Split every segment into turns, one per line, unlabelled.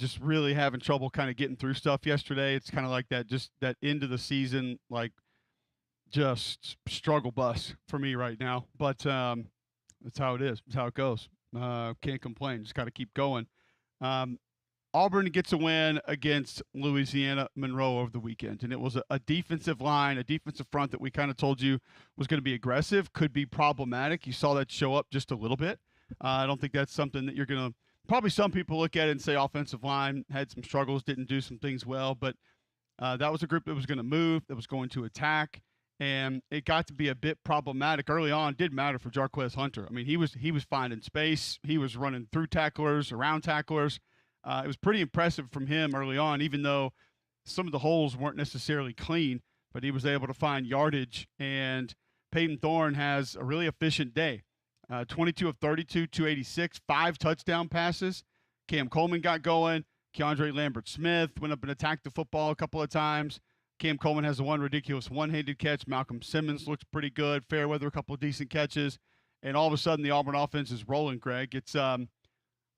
just really having trouble kind of getting through stuff yesterday. It's kind of like that, just that end of the season, like just struggle bus for me right now. But that's how it is. That's how it goes. Can't complain. Just got to keep going. Um, Auburn gets a win against Louisiana Monroe over the weekend, and it was a defensive line, a defensive front that we kind of told you was going to be aggressive, could be problematic. You saw that show up just a little bit. I don't think that's something that you're going to. Probably some people look at it and say offensive line had some struggles, didn't do some things well, but that was a group that was going to move, that was going to attack, and it got to be a bit problematic early on. It did matter for Jarquez Hunter. I mean, he was finding space, he was running through tacklers, around tacklers. It was pretty impressive from him early on, even though some of the holes weren't necessarily clean, but he was able to find yardage. And Peyton Thorne has a really efficient day. 22 of 32, 286, 5 touchdown passes. Cam Coleman got going. Keandre Lambert-Smith went up and attacked the football a couple of times. Cam Coleman has the one ridiculous one-handed catch. Malcolm Simmons looks pretty good. Fairweather, a couple of decent catches. And all of a sudden, the Auburn offense is rolling, Greg. It's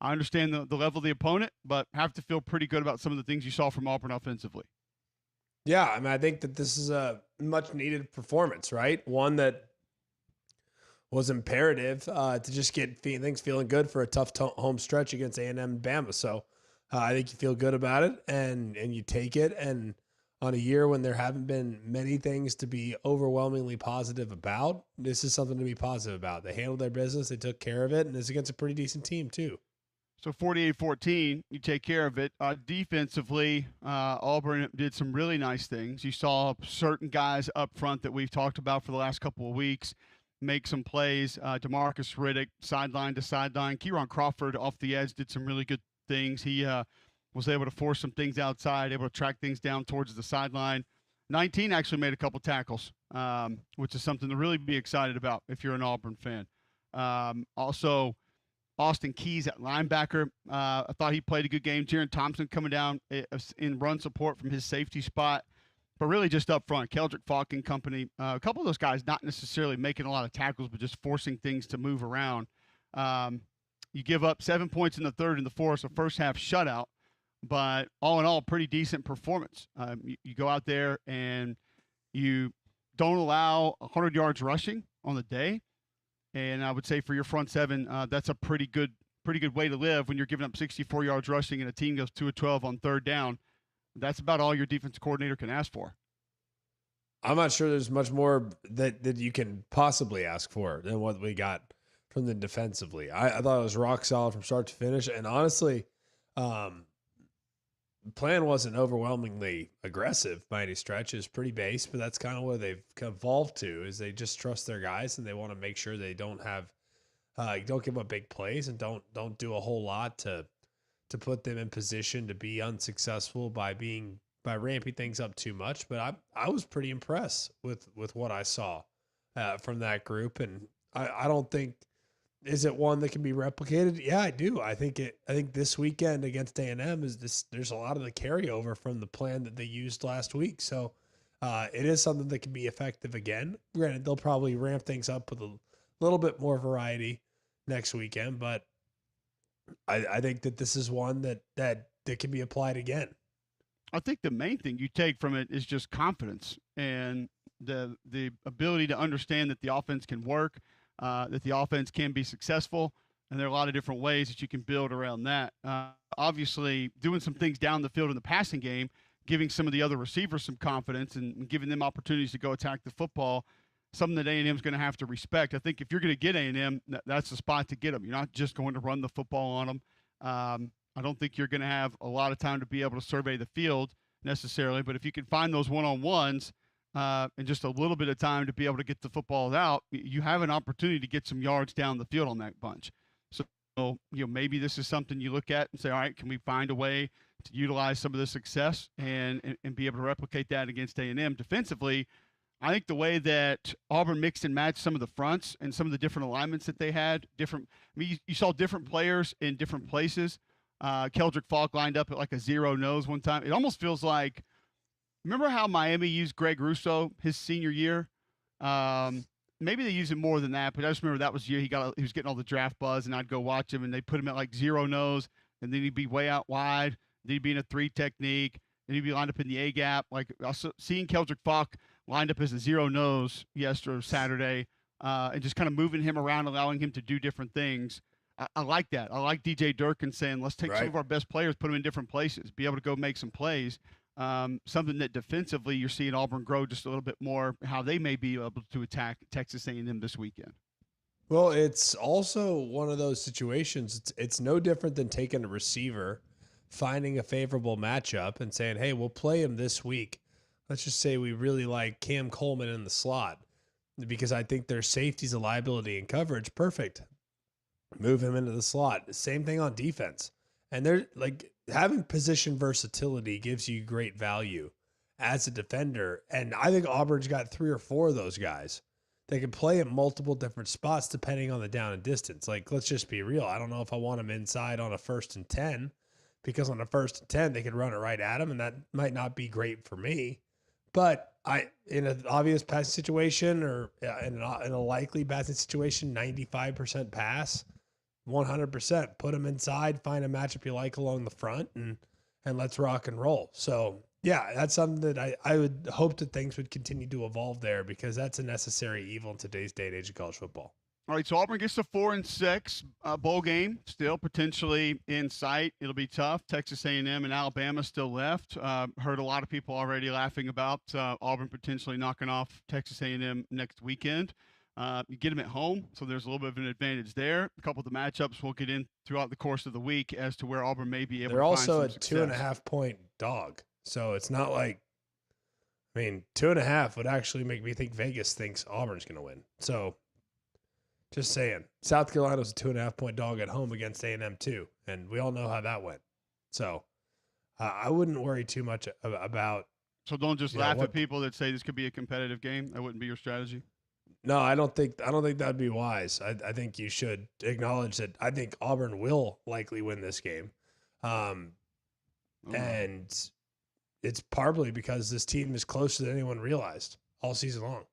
I understand the level of the opponent, but have to feel pretty good about some of the things you saw from Auburn offensively.
Yeah, I mean, I think that this is a much needed performance, right? One that was imperative to just get things feeling good for a tough home stretch against A&M and Bama. So I think you feel good about it and you take it. And on a year when there haven't been many things to be overwhelmingly positive about, this is something to be positive about. They handled their business, they took care of it, and it's against a pretty decent team too.
So 48-14, you take care of it. Defensively, Auburn did some really nice things. You saw certain guys up front that we've talked about for the last couple of weeks make some plays. DeMarcus Riddick, sideline to sideline. Kieron Crawford off the edge did some really good things. He was able to force some things outside, able to track things down towards the sideline. 19 actually made a couple tackles, which is something to really be excited about if you're an Auburn fan. Also, Austin Keys at linebacker. I thought he played a good game. Jaron Thompson coming down in run support from his safety spot. But really just up front, Keldrick Falk and company. A couple of those guys not necessarily making a lot of tackles, but just forcing things to move around. You give up 7 points in the third and the fourth, so first half shutout. But all in all, pretty decent performance. You go out there and you don't allow 100 yards rushing on the day. And I would say for your front seven, that's a pretty good way to live when you're giving up 64 yards rushing and a team goes 2 of 12 on third down. That's about all your defensive coordinator can ask for.
I'm not sure there's much more that you can possibly ask for than what we got from them defensively. I thought it was rock solid from start to finish. And honestly, the plan wasn't overwhelmingly aggressive by any stretch. It was pretty base, but that's kind of what they've evolved to, is they just trust their guys and they want to make sure they don't have don't give up big plays and don't do a whole lot to put them in position to be unsuccessful by ramping things up too much. But I was pretty impressed with what I saw from that group. And I don't think, is it one that can be replicated? Yeah, I do. I think this weekend against A&M there's a lot of the carryover from the plan that they used last week. So it is something that can be effective again. Granted, they'll probably ramp things up with a little bit more variety next weekend, but I think that this is one that can be applied again.
I think the main thing you take from it is just confidence and the ability to understand that the offense can work, that the offense can be successful, and there are a lot of different ways that you can build around that. Obviously, doing some things down the field in the passing game, giving some of the other receivers some confidence and giving them opportunities to go attack the football, something that A&M is going to have to respect. I think if you're going to get A&M, that's the spot to get them. You're not just going to run the football on them. I don't think you're going to have a lot of time to be able to survey the field necessarily, but if you can find those one-on-ones and just a little bit of time to be able to get the footballs out, you have an opportunity to get some yards down the field on that bunch. So, maybe this is something you look at and say, all right, can we find a way to utilize some of the success and be able to replicate that against A&M defensively? I think the way that Auburn mixed and matched some of the fronts and some of the different alignments that they had, you saw different players in different places. Keldrick Falk lined up at like a zero nose one time. It almost feels like, remember how Miami used Greg Rousseau his senior year? Maybe they use it more than that, but I just remember that was the year he was getting all the draft buzz, and I'd go watch him, and they put him at like zero nose, and then he'd be way out wide, He'd be in a 3 technique, and he'd be lined up in the A gap. Like also seeing Keldrick Falk lined up as a 0 nose yesterday, Saturday, and just kind of moving him around, allowing him to do different things. I like that. I like DJ Durkin saying, let's take some
Right.
of our best players, put them in different places, be able to go make some plays. Something that defensively you're seeing Auburn grow just a little bit more, how they may be able to attack Texas A&M this weekend.
Well, it's also one of those situations. It's no different than taking a receiver, finding a favorable matchup, and saying, "Hey, we'll play him this week." Let's just say we really like Cam Coleman in the slot because I think their safety's a liability in coverage. Perfect. Move him into the slot. Same thing on defense. And they're like having position versatility gives you great value as a defender. And I think Auburn's got 3 or 4 of those guys. They can play at multiple different spots depending on the down and distance. Like, let's just be real. I don't know if I want them inside on a 1st and 10 because on a 1st and 10, they could run it right at them, and that might not be great for me. But in an obvious passing situation or in a likely passing situation, 95% pass, 100%. Put them inside, find a matchup you like along the front, and let's rock and roll. So, yeah, that's something that I would hope that things would continue to evolve there because that's a necessary evil in today's day and age of college football.
All right, so Auburn gets the 4-6 bowl game, still potentially in sight. It'll be tough. Texas A&M and Alabama still left. Heard a lot of people already laughing about Auburn potentially knocking off Texas A&M next weekend. You get them at home, so there's a little bit of an advantage there. A couple of the matchups we'll get in throughout the course of the week as to where Auburn may be able
They're
to find
also
some
a
success.
2.5 point dog. So it's not like, 2.5 would actually make me think Vegas thinks Auburn's going to win. So just saying, South Carolina's a 2.5 point dog at home against A&M too. And we all know how that went. So I wouldn't worry too much about.
So don't just laugh at people that say this could be a competitive game. That wouldn't be your strategy.
No, I don't think that'd be wise. I think you should acknowledge that I think Auburn will likely win this game. And it's partly because this team is closer than anyone realized all season long.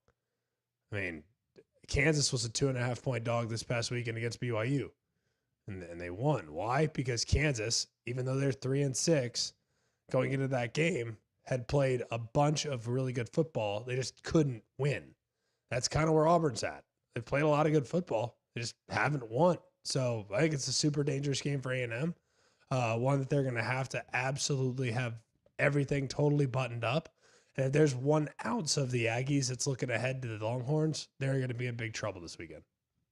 Kansas was a 2.5 point dog this past weekend against BYU, and they won. Why? Because Kansas, even though they're 3-6, going into that game, had played a bunch of really good football. They just couldn't win. That's kind of where Auburn's at. They've played a lot of good football. They just haven't won. So I think it's a super dangerous game for A&M. One that they're going to have absolutely have everything totally buttoned up. And if there's 1 ounce of the Aggies that's looking ahead to the Longhorns, they're going to be in big trouble this weekend.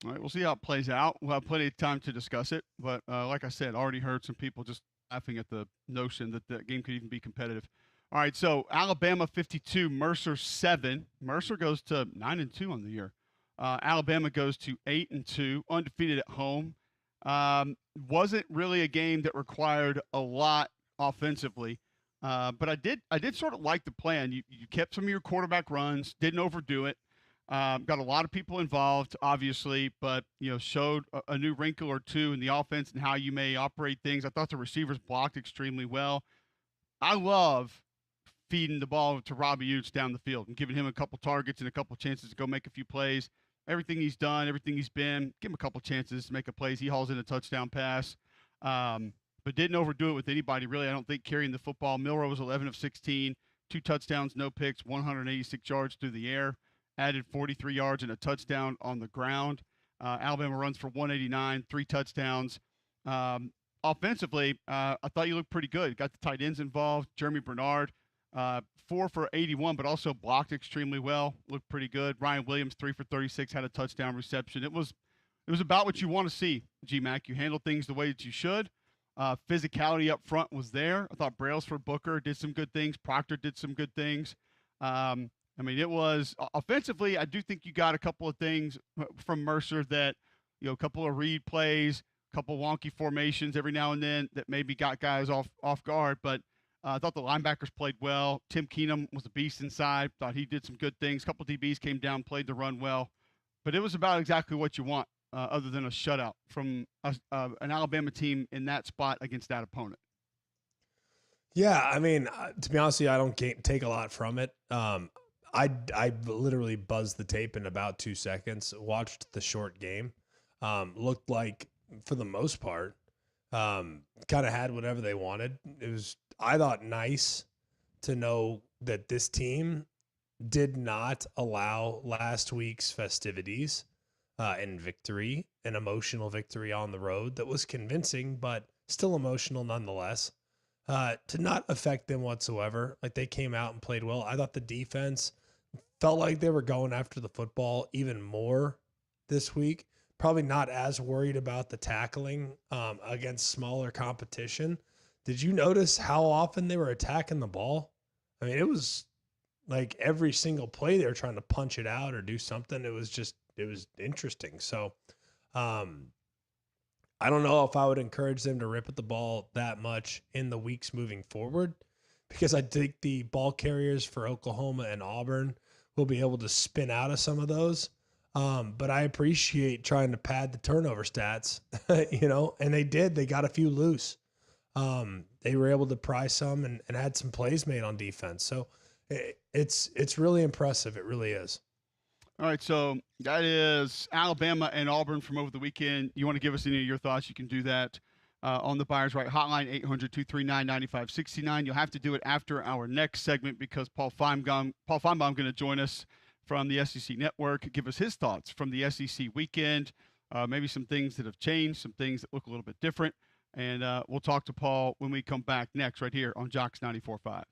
All right, we'll see how it plays out. We'll have plenty of time to discuss it. But like I said, already heard some people just laughing at the notion that the game could even be competitive. All right, so Alabama 52, Mercer 7. Mercer goes to 9-2 on the year. Alabama goes to 8-2, undefeated at home. Wasn't really a game that required a lot offensively, but I did sort of like the plan. You kept some of your quarterback runs, didn't overdo it. Got a lot of people involved, obviously, but showed a new wrinkle or two in the offense and how you may operate things. I thought the receivers blocked extremely well. I love feeding the ball to Robbie Utes down the field and giving him a couple targets and a couple chances to go make a few plays. Everything he's done, everything he's been, give him a couple chances to make a plays. He hauls in a touchdown pass, but didn't overdo it with anybody, really. I don't think carrying the football. McElroy was 11 of 16, 2 touchdowns, no picks, 186 yards through the air, added 43 yards and a touchdown on the ground. Alabama runs for 189, 3 touchdowns. Offensively, I thought you looked pretty good. Got the tight ends involved. Jeremy Bernard, 4 for 81, but also blocked extremely well. Looked pretty good. Ryan Williams, 3 for 36, had a touchdown reception. It was about what you want to see, GMAC. You handled things the way that you should. Physicality up front was there. I thought Brailsford Booker did some good things. Proctor did some good things. It was offensively, I do think you got a couple of things from Mercer that, a couple of read plays, a couple of wonky formations every now and then that maybe got guys off guard, but I thought the linebackers played well. Tim Keenum was a beast inside. Thought he did some good things. A couple of DBs came down, played the run well. But it was about exactly what you want, other than a shutout from an Alabama team in that spot against that opponent.
Yeah, to be honest with you, I don't take a lot from it. I literally buzzed the tape in about 2 seconds, watched the short game. Looked like, for the most part, kind of had whatever they wanted. It was, I thought, nice to know that this team did not allow last week's festivities and victory, an emotional victory on the road that was convincing, but still emotional nonetheless, to not affect them whatsoever. Like, they came out and played well. I thought the defense felt like they were going after the football even more this week. Probably not as worried about the tackling against smaller competition. Did you notice how often they were attacking the ball? I mean, it was like every single play they were trying to punch it out or do something. It was interesting. So, um, I don't know if I would encourage them to rip at the ball that much in the weeks moving forward, because I think the ball carriers for Oklahoma and Auburn will be able to spin out of some of those. But I appreciate trying to pad the turnover stats, and they did. They got a few loose. They were able to pry some and had some plays made on defense. So it's really impressive. It really is.
All right, so that is Alabama and Auburn from over the weekend. You want to give us any of your thoughts? You can do that on the Buyers Right hotline, 800-239-9569. You'll have to do it after our next segment because Paul Finebaum going to join us from the SEC Network, give us his thoughts from the SEC weekend, maybe some things that have changed, some things that look a little bit different. And we'll talk to Paul when we come back next right here on Jocks 94.5.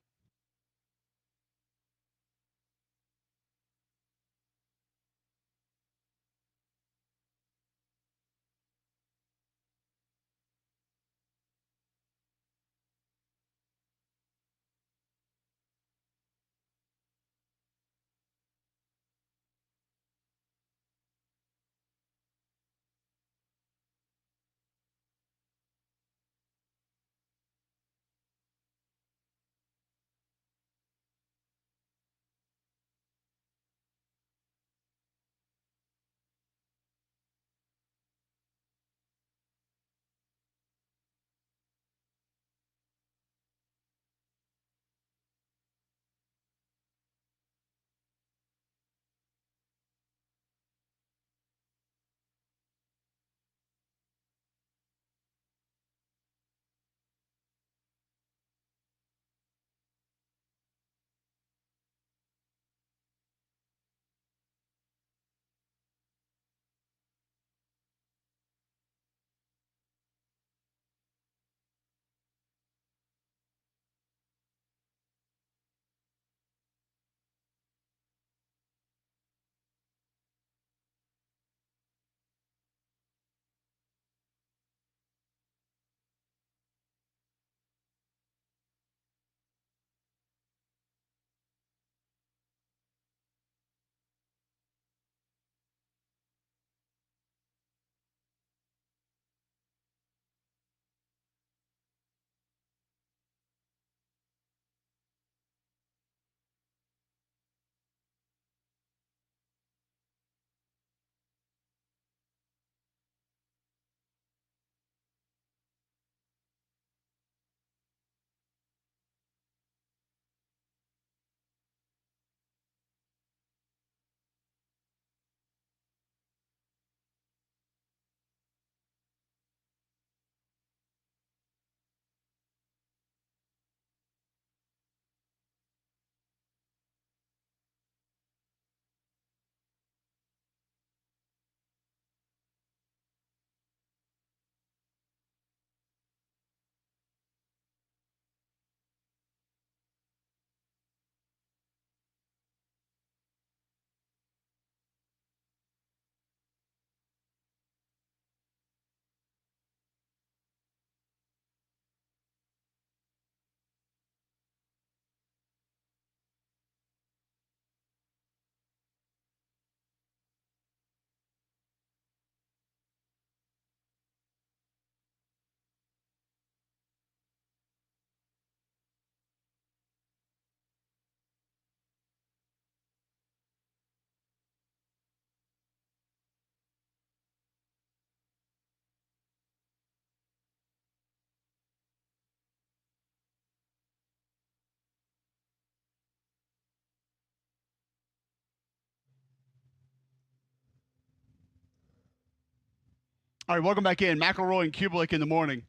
All right, welcome back in. McElroy and Cubelic in the morning.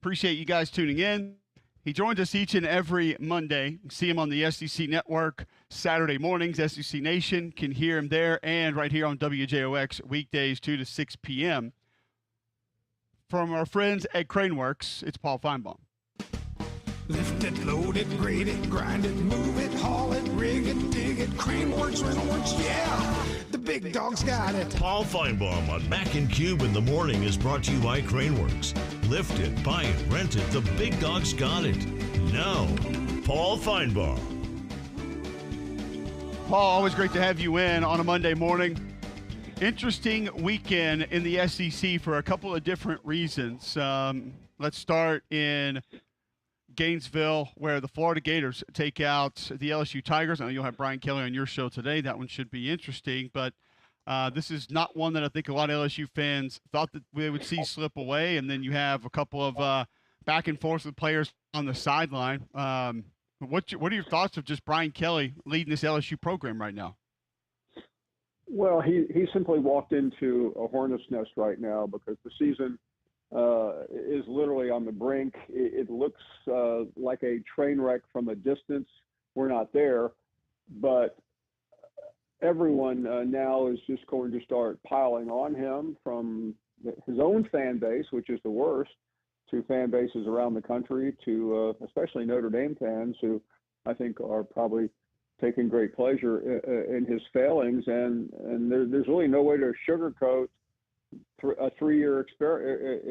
Appreciate you guys tuning in. He joins us each and every Monday. You can see him on the SEC Network Saturday mornings. SEC Nation can hear him there and right here on WJOX weekdays 2 to 6 p.m. From our friends at Craneworks, it's Paul Finebaum.
Lift it, load it, grade it, grind it, move it, haul it, rig it, dig it, Craneworks, Rentalworks, yeah, the big dog's got it.
Paul Finebaum on Mac and Cube in the morning is brought to you by Craneworks. Lift it, buy it, rent it, the big dog's got it. Now, Paul Finebaum.
Paul, always great to have you in on a Monday morning. Interesting weekend in the SEC for a couple of different reasons. Let's start in Gainesville, where the Florida Gators take out the LSU Tigers. I know you'll have Brian Kelly on your show today. That one should be interesting, but this is not one that I think a lot of LSU fans thought that we would see slip away. And then you have a couple of back and forth with players on the sideline. What are your thoughts of just Brian Kelly leading this LSU program right now?
Well, he simply walked into a hornet's nest right now because the season is literally on the brink. It looks like a train wreck from a distance. We're not there, but everyone now is just going to start piling on him, from his own fan base, which is the worst, to fan bases around the country, to especially Notre Dame fans who I think are probably taking great pleasure in his failings. And there's really no way to sugarcoat a 3-year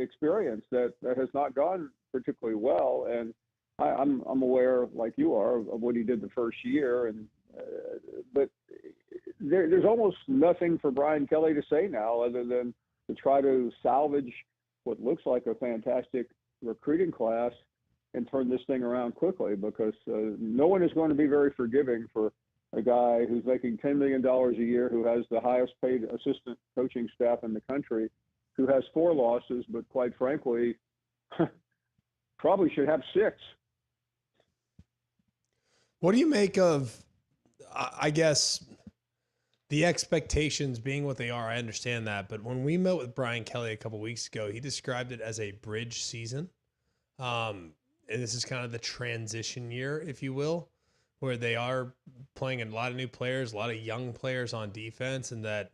experience that has not gone particularly well. And I'm aware, like you are, of what he did the first year. And but there's almost nothing for Brian Kelly to say now other than to try to salvage what looks like a fantastic recruiting class and turn this thing around quickly, because no one is going to be very forgiving for a guy who's making $10 million a year, who has the highest paid assistant coaching staff in the country, who has 4 losses, but quite frankly, probably should have 6.
What do you make of, I guess, the expectations being what they are? I understand that. But when we met with Brian Kelly a couple weeks ago, he described it as a bridge season. And this is kind of the transition year, if you will, where they are playing a lot of new players, a lot of young players on defense, and that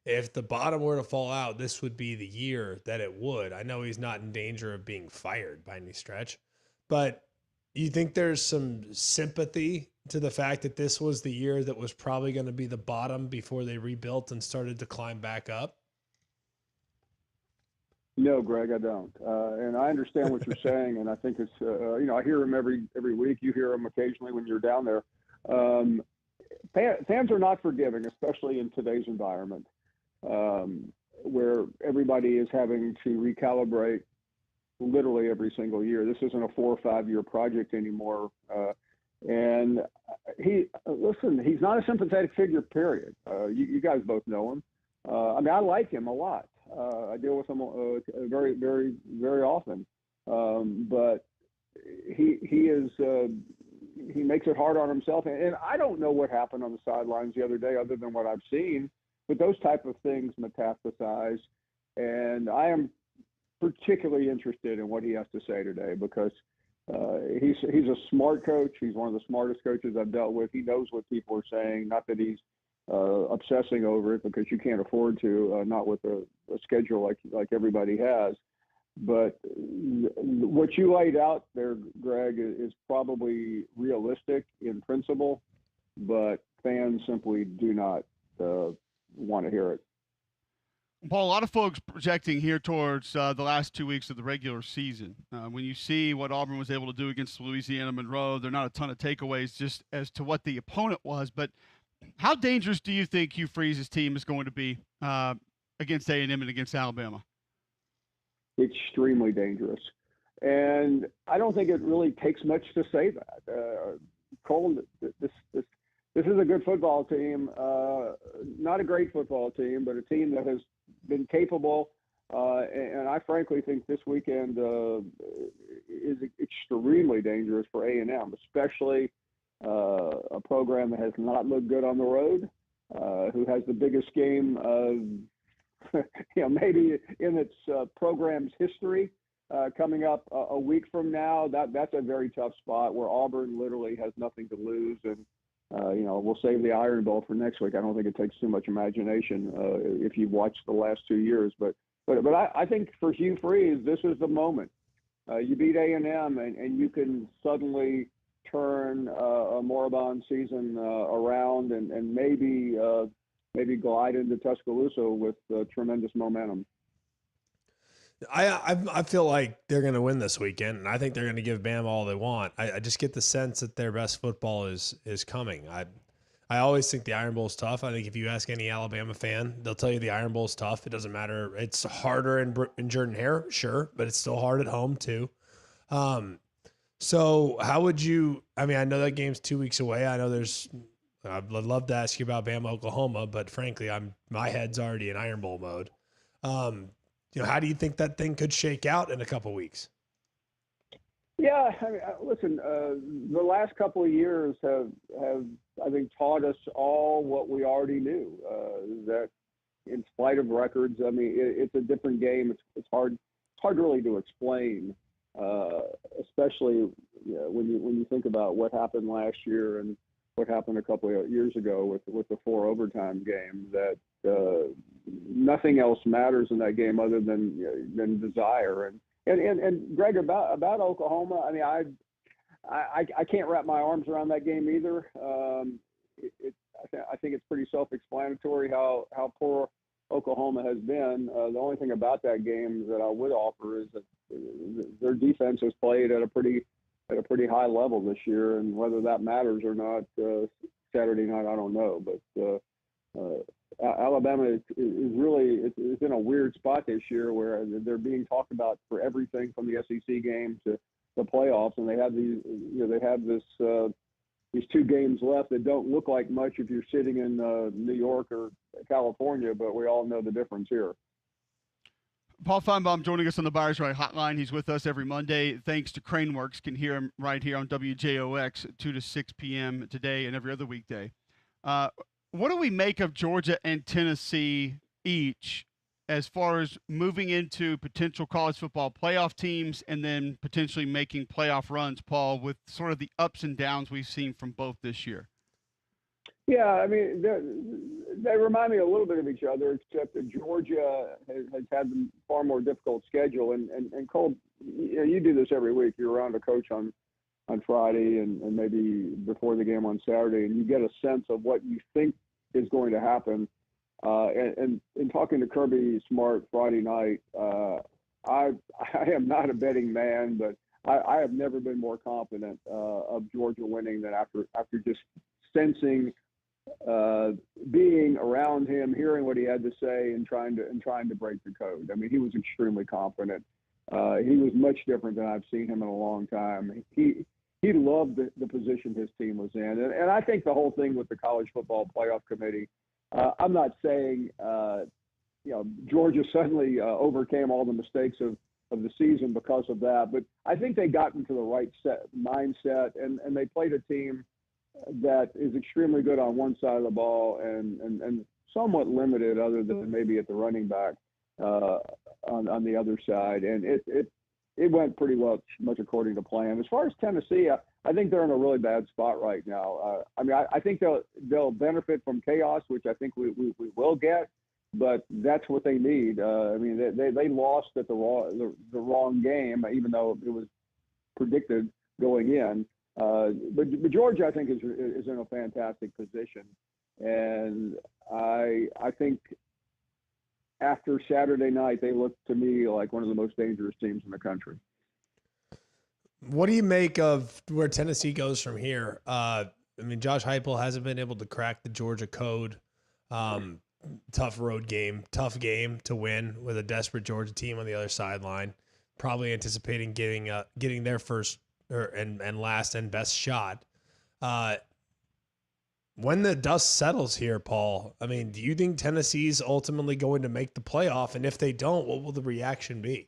if the bottom were to fall out, this would be the year that it would. I know he's not in danger of being fired by any stretch, but you think there's some sympathy to the fact that this was the year that was probably going to be the bottom before they rebuilt and started to climb back up?
No, Greg, I don't. And I understand what you're saying, and I think it's, I hear him every week. You hear him occasionally when you're down there. Fans are not forgiving, especially in today's environment, where everybody is having to recalibrate literally every single year. This isn't a 4 or 5 year project anymore. And he's not a sympathetic figure, period. You guys both know him. I like him a lot. I deal with him very, very, very often. But he makes it hard on himself. And I don't know what happened on the sidelines the other day other than what I've seen. But those type of things metastasize. And I am particularly interested in what he has to say today, because he's a smart coach. He's one of the smartest coaches I've dealt with. He knows what people are saying. Not that he's obsessing over it, because you can't afford to, not with a schedule like everybody has. But what you laid out there, Greg, is probably realistic in principle, but fans simply do not want to hear it.
Paul, a lot of folks projecting here towards the last 2 weeks of the regular season. When you see what Auburn was able to do against Louisiana Monroe, there are not a ton of takeaways just as to what the opponent was. But how dangerous do you think Hugh Freeze's team is going to be against A&M and against Alabama?
Extremely dangerous. And I don't think it really takes much to say that. Cole, this is a good football team, not a great football team, but a team that has been capable. And I frankly think this weekend is extremely dangerous for A&M, especially a program that has not looked good on the road, who has the biggest game of, maybe in its program's history, coming up a week from now, that's a very tough spot where Auburn literally has nothing to lose. And, we'll save the Iron Bowl for next week. I don't think it takes too much imagination if you've watched the last 2 years. But I think for Hugh Freeze, this is the moment. You beat A&M, and you can suddenly turn a moribund season around and maybe glide into Tuscaloosa with tremendous momentum.
I feel like they're going to win this weekend, and I think they're going to give Bama all they want. I just get the sense that their best football is coming. I always think the Iron Bowl is tough. I think if you ask any Alabama fan, they'll tell you the Iron Bowl is tough. It doesn't matter. It's harder in Jordan-Hare, sure, but it's still hard at home too. So how would you? I mean, I know that game's 2 weeks away. I know I'd love to ask you about Bama, Oklahoma, but frankly, my head's already in Iron Bowl mode. How do you think that thing could shake out in a couple weeks?
Yeah, I mean, listen, the last couple of years have I think taught us all what we already knew. That in spite of records, I mean, it's a different game. It's hard really to explain, especially when you think about what happened last year and what happened a couple of years ago with the 4 overtime game. That nothing else matters in that game other than desire. And Greg, about Oklahoma, I mean, I can't wrap my arms around that game either. I think it's pretty self-explanatory how poor Oklahoma has been. The only thing about that game that I would offer is that their defense has played at a pretty high level this year, and whether that matters or not Saturday night, I don't know. But Alabama is really is in a weird spot this year where they're being talked about for everything from the SEC game to the playoffs, and they have these 2 games left that don't look like much if you're sitting in New York or California, but we all know the difference here.
Paul Finebaum joining us on the Buyers Right Hotline. He's with us every Monday. Thanks to Craneworks. Can hear him right here on WJOX 2 to 6 p.m. today and every other weekday. What do we make of Georgia and Tennessee each as far as moving into potential college football playoff teams and then potentially making playoff runs, Paul, with sort of the ups and downs we've seen from both this year?
Yeah, I mean, they remind me a little bit of each other, except that Georgia has had a far more difficult schedule. And Cole, you do this every week. You're around a coach on Friday and maybe before the game on Saturday, and you get a sense of what you think is going to happen. And in talking to Kirby Smart Friday night, I am not a betting man, but I have never been more confident of Georgia winning than after just sensing, being around him, hearing what he had to say, and trying to break the code. I mean, he was extremely confident. He was much different than I've seen him in a long time. He loved the position his team was in. And I think the whole thing with the College Football Playoff Committee, I'm not saying, Georgia suddenly overcame all the mistakes of the season because of that, but I think they got into the right mindset, and they played a team that is extremely good on one side of the ball and somewhat limited other than maybe at the running back on the other side. And it went pretty much according to plan. As far as Tennessee, I think they're in a really bad spot right now. I think they'll benefit from chaos, which I think we will get, but that's what they need. They lost at the wrong game, even though it was predicted going in. But Georgia, I think, is in a fantastic position, and I think after Saturday night, they look to me like one of the most dangerous teams in the country.
What do you make of where Tennessee goes from here? Josh Heupel hasn't been able to crack the Georgia code. Tough road game, tough game to win with a desperate Georgia team on the other sideline. Probably anticipating getting their first and last and best shot. When the dust settles here, Paul, do you think Tennessee's ultimately going to make the playoff? And if they don't, what will the reaction be?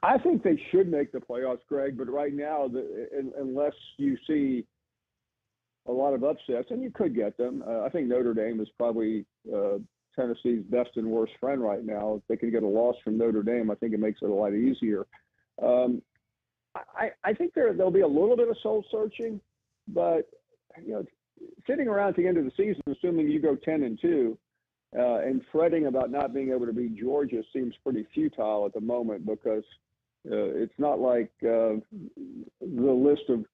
I think they should make the playoffs, Greg. But right now, unless you see a lot of upsets, and you could get them, I think Notre Dame is probably Tennessee's best and worst friend right now. If they can get a loss from Notre Dame, I think it makes it a lot easier. I think there'll be a little bit of soul searching, but sitting around at the end of the season, assuming you go 10-2, and fretting about not being able to beat Georgia seems pretty futile at the moment, because it's not like the list of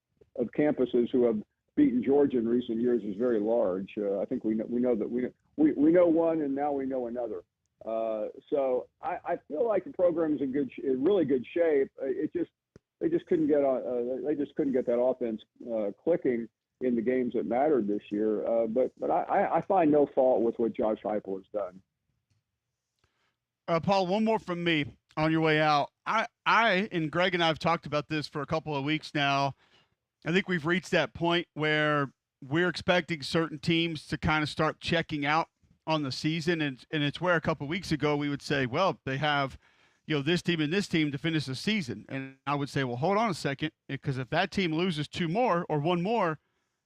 campuses who have beaten Georgia in recent years is very large. I think we know one, and now we know another. So I feel like the program's in really good shape. They just couldn't get that offense clicking in the games that mattered this year. But I find no fault with what Josh Heupel has done.
Paul, one more from me on your way out. I and Greg and I have talked about this for a couple of weeks now. I think we've reached that point where we're expecting certain teams to kind of start checking out on the season. And it's where a couple of weeks ago we would say, well, they have, this team and this team to finish the season. And I would say, well, hold on a second, because if that team loses two more or one more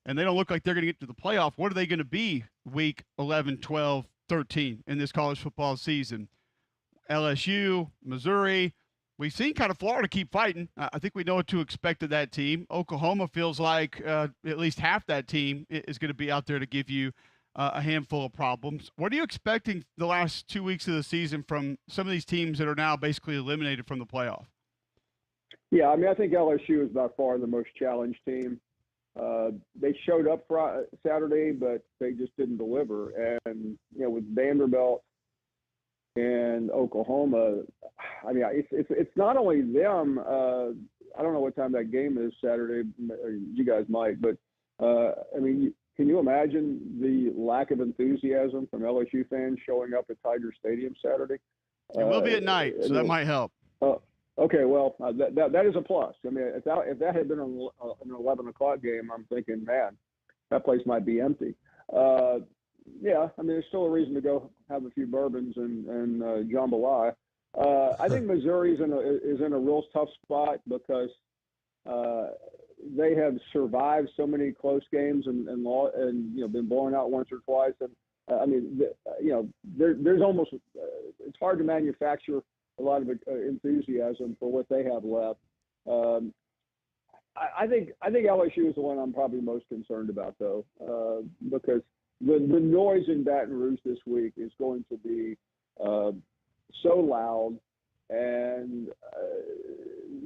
and they don't look like they're going to get to the playoff, what are they going to be week 11, 12, 13 in this college football season? LSU, Missouri. We've seen kind of Florida keep fighting. I think we know what to expect of that team. Oklahoma feels like at least half that team is going to be out there to give you a handful of problems. What are you expecting the last 2 weeks of the season from some of these teams that are now basically eliminated from the playoff?
Yeah, I mean, I think LSU is by far the most challenged team. They showed up Saturday, but they just didn't deliver. And, with Vanderbilt and Oklahoma, I mean, it's not only them. I don't know what time that game is Saturday. You guys might, but I mean, can you imagine the lack of enthusiasm from LSU fans showing up at Tiger Stadium Saturday?
It will be at night, so that might help.
Okay, well, that is a plus. I mean, if that had been an 11 o'clock game, I'm thinking, man, that place might be empty. Yeah, I mean, there's still a reason to go have a few bourbons and jambalaya. I think Missouri is in a real tough spot because they have survived so many close games and been blown out once or twice. And I mean, there's almost it's hard to manufacture a lot of enthusiasm for what they have left. I think LSU is the one I'm probably most concerned about, though, because the noise in Baton Rouge this week is going to be so loud, and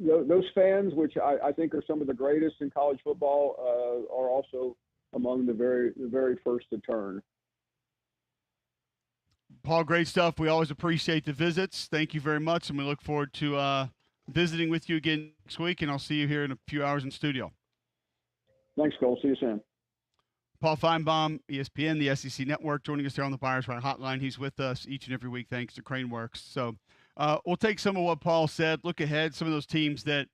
those fans, which I think are some of the greatest in college football, are also among the very first to turn.
Paul, great stuff. We always appreciate the visits. Thank you very much, and we look forward to visiting with you again next week, and I'll see you here in a few hours in studio.
Thanks, Cole. See you soon.
Paul Finebaum, ESPN, the SEC Network, joining us here on the Buyers Right Hotline. He's with us each and every week thanks to Craneworks. So we'll take some of what Paul said, look ahead, some of those teams that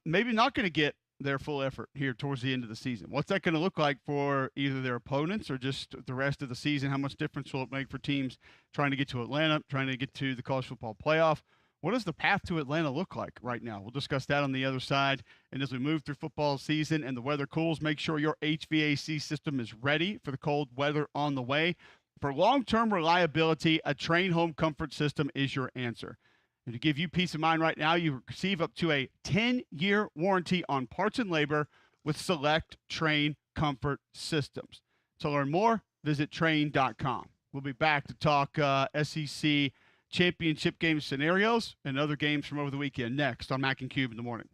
maybe not going to get their full effort here towards the end of the season. What's that going to look like for either their opponents or just the rest of the season? How much difference will it make for teams trying to get to Atlanta, trying to get to the college football playoff? What does the path to Atlanta look like right now? We'll discuss that on the other side. And as we move through football season and the weather cools, make sure your HVAC system is ready for the cold weather on the way. For long-term reliability, a Trane Home Comfort System is your answer. And to give you peace of mind right now, you receive up to a 10-year warranty on parts and labor with select Trane Comfort Systems. To learn more, visit Trane.com. We'll be back to talk SEC championship game scenarios and other games from over the weekend next on Mac and Cube in the morning.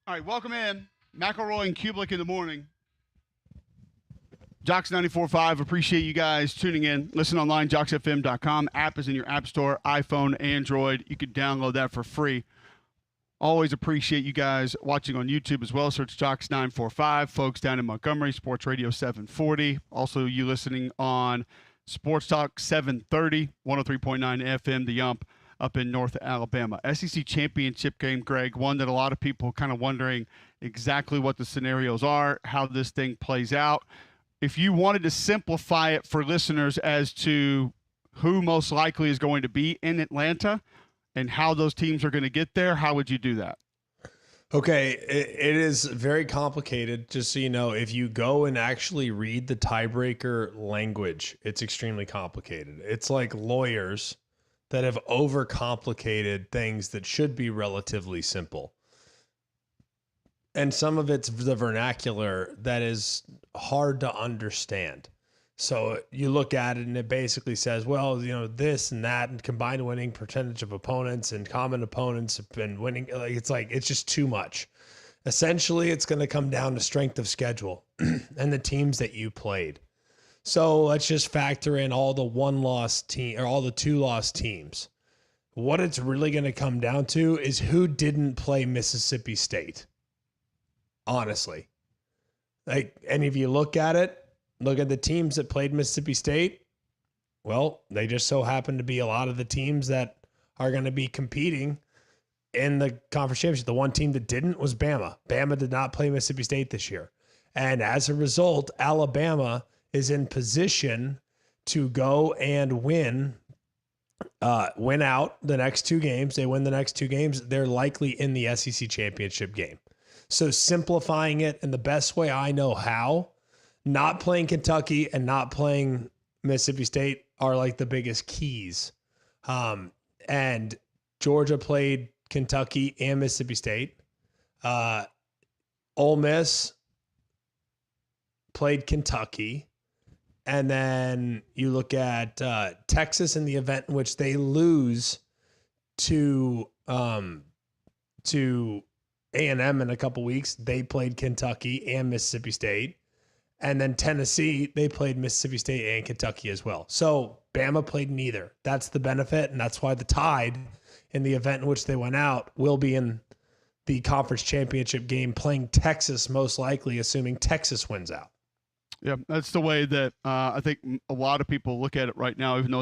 All right, welcome in. McElroy and Cubelic in the morning. Jocks 94.5, appreciate you guys tuning in. Listen online, jocksfm.com. App is in your app store, iPhone, Android. You can download that for free. Always appreciate you guys watching on YouTube as well. Search Jocks 945. Folks down in Montgomery, Sports Radio 740. Also, you listening on Sports Talk 730, 103.9 FM, The Ump, up in North Alabama. SEC Championship game, Greg, one that a lot of people kind of wondering exactly what the scenarios are, how this thing plays out. If you wanted to simplify it for listeners as to who most likely is going to be in Atlanta and how those teams are going to get there, how would you do that?
Okay, it is very complicated. Just so you know, if you go and actually read the tiebreaker language, it's extremely complicated. It's like lawyers that have overcomplicated things that should be relatively simple. And some of it's the vernacular that is hard to understand. So you look at it and it basically says, well, you know, this and that and combined winning percentage of opponents and common opponents have been winning. It's just too much. Essentially, it's going to come down to strength of schedule and the teams that you played. So let's just factor in all the one-loss team or all the two-loss teams. What it's really going to come down to is who didn't play Mississippi State. Honestly, and if you look at the teams that played Mississippi State, well, they just so happen to be a lot of the teams that are going to be competing in the conference championship. The one team that didn't was Bama. Bama did not play Mississippi State this year. And as a result, Alabama is in position to go and win out the next two games. They win the next two games. They're likely in the SEC championship game. So simplifying it in the best way I know how, not playing Kentucky and not playing Mississippi State are like the biggest keys. And Georgia played Kentucky and Mississippi State. Ole Miss played Kentucky. And then you look at Texas in the event in which they lose to A&M in a couple weeks. They played Kentucky and Mississippi State. And then Tennessee, they played Mississippi State and Kentucky as well. So Bama played neither. That's the benefit, and that's why the Tide, in the event in which they went out, will be in the conference championship game playing Texas, most likely, assuming Texas wins out.
Yeah, that's the way that I think a lot of people look at it right now, even though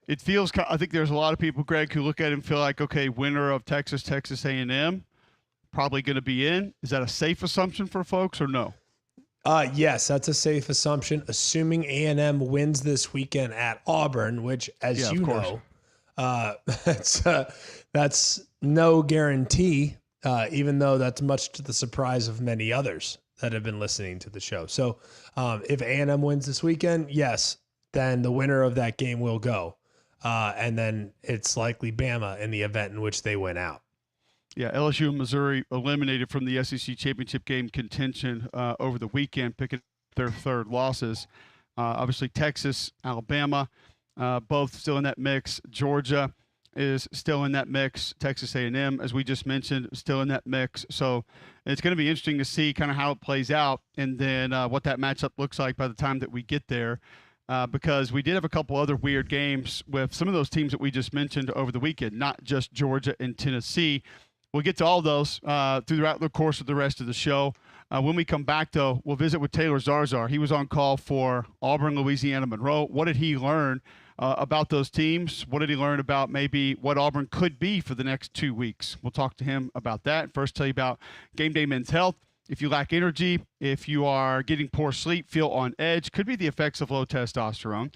it feels, I think there's a lot of people, Greg, who look at it and feel like, okay, winner of Texas A&M, probably going to be in. Is that a safe assumption for folks or no?
Yes, that's a safe assumption, assuming A&M wins this weekend at Auburn, which, as you know, that's no guarantee, even though that's much to the surprise of many others that have been listening to the show. So if A&M wins this weekend, yes, then the winner of that game will go. And then it's likely Bama in the event in which they win out.
Yeah, LSU and Missouri eliminated from the SEC championship game contention over the weekend, picking their third losses. Obviously, Texas, Alabama, both still in that mix. Georgia is still in that mix. Texas A&M, as we just mentioned, still in that mix. So it's going to be interesting to see kind of how it plays out and then what that matchup looks like by the time that we get there. Because we did have a couple other weird games with some of those teams that we just mentioned over the weekend, not just Georgia and Tennessee. We'll get to all those throughout the course of the rest of the show. When we come back, though, we'll visit with Taylor Zarar. He was on call for Auburn, Louisiana, Monroe. What did he learn about those teams? What did he learn about maybe what Auburn could be for the next 2 weeks? We'll talk to him about that. First, tell you about Game Day Men's Health. If you lack energy, if you are getting poor sleep, feel on edge, could be the effects of low testosterone.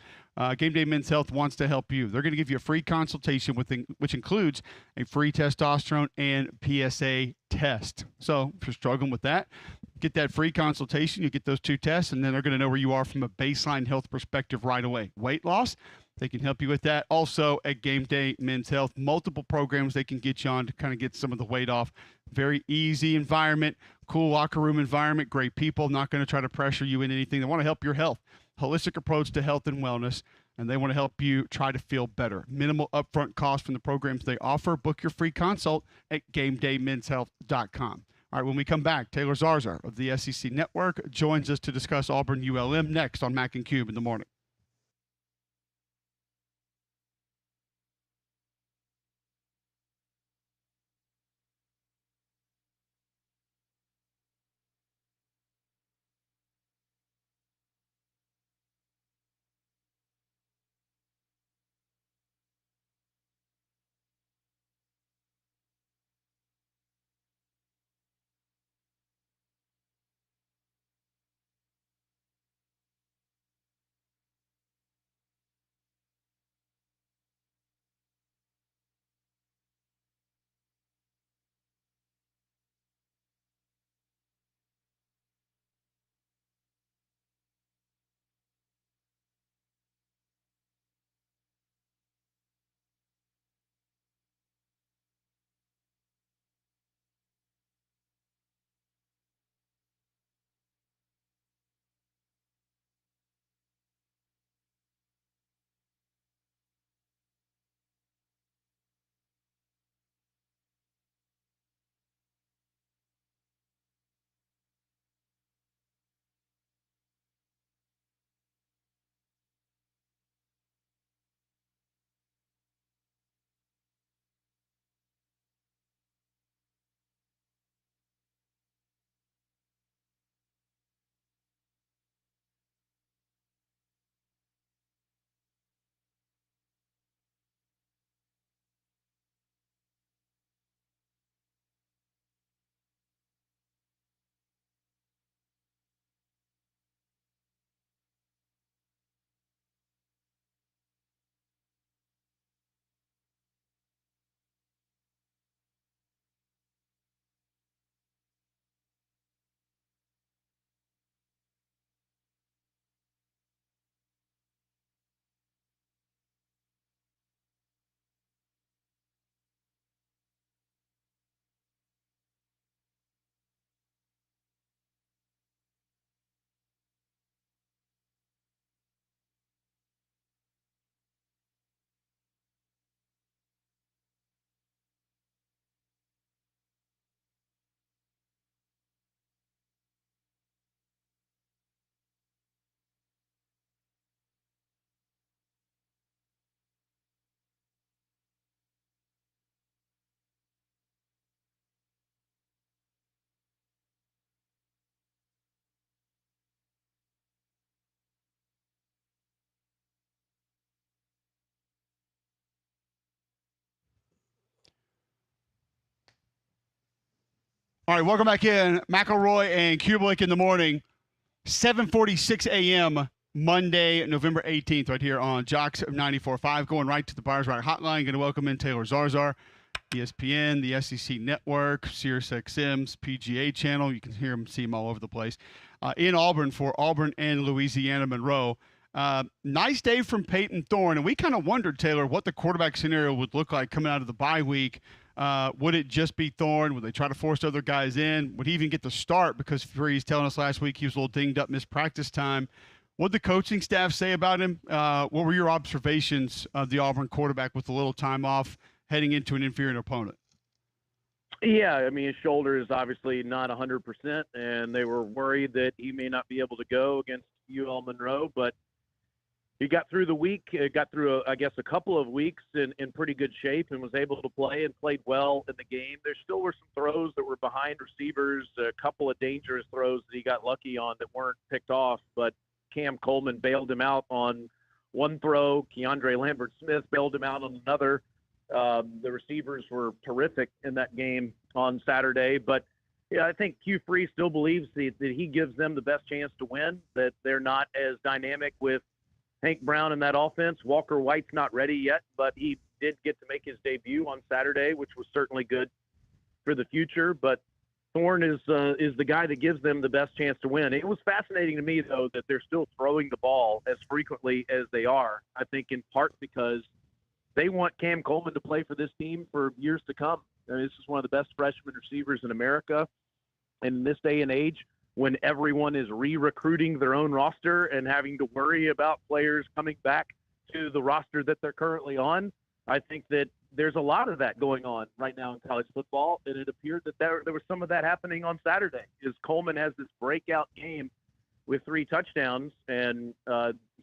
Game Day Men's Health wants to help you. They're going to give you a free consultation, which includes a free testosterone and PSA test. So if you're struggling with that, get that free consultation. You get those two tests, and then they're going to know where you are from a baseline health perspective right away. Weight loss, they can help you with that. Also, at Game Day Men's Health, multiple programs they can get you on to kind of get some of the weight off. Very easy environment, cool locker room environment, great people, not going to try to pressure you in anything. They want to help your health. Holistic approach to health and wellness, and they want to help you try to feel better. Minimal upfront cost from the programs they offer. Book your free consult at GameDayMen'sHealth.com. All All right, when we come back, Taylor Zarar of the SEC Network joins us to discuss Auburn ULM next on Mac and Cube in the morning. All right, welcome back in. McElroy and Cubelic in the morning, 7:46 a.m. Monday, November 18th, right here on Jocks 94.5. Going right to the Buyers Right Hotline. Going to welcome in Taylor Zarar, ESPN, the SEC Network, SiriusXM's PGA channel. You can hear him, see him all over the place. In Auburn for Auburn and Louisiana Monroe. Nice day from Peyton Thorne, and we kind of wondered, Taylor, what the quarterback scenario would look like coming out of the bye week. Would it just be Thorne? Would they try to force other guys in? Would he even get the start? Because Freeze telling us last week he was a little dinged up, missed practice time. What did the coaching staff say about him? What were your observations of the Auburn quarterback with a little time off heading into an inferior opponent?
Yeah, I mean, his shoulder is obviously not 100%, and they were worried that he may not be able to go against UL Monroe, but he got through the week, got through, I guess, a couple of weeks in pretty good shape and was able to play and played well in the game. There still were some throws that were behind receivers, a couple of dangerous throws that he got lucky on that weren't picked off, but Cam Coleman bailed him out on one throw. Keandre Lambert-Smith bailed him out on another. The receivers were terrific in that game on Saturday, but yeah, I think Hugh Freeze still believes that he gives them the best chance to win, that they're not as dynamic with Hank Brown in that offense. Walker White's not ready yet, but he did get to make his debut on Saturday, which was certainly good for the future. But Thorne is the guy that gives them the best chance to win. It was fascinating to me, though, that they're still throwing the ball as frequently as they are. I think in part because they want Cam Coleman to play for this team for years to come. I mean, this is one of the best freshman receivers in America. And in this day and age, when everyone is re-recruiting their own roster and having to worry about players coming back to the roster that they're currently on, I think that there's a lot of that going on right now in college football, and it appeared that there was some of that happening on Saturday. Is Coleman has this breakout game with 3 touchdowns, and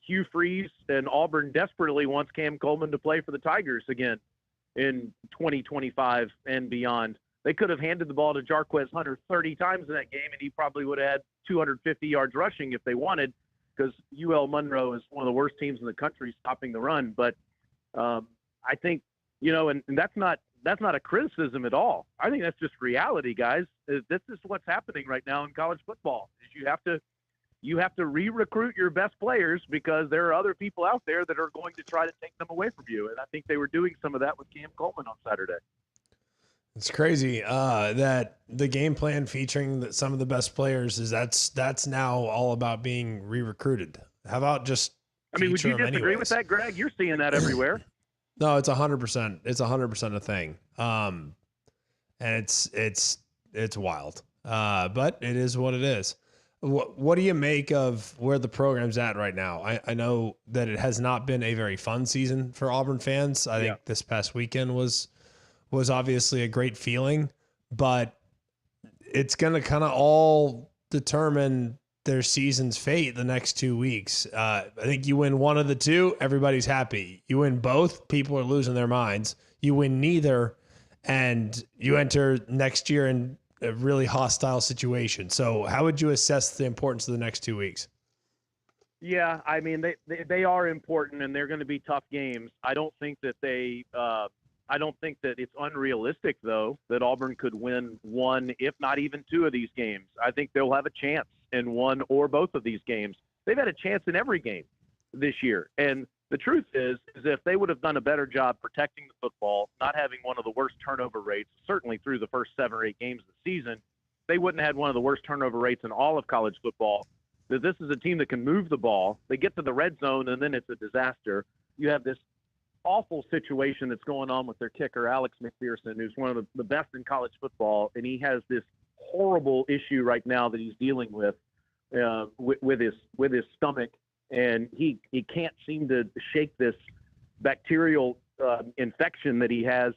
Hugh Freeze and Auburn desperately wants Cam Coleman to play for the Tigers again in 2025 and beyond. They could have handed the ball to Jarquez Hunter 30 times in that game, and he probably would have had 250 yards rushing if they wanted, because UL Monroe is one of the worst teams in the country stopping the run. But I think, and that's not a criticism at all. I think that's just reality, guys. This is what's happening right now in college football. Is you have to re-recruit your best players, because there are other people out there that are going to try to take them away from you. And I think they were doing some of that with Cam Coleman on Saturday.
It's crazy that the game plan featuring some of the best players that's now all about being re-recruited. How about just?
I mean, would you disagree with that, Greg? You're seeing that everywhere.
No, it's 100%. It's 100% a thing. And it's wild. But it is what it is. What do you make of where the program's at right now? I know that it has not been a very fun season for Auburn fans. I think this past weekend was obviously a great feeling, but it's going to kind of all determine their season's fate the next 2 weeks. I think you win one of the two, everybody's happy. You win both, people are losing their minds. You win neither, and you enter next year in a really hostile situation. So how would you assess the importance of the next 2 weeks?
Yeah, I mean, they are important, and they're going to be tough games. I don't think that it's unrealistic, though, that Auburn could win one, if not even 2 of these games. I think they'll have a chance in one or both of these games. They've had a chance in every game this year. And the truth is if they would have done a better job protecting the football, not having one of the worst turnover rates, certainly through the first 7 or 8 games of the season, they wouldn't have had one of the worst turnover rates in all of college football. That this is a team that can move the ball. They get to the red zone, and then it's a disaster. You have this awful situation that's going on with their kicker, Alex McPherson, who's one of the best in college football, and he has this horrible issue right now that he's dealing with his stomach, and he can't seem to shake this bacterial infection that he has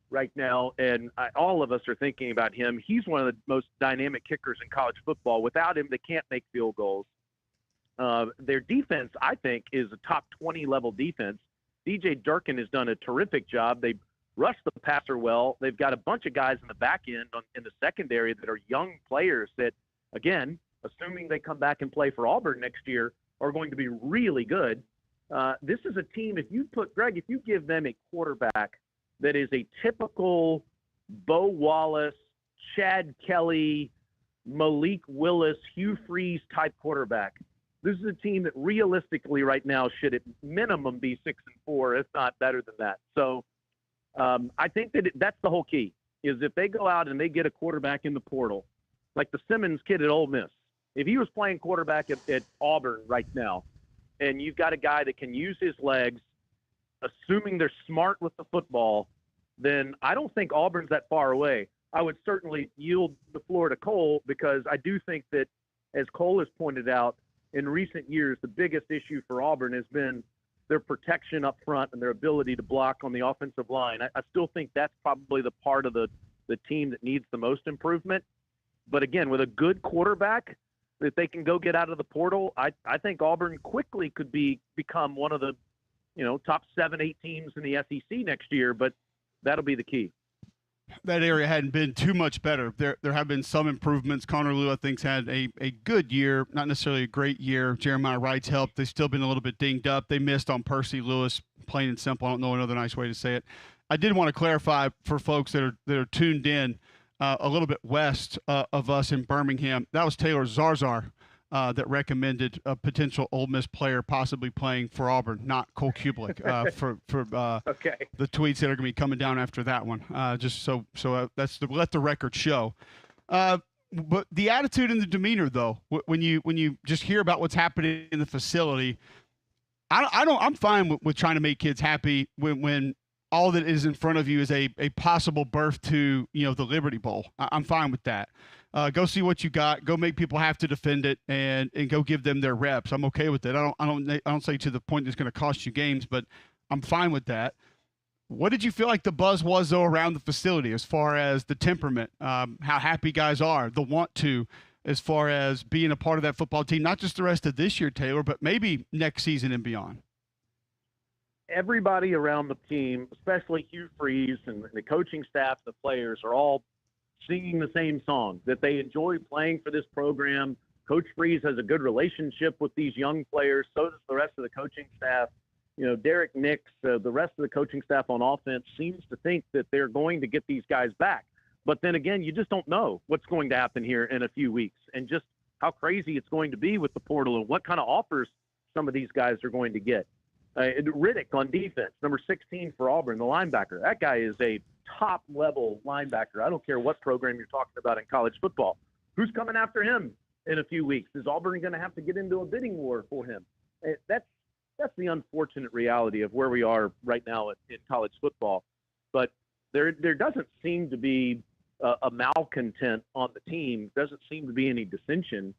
right now. And all of us are thinking about him. He's one of the most dynamic kickers in college football. Without him, they can't make field goals. Their defense, I think, is a top 20 level defense. DJ Durkin has done a terrific job. They rush the passer well. They've got a bunch of guys in the back end in the secondary that are young players that, again, assuming they come back and play for Auburn next year, are going to be really good. This is a team, if you give them a quarterback that is a typical Bo Wallace, Chad Kelly, Malik Willis, Hugh Freeze type quarterback, this is a team that realistically right now should at minimum be 6-4, if not better than that. So I think that's the whole key, is if they go out and they get a quarterback in the portal, like the Simmons kid at Ole Miss. If he was playing quarterback at Auburn right now, and you've got a guy that can use his legs, assuming they're smart with the football, then I don't think Auburn's that far away. I would certainly yield the floor to Cole, because I do think that, as Cole has pointed out, in recent years, the biggest issue for Auburn has been their protection up front and their ability to block on the offensive line. I still think that's probably the part of the team that needs the most improvement. But again, with a good quarterback that they can go get out of the portal, I think Auburn quickly could become one of the top 7-8 teams in the SEC next year, but that'll be the key.
That area hadn't been too much better. There have been some improvements. Connor Lew, I think, had a good year, not necessarily a great year. Jeremiah Wright's helped. They've still been a little bit dinged up. They missed on Percy Lewis, plain and simple. I don't know another nice way to say it. I did want to clarify for folks that are tuned in a little bit west of us in Birmingham. That was Taylor Zarar that recommended a potential Ole Miss player possibly playing for Auburn, not Cole Cubelic, for the tweets that are going to be coming down after that one. Just so that's to let the record show. But the attitude and the demeanor, though, when you just hear about what's happening in the facility, I'm fine with trying to make kids happy when all that is in front of you is a possible berth to the Liberty Bowl. I'm fine with that. Go see what you got. Go make people have to defend it, and go give them their reps. I'm okay with that. I don't say to the point that's going to cost you games, but I'm fine with that. What did you feel like the buzz was, though, around the facility as far as the temperament, how happy guys are, the want to, as far as being a part of that football team, not just the rest of this year, Taylor, but maybe next season and beyond?
Everybody around the team, especially Hugh Freeze and the coaching staff, the players, are all singing the same song, that they enjoy playing for this program. Coach Freeze has a good relationship with these young players. So does the rest of the coaching staff. You know, Derek Nix, the rest of the coaching staff on offense seems to think that they're going to get these guys back. But then again, you just don't know what's going to happen here in a few weeks and just how crazy it's going to be with the portal and what kind of offers some of these guys are going to get. Riddick on defense, number 16 for Auburn, the linebacker. That guy is a top-level linebacker. I don't care what program you're talking about in college football. Who's coming after him in a few weeks? Is Auburn going to have to get into a bidding war for him? That's the unfortunate reality of where we are right now in college football. But there doesn't seem to be a malcontent on the team. Doesn't seem to be any dissension.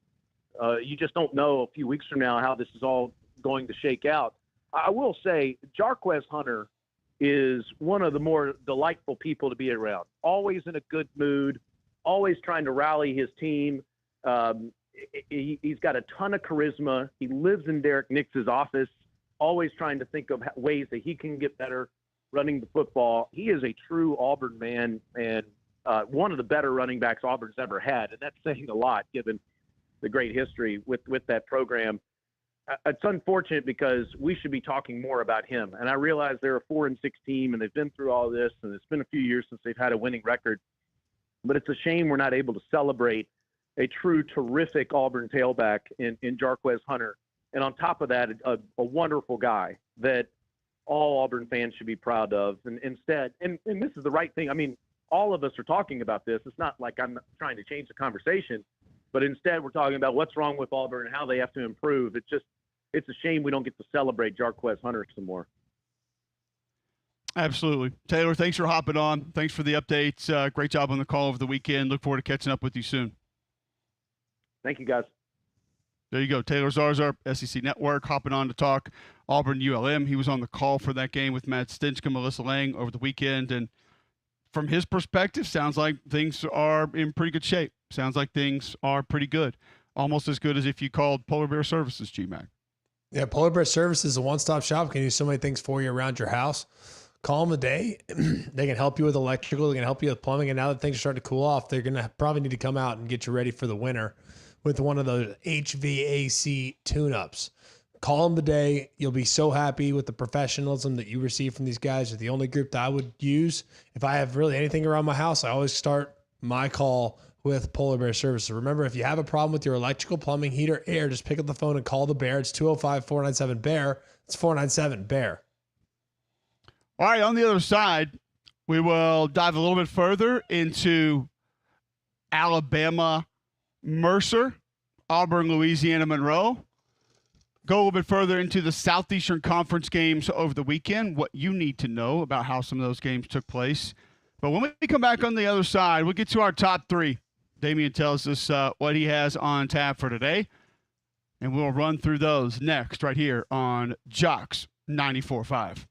You just don't know a few weeks from now how this is all going to shake out. I will say Jarquez Hunter is one of the more delightful people to be around. Always in a good mood, always trying to rally his team. He's got a ton of charisma. He lives in Derek Nix's office, always trying to think of ways that he can get better running the football. He is a true Auburn man and one of the better running backs Auburn's ever had. And that's saying a lot given the great history with that program. It's unfortunate because we should be talking more about him. And I realize they're a 4-6 team and they've been through all this and it's been a few years since they've had a winning record. But it's a shame we're not able to celebrate a true terrific Auburn tailback in Jarquez Hunter. And on top of that, a wonderful guy that all Auburn fans should be proud of. And instead, and this is the right thing. I mean, all of us are talking about this. It's not like I'm trying to change the conversation, but instead we're talking about what's wrong with Auburn and how they have to improve. It's a shame we don't get to celebrate Jarquez Hunter some more.
Absolutely. Taylor, thanks for hopping on. Thanks for the updates. Great job on the call over the weekend. Look forward to catching up with you soon.
Thank you, guys.
There you go. Taylor Zarar, SEC Network, hopping on to talk Auburn ULM. He was on the call for that game with Matt Stinchcomb, Melissa Lang over the weekend. And from his perspective, sounds like things are in pretty good shape. Sounds like things are pretty good. Almost as good as if you called Polar Bear Services, GMAC.
Yeah, Polar Bear Services is a one-stop shop. Can do so many things for you around your house. Call them a day. They can help you with electrical. They can help you with plumbing. And now that things are starting to cool off, they're going to probably need to come out and get you ready for the winter with one of those HVAC tune-ups. Call them today. You'll be so happy with the professionalism that you receive from these guys. They're the only group that I would use. If I have really anything around my house, I always start my call with Polar Bear Services. Remember, if you have a problem with your electrical, plumbing, heater, air, just pick up the phone and call the Bear. It's 205-497-BEAR. It's 497-BEAR.
All right, on the other side, we will dive a little bit further into Alabama Mercer, Auburn, Louisiana Monroe. Go a little bit further into the Southeastern Conference games over the weekend, what you need to know about how some of those games took place. But when we come back on the other side, we'll get to our top three. Damian tells us what he has on tap for today, and we'll run through those next right here on Jocks 94.5.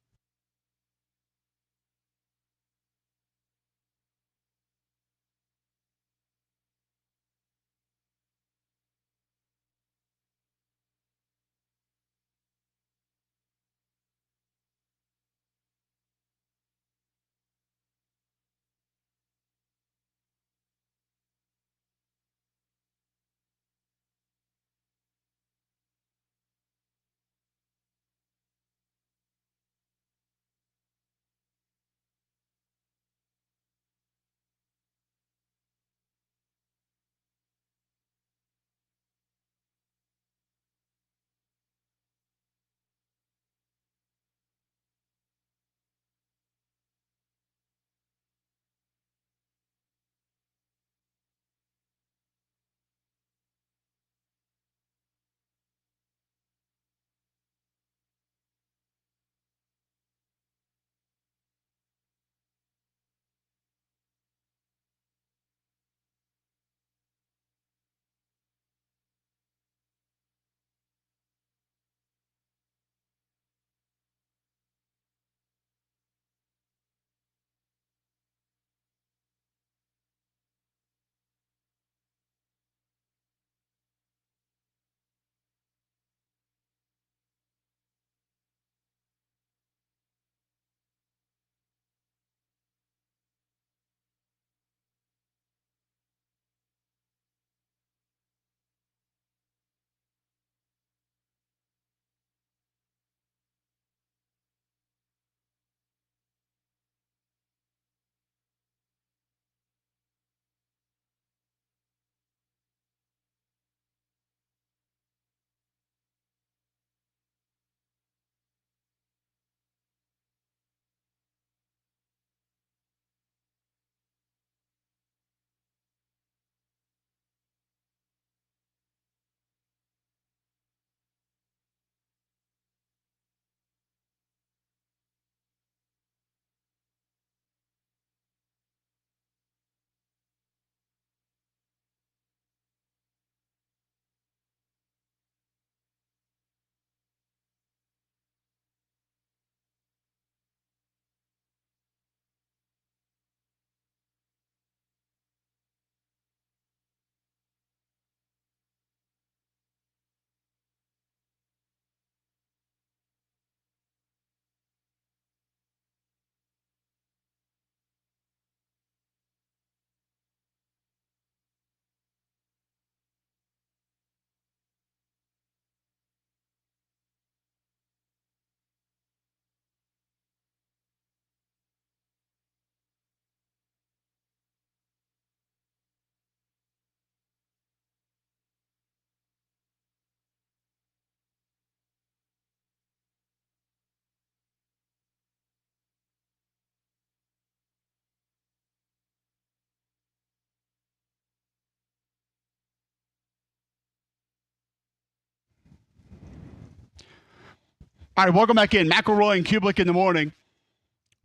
All right, welcome back in. McElroy and Cubelic in the morning.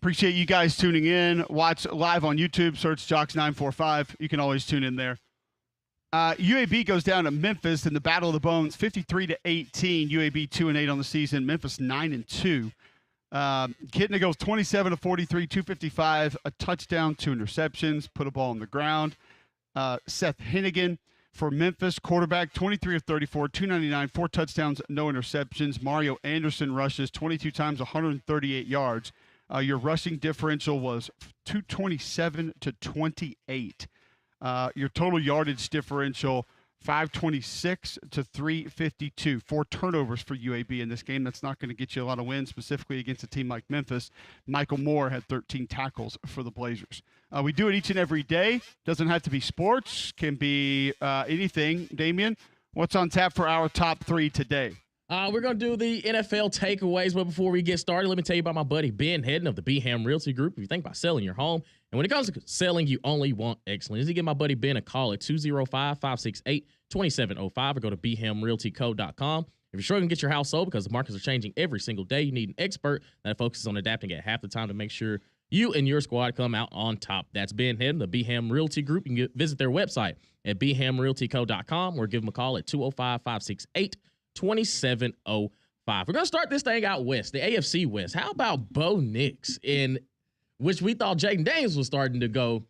Appreciate you guys tuning in. Watch live on YouTube. Search Jocks945. You can always tune in there. UAB goes down to Memphis in the Battle of the Bones, 53-18. UAB 2-8 on the season. Memphis 9-2. Kitna goes 27-43, 255, a touchdown, 2 interceptions, put a ball on the ground. Seth Hennigan for Memphis, quarterback, 23-34, 299, 4 touchdowns, no interceptions. Mario Anderson rushes 22 times, 138 yards. Your rushing differential was 227 to 28. Your total yardage differential, 526 to 352. 4 turnovers for UAB in this game. That's not going to get you a lot of wins, specifically against a team like Memphis. Michael Moore had 13 tackles for the Blazers. We do it each and every day. Doesn't have to be sports. Can be anything. Damian, what's on tap for our top 3 today?
We're going to do the NFL takeaways, but before we get started, let me tell you about my buddy Ben Hedden of the Beham Realty Group. If you think about selling your home, and when it comes to selling, you only want excellence, you give my buddy Ben a call at 205-568-2705 or go to BehamRealtyCo.com. If you're struggling to get your house sold because the markets are changing every single day, you need an expert that focuses on adapting at half the time to make sure you and your squad come out on top. That's Ben Hedden, the Beham Realty Group. You can visit their website at BehamRealtyCo.com or give them a call at 205-568-2705. We're going to start this thing out west, the AFC West. How about Bo Nix, in which we thought Jaden Daniels was starting to go,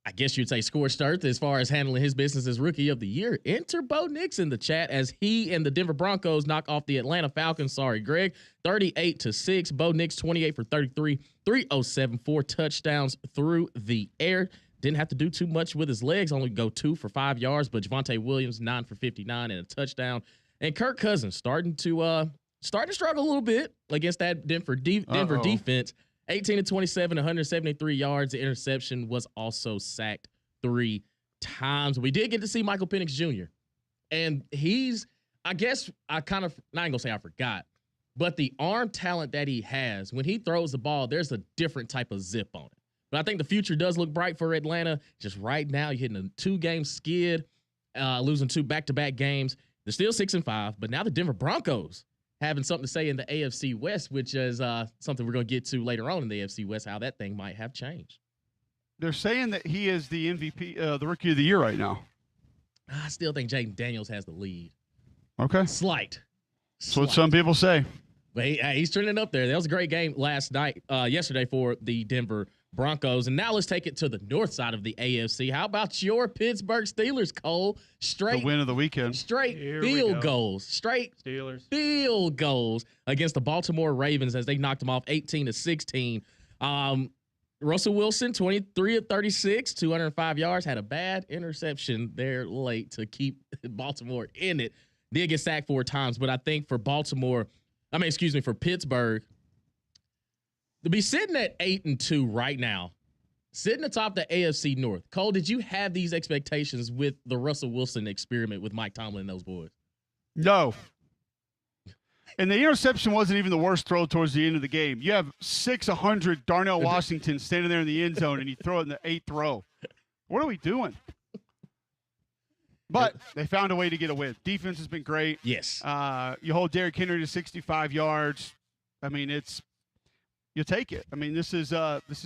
I guess you'd say scorched earth as far as handling his business as Rookie of the Year. Enter Bo Nix in the chat as he and the Denver Broncos knock off the Atlanta Falcons. Sorry, Greg. 38-6. Bo Nix, 28 for 33, 307, 4 touchdowns through the air. Didn't have to do too much with his legs, only go 2 for 5 yards, but Javonte Williams, 9 for 59 and a touchdown. And Kirk Cousins starting to struggle a little bit against that Denver defense. 18-27, 173 yards. The interception was also sacked 3 times. We did get to see Michael Penix Jr. And he's, I guess, not even going to say I forgot, but the arm talent that he has, when he throws the ball, there's a different type of zip on it. But I think the future does look bright for Atlanta. Just right now, you're hitting a 2-game skid, losing 2 back-to-back games. They're still 6-5, but now the Denver Broncos having something to say in the AFC West, which is something we're going to get to later on in the AFC West, how that thing might have changed.
They're saying that he is the MVP, the Rookie of the Year right now.
I still think Jaden Daniels has the lead.
Okay.
Slight.
That's what some people say.
But he's trending up there. That was a great game yesterday for the Denver Broncos. And now let's take it to the north side of the AFC. How about your Pittsburgh Steelers, Cole?
The win of the weekend.
Straight field goals against the Baltimore Ravens as they knocked them off 18-16. Russell Wilson, 23-36, 205 yards, had a bad interception there late to keep Baltimore in it. Did get sacked 4 times, but I think for Pittsburgh, to be sitting at 8-2 right now, sitting atop the AFC North. Cole, did you have these expectations with the Russell Wilson experiment with Mike Tomlin and those boys?
No. And the interception wasn't even the worst throw towards the end of the game. You have 600 Darnell Washington standing there in the end zone, and you throw it in the 8th row. What are we doing? But they found a way to get a win. Defense has been great.
Yes.
You hold Derrick Henry to 65 yards. I mean, you take it. I mean, this is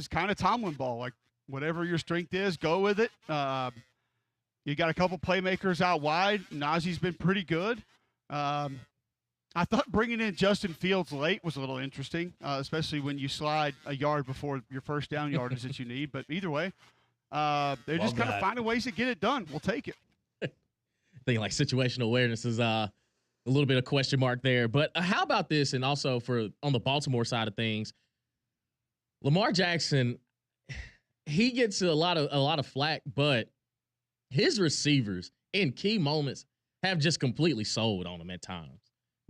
kind of Tomlin ball. Like, whatever your strength is, go with it. You got a couple playmakers out wide. Najee's been pretty good. I thought bringing in Justin Fields late was a little interesting, especially when you slide a yard before your first down yardage that you need. But either way, they're just kind of finding ways to get it done. We'll take it.
I think like situational awareness is a little bit of question mark there. But how about this? And also on the Baltimore side of things, Lamar Jackson, he gets a lot of flack, but his receivers in key moments have just completely sold on him at times.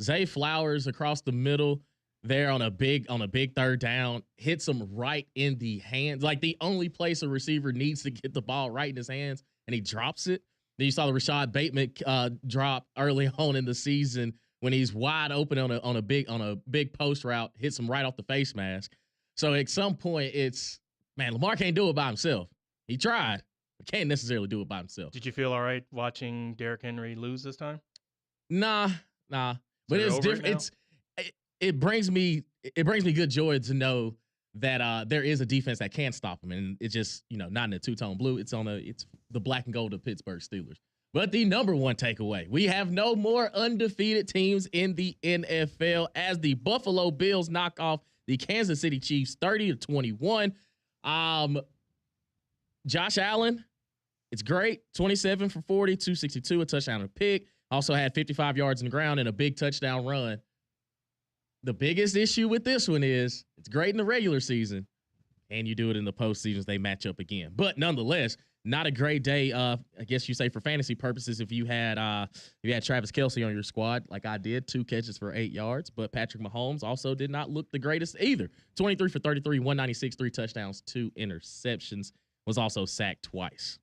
Zay Flowers across the middle there on a big 3rd down hits him right in the hands, like the only place a receiver needs to get the ball right in his hands, and he drops it. Then you saw the Rashad Bateman drop early on in the season when he's wide open on a big post route, hits him right off the face mask. So at some point, Lamar can't do it by himself. He tried, but can't necessarily do it by himself.
Did you feel all right watching Derrick Henry lose this time?
Nah. But it's different. it brings me good joy to know that there is a defense that can stop them, and it's just not in the two-tone blue. It's the black and gold of Pittsburgh Steelers. But the number one takeaway: we have no more undefeated teams in the NFL as the Buffalo Bills knock off the Kansas City Chiefs 30-21. Josh Allen, it's great. 27 for 40, 262, a touchdown and a pick. Also had 55 yards in the ground and a big touchdown run. The biggest issue with this one is it's great in the regular season, and you do it in the postseasons. They match up again. But nonetheless, not a great day. I guess you say for fantasy purposes, if you had Travis Kelce on your squad, like I did, 2 catches for 8 yards. But Patrick Mahomes also did not look the greatest either. 23 for 33, 196, 3 touchdowns, 2 interceptions. Was also sacked twice.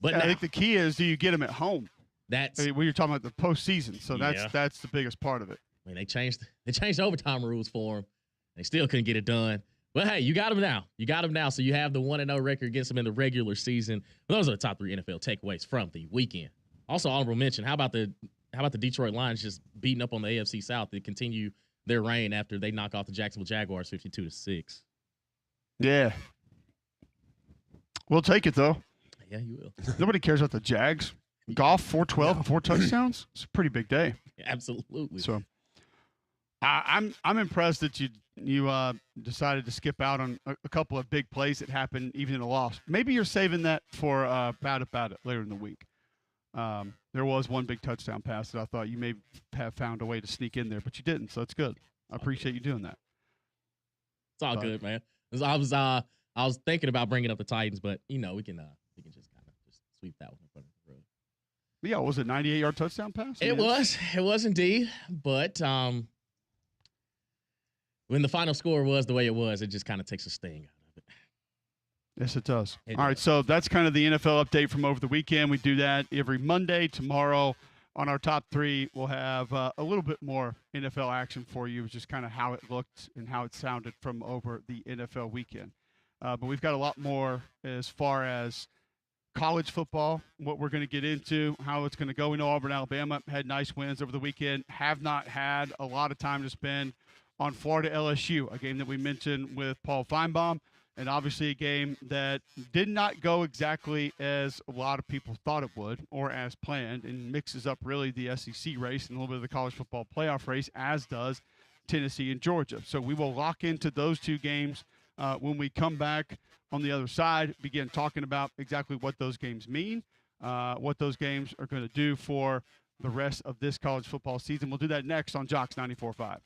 But
I think the key is, do you get him at home?
That's
when you're talking about the postseason. So that's the biggest part of it.
I mean, they changed the overtime rules for him. They still couldn't get it done. But hey, you got him now. So you have the 1-0 record against them in the regular season. Those are the top 3 NFL takeaways from the weekend. Also, honorable mention: how about the Detroit Lions just beating up on the AFC South to continue their reign after they knock off the Jacksonville Jaguars 52-6?
Yeah, we'll take it though.
Yeah, you will.
Nobody cares about the Jags. Goff 412 and 4 touchdowns. It's a pretty big day.
Absolutely.
So I'm impressed that you decided to skip out on a couple of big plays that happened even in a loss. Maybe you're saving that for Bad About It later in the week. There was one big touchdown pass that I thought you may have found a way to sneak in there, but you didn't. So it's good. I appreciate you doing that.
It's all good, man. I was thinking about bringing up the Titans, but we can just kind of just sweep that one in front of the road.
Yeah, was it 98-yard touchdown pass?
It was indeed. But when the final score was the way it was, it just kind of takes a sting out of it.
Yes, it does. All right, so that's kind of the NFL update from over the weekend. We do that every Monday. Tomorrow on our top 3, we'll have a little bit more NFL action for you, just kind of how it looked and how it sounded from over the NFL weekend. But we've got a lot more as far as college football, what we're going to get into, how it's going to go. We know Auburn and Alabama had nice wins over the weekend, have not had a lot of time to spend on Florida LSU, a game that we mentioned with Paul Finebaum, and obviously a game that did not go exactly as a lot of people thought it would or as planned, and mixes up really the SEC race and a little bit of the college football playoff race, as does Tennessee and Georgia. So we will lock into those 2 games when we come back on the other side, begin talking about exactly what those games mean, what those games are going to do for the rest of this college football season. We'll do that next on Jocks 94.5.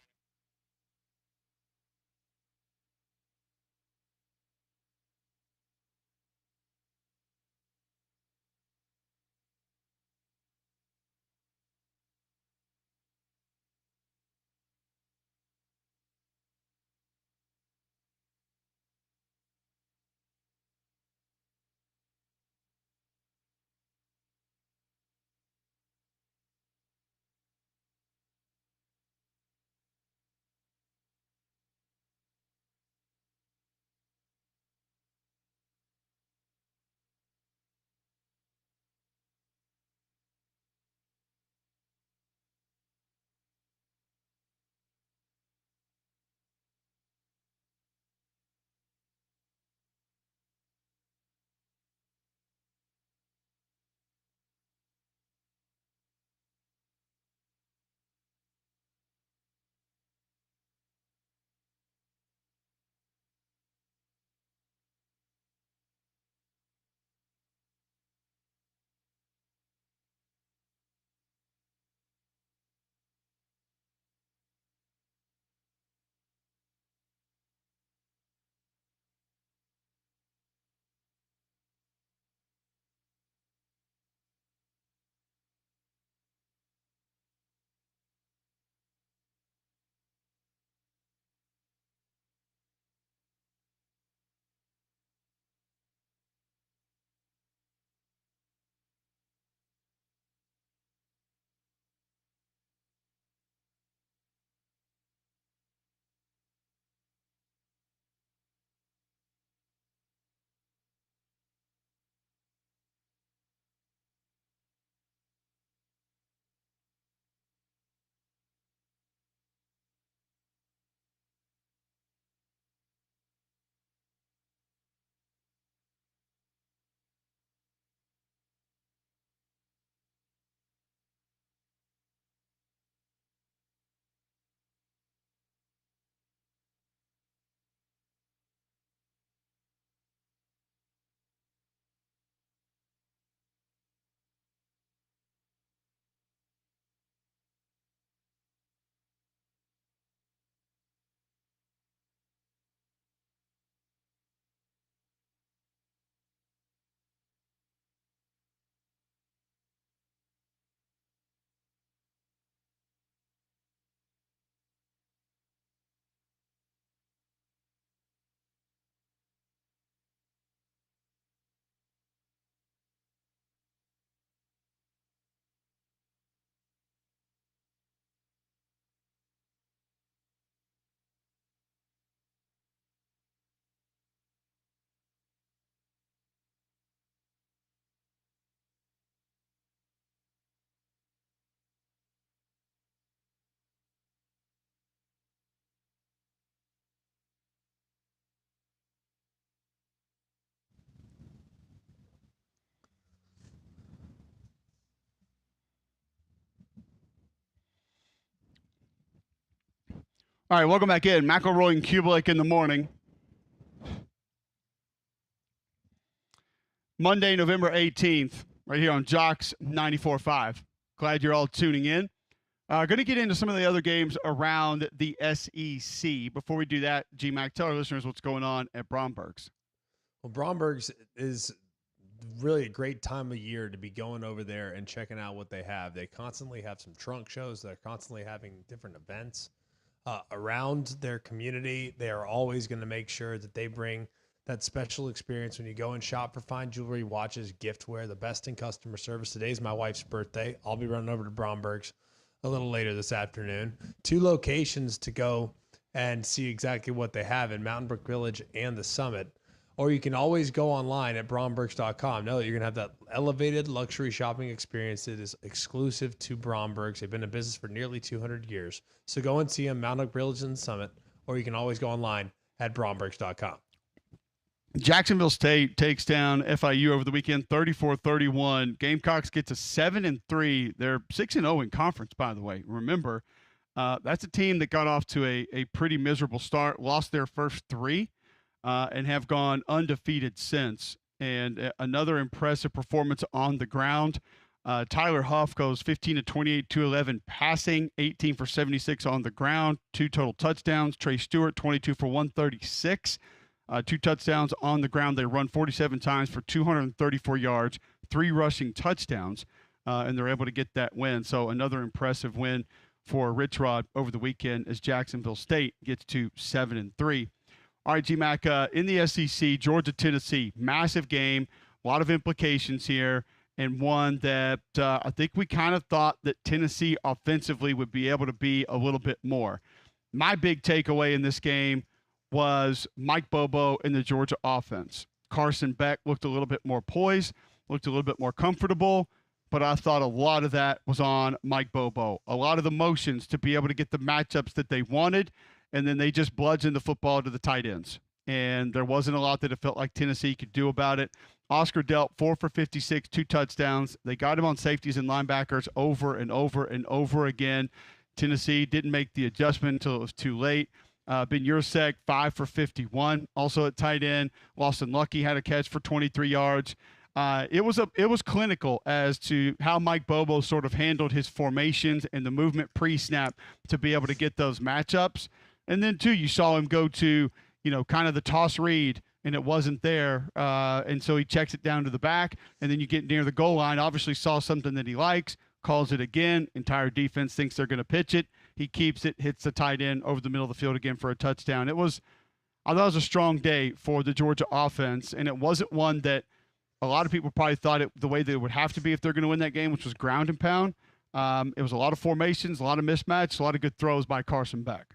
All right, welcome back in. McElroy and Cubelic in the morning. Monday, November 18th, right here on Jocks 94.5. Glad you're all tuning in. Going to get into some of the other games around the SEC. Before we do that, G-Mac, tell our listeners what's going on at Bromberg's.
Well, Bromberg's is really a great time of year to be going over there and checking out what they have. They constantly have some trunk shows. They're constantly having different events around their community. They are always going to make sure that they bring that special experience when you go and shop for fine jewelry, watches, giftware, the best in customer service. Today's my wife's birthday. I'll be running over to Bromberg's a little later this afternoon. 2 locations to go and see exactly what they have in Mountain Brook Village and the Summit. Or you can always go online at brombergs.com. Know that you're going to have that elevated luxury shopping experience that is exclusive to Brombergs. They've been in business for nearly 200 years. So go and see them, Mountain Brook Village and the Summit. Or you can always go online at brombergs.com.
Jacksonville State takes down FIU over the weekend, 34-31. Gamecocks get to 7-3. They're 6-0 in conference, by the way. Remember, that's a team that got off to a pretty miserable start, lost their first 3, and have gone undefeated since. And another impressive performance on the ground. Tyler Huff goes 15 of 28, 211 passing, 18 for 76 on the ground, 2 total touchdowns. Trey Stewart, 22 for 136. 2 touchdowns on the ground. They run 47 times for 234 yards, 3 rushing touchdowns, and they're able to get that win. So another impressive win for Rich Rod over the weekend as Jacksonville State gets to 7-3. All right, G-Mac, in the SEC, Georgia-Tennessee, massive game, a lot of implications here, and one that I think we kind of thought that Tennessee offensively would be able to be a little bit more. My big takeaway in this game was Mike Bobo in the Georgia offense. Carson Beck looked a little bit more poised, looked a little bit more comfortable, but I thought a lot of that was on Mike Bobo. A lot of the motions to be able to get the matchups that they wanted, and then they just bludgeoned the football to the tight ends. And there wasn't a lot that it felt like Tennessee could do about it. Oscar Delp, 4 for 56, 2 touchdowns. They got him on safeties and linebackers over and over and over again. Tennessee didn't make the adjustment until it was too late. Ben Yursek, 5 for 51, also at tight end. Lawson Lucky had a catch for 23 yards. It was clinical as to how Mike Bobo sort of handled his formations and the movement pre-snap to be able to get those matchups. And then, too, you saw him go to, kind of the toss read, and it wasn't there. And so he checks it down to the back, and then you get near the goal line, obviously saw something that he likes, calls it again. Entire defense thinks they're going to pitch it. He keeps it, hits the tight end over the middle of the field again for a touchdown. I thought it was a strong day for the Georgia offense, and it wasn't one that a lot of people probably thought it the way they would have to be if they're going to win that game, which was ground and pound. It was a lot of formations, a lot of mismatch, a lot of good throws by Carson Beck.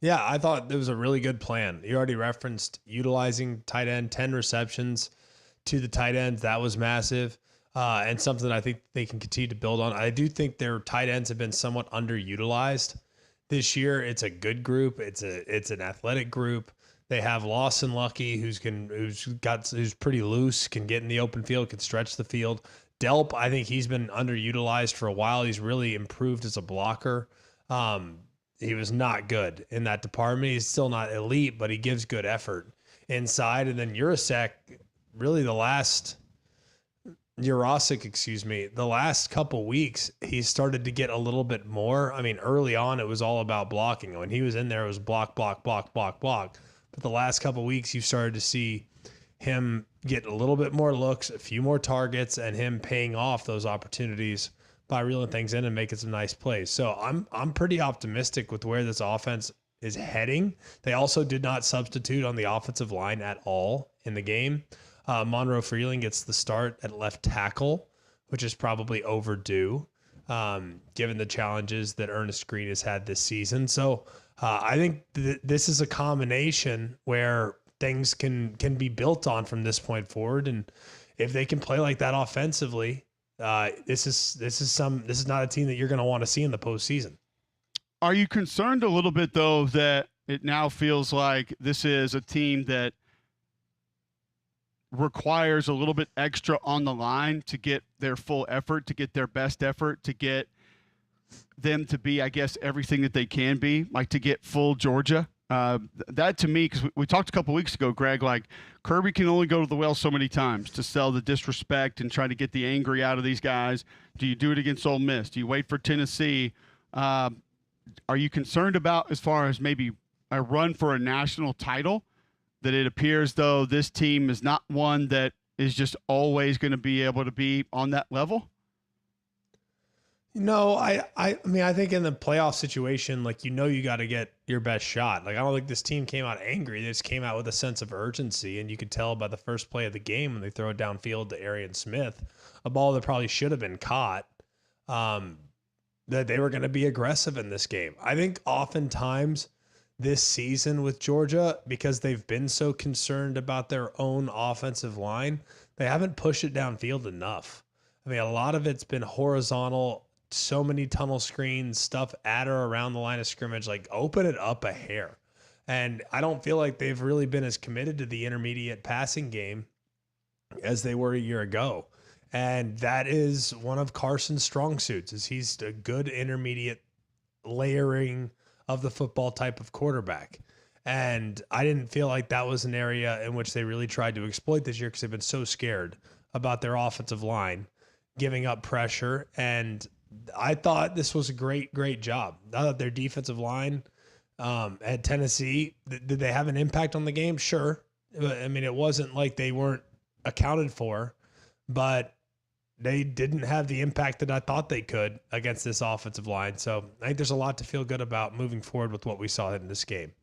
Yeah, I thought it was a really good plan. You already referenced utilizing tight end, 10 receptions to the tight end. That was massive. And something that I think they can continue to build on. I do think their tight ends have been somewhat underutilized this year. It's a good group. It's an athletic group. They have Lawson Lucky, who's pretty loose, can get in the open field, can stretch the field. Delp, I think he's been underutilized for a while. He's really improved as a blocker. He was not good in that department. He's still not elite, but he gives good effort inside. And then Jurasek, really the last couple weeks, he started to get a little bit more. I mean, early on, it was all about blocking. When he was in there, it was block, block, block, block, block. But the last couple weeks, you started to see him get a little bit more looks, a few more targets, and him paying off those opportunities by reeling things in and making some nice plays. So I'm pretty optimistic with where this offense is heading. They also did not substitute on the offensive line at all in the game. Monroe Freeling gets the start at left tackle, which is probably overdue, given the challenges that Ernest Green has had this season. So I think this is a combination where things can be built on from this point forward. And if they can play like that offensively, this is not a team that you're going to want to see in the postseason.
Are you concerned a little bit, though, that it now feels like this is a team that requires a little bit extra on the line to get their full effort, to get their best effort, to get them to be, I guess, everything that they can be, like to get full Georgia. That to me, because we talked a couple weeks ago, Greg, like Kirby can only go to the well so many times to sell the disrespect and try to get the angry out of these guys. Do you do it against Ole Miss? Do you wait for Tennessee? Are you concerned about as far as maybe a run for a national title, that it appears though this team is not one that is just always going to be able to be on that level?
No, I mean, I think in the playoff situation, like, you got to get your best shot. Like, I don't think this team came out angry. They just came out with a sense of urgency, and you could tell by the first play of the game when they throw it downfield to Arian Smith, a ball that probably should have been caught, that they were going to be aggressive in this game. I think oftentimes this season with Georgia, because they've been so concerned about their own offensive line, they haven't pushed it downfield enough. I mean, a lot of it's been horizontal, so many tunnel screens, stuff at or around the line of scrimmage, like open it up a hair. And I don't feel like they've really been as committed to the intermediate passing game as they were a year ago. And that is one of Carson's strong suits, is he's a good intermediate layering of the football type of quarterback. And I didn't feel like that was an area in which they really tried to exploit this year, because they've been so scared about their offensive line giving up pressure. And I thought this was a great job. I thought their defensive line at Tennessee, did they have an impact on the game? Sure. I mean, it wasn't like they weren't accounted for, but they didn't have the impact that I thought they could against this offensive line. So I think there's a lot to feel good about moving forward with what we saw in this game.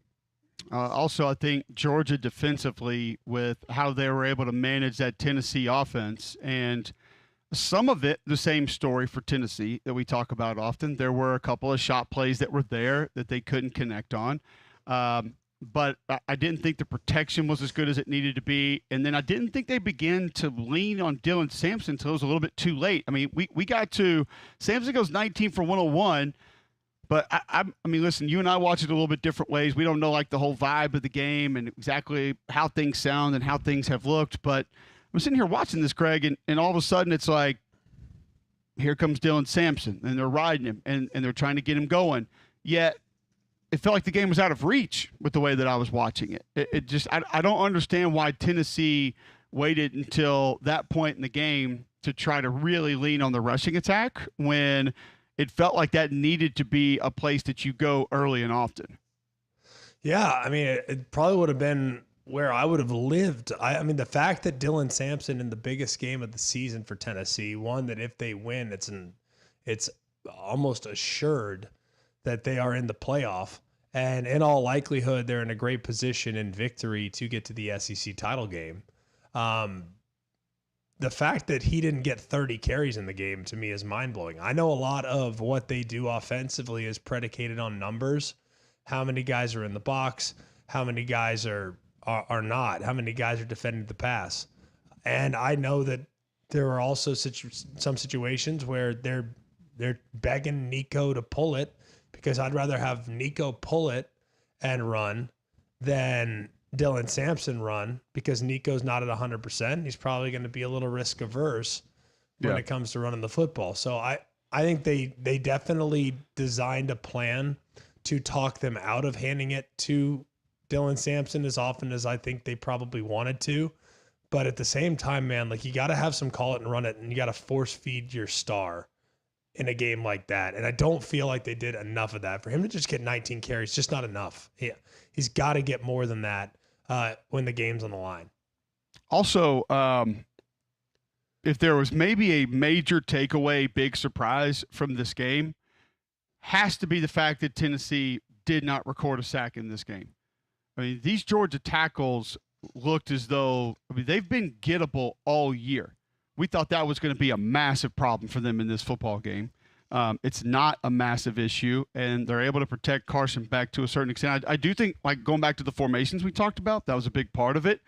Also, I think Georgia defensively, with how they were able to manage that Tennessee offense, and some of it the same story for Tennessee that we talk about often. There were a couple of shot plays that were there that they couldn't connect on. But I didn't think the protection was as good as it needed to be. And then I didn't think they began to lean on Dylan Sampson until it was a little bit too late. I mean, we got to – Sampson goes 19 for 101. But, I mean, listen, you and I watch it a little bit different ways. We don't know, like, the whole vibe of the game and exactly how things sound and how things have looked. But I'm sitting here watching this, Greg, and all of a sudden it's like, here comes Dylan Sampson, and they're riding him, and they're trying to get him going. Yet it felt like the game was out of reach with the way that I was watching it. It just – I don't understand why Tennessee waited until that point in the game to try to really lean on the rushing attack when it felt like that needed to be a place that you go early and often.
Yeah, I mean, it probably would have been where I would have lived. I mean, the fact that Dylan Sampson in the biggest game of the season for Tennessee, one that if they win, it's almost assured that they are in the playoff. And in all likelihood, they're in a great position in victory to get to the SEC title game. The fact that he didn't get 30 carries in the game to me is mind-blowing. I know a lot of what they do offensively is predicated on numbers. How many guys are in the box? How many guys are not? How many guys are defending the pass? And I know that there are also some situations where they're begging Nico to pull it, because I'd rather have Nico pull it and run than Dylan Sampson run, because Nico's not at 100%. He's probably going to be a little risk averse when it comes to running the football. So I think they definitely designed a plan to talk them out of handing it to Dylan Sampson as often as I think they probably wanted to. But at the same time, man, like, you got to have some call it and run it, and you got to force feed your star in a game like that. And I don't feel like they did enough of that. For him to just get 19 carries, just not enough. He's got to get more than that when the game's on the line.
Also, if there was maybe a major takeaway, big surprise from this game, has to be the fact that Tennessee did not record a sack in this game. I mean, these Georgia tackles looked as though, they've been gettable all year. We thought that was going to be a massive problem for them in this football game. It's not a massive issue, and they're able to protect Carson Beck to a certain extent. I do think, like, going back to the formations we talked about, that was a big part of it.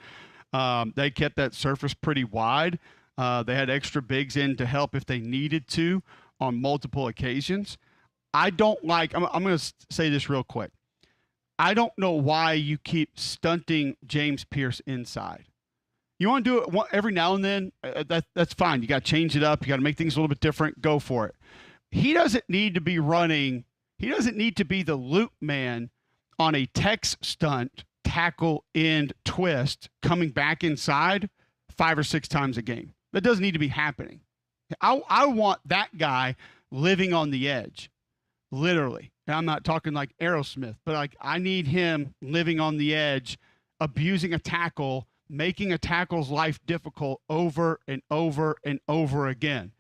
They kept that surface pretty wide. They had extra bigs in to help if they needed to on multiple occasions. I don't like – I'm going to say this real quick. I don't know why you keep stunting James Pierce inside. You want to do it every now and then, that's fine. You got to change it up. You got to make things a little bit different. Go for it. he doesn't need to be running. He doesn't need to be the loop man on a Tex stunt, tackle, end, twist, coming back inside 5 or 6 times a game. That doesn't need to be happening. I want that guy living on the edge, literally. And I'm not talking like Aerosmith, but like I need him living on the edge, abusing a tackle, making a tackle's life difficult over and over and over again.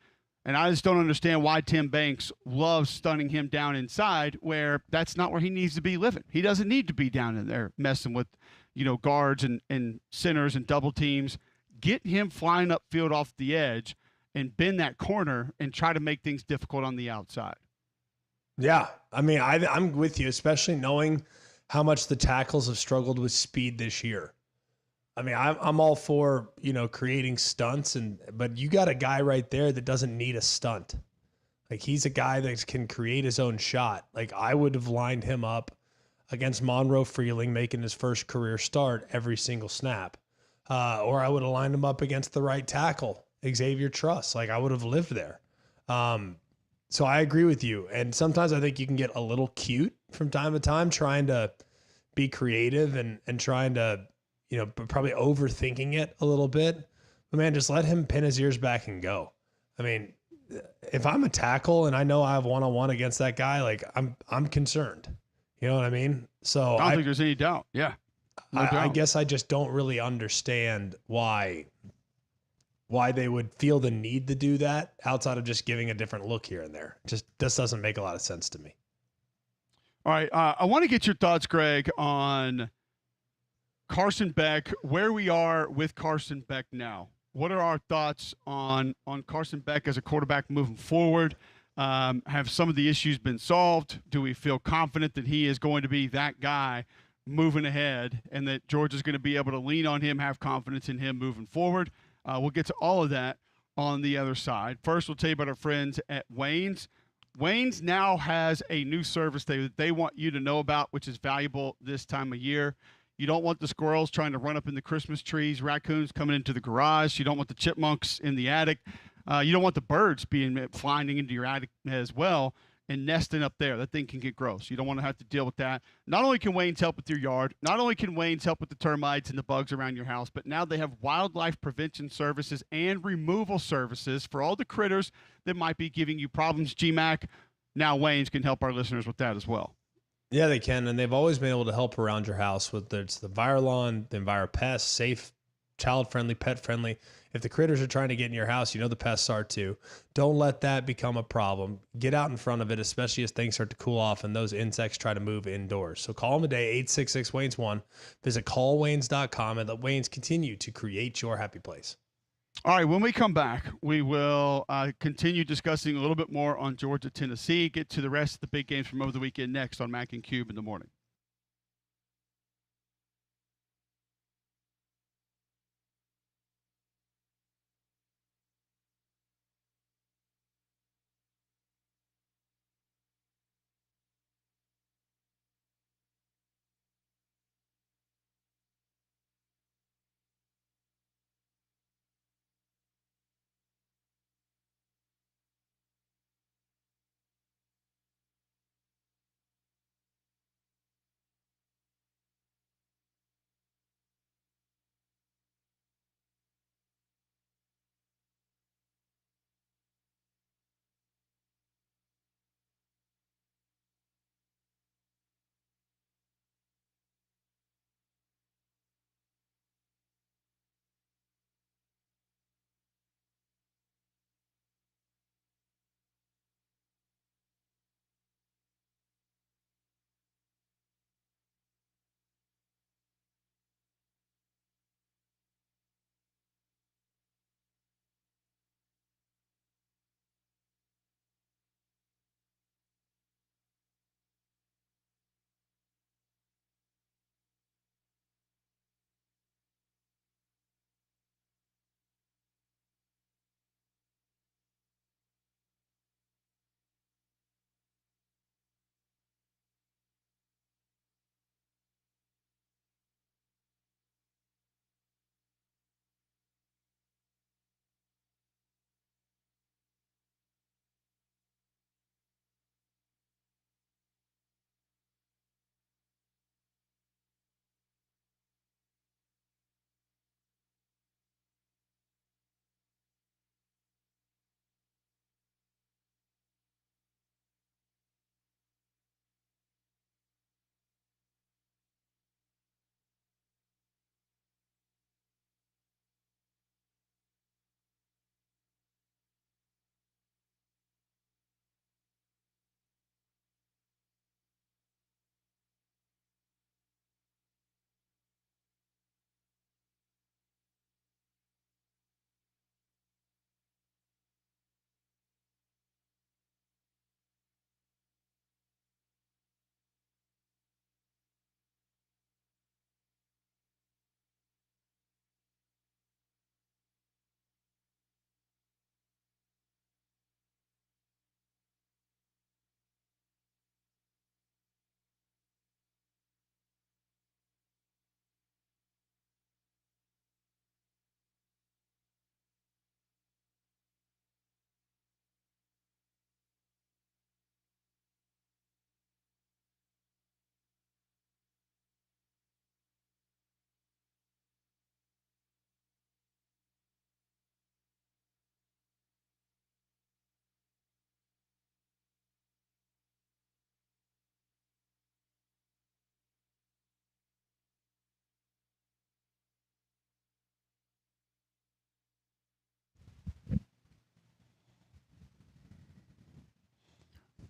And I just don't understand why Tim Banks loves stunning him down inside, where that's not where he needs to be living. He doesn't need to be down in there messing with, guards and centers and double teams. Get him flying upfield off the edge and bend that corner and try to make things difficult on the outside.
Yeah. I mean, I'm with you, especially knowing how much the tackles have struggled with speed this year. I mean, I'm all for, creating stunts, but you got a guy right there that doesn't need a stunt. Like, he's a guy that can create his own shot. Like, I would have lined him up against Monroe Freeling making his first career start every single snap. Or I would have lined him up against the right tackle, Xavier Truss. Like, I would have lived there. So I agree with you. And sometimes I think you can get a little cute from time to time trying to be creative and trying to, probably overthinking it a little bit. But man, just let him pin his ears back and go. I mean, if I'm a tackle and I know I have one-on-one against that guy, like I'm concerned. You know what I mean? So
I don't think there's any doubt. Yeah. No doubt.
I guess I just don't really understand why they would feel the need to do that outside of just giving a different look here and there. This doesn't make a lot of sense to me.
All right. I want to get your thoughts, Greg, on Carson Beck, where we are with Carson Beck now. What are our thoughts on Carson Beck as a quarterback moving forward? Have some of the issues been solved? Do we feel confident that he is going to be that guy moving ahead and that Georgia's going to be able to lean on him, have confidence in him moving forward? We'll get to all of that on the other side. First, we'll tell you about our friends at Wayne's. Wayne's now has a new service that they want you to know about, which is valuable this time of year. You don't want the squirrels trying to run up in the Christmas trees, raccoons coming into the garage. You don't want the chipmunks in the attic. You don't want the birds flying into your attic as well and nesting up there. That thing can get gross. You don't want to have to deal with that. Not only can Wayne's help with your yard, not only can Wayne's help with the termites and the bugs around your house, but now they have wildlife prevention services and removal services for all the critters that might be giving you problems, GMAC. Now Wayne's can help our listeners with that as well.
Yeah, they can, and they've always been able to help around your house, whether it's the Envirolawn, the EnviroPest, safe, child-friendly, pet-friendly. If the critters are trying to get in your house, the pests are too. Don't let that become a problem. Get out in front of it, especially as things start to cool off and those insects try to move indoors. So call them today, 866-WAYNES1. Visit callwaynes.com and let Waynes continue to create your happy place.
All right, when we come back, we will continue discussing a little bit more on Georgia, Tennessee, get to the rest of the big games from over the weekend next on Mac and Cube in the morning.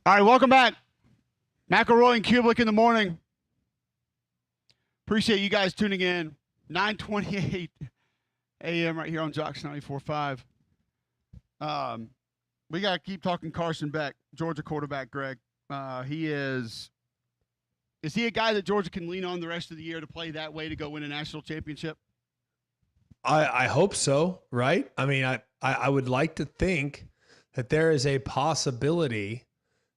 All right, welcome back. McElroy and Cubelic in the morning. Appreciate you guys tuning in. 9:28 a.m. right here on Jocks 94.5. We got to keep talking Carson Beck, Georgia quarterback, Greg. Is he a guy that Georgia can lean on the rest of the year to play that way to go win a national championship?
I hope so, right? I mean, I would like to think that there is a possibility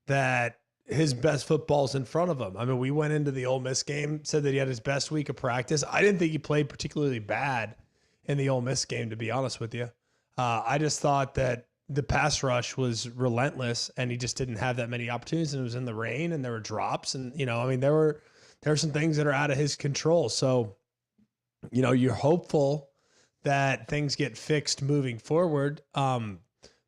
that his best football's in front of him. I mean, we went into the Ole Miss game, said that he had his best week of practice. I didn't think he played particularly bad in the Ole Miss game, to be honest with you. I just thought that the pass rush was relentless and he just didn't have that many opportunities, and it was in the rain and there were drops, and I mean, there were some things that are out of his control. So, you're hopeful that things get fixed moving forward.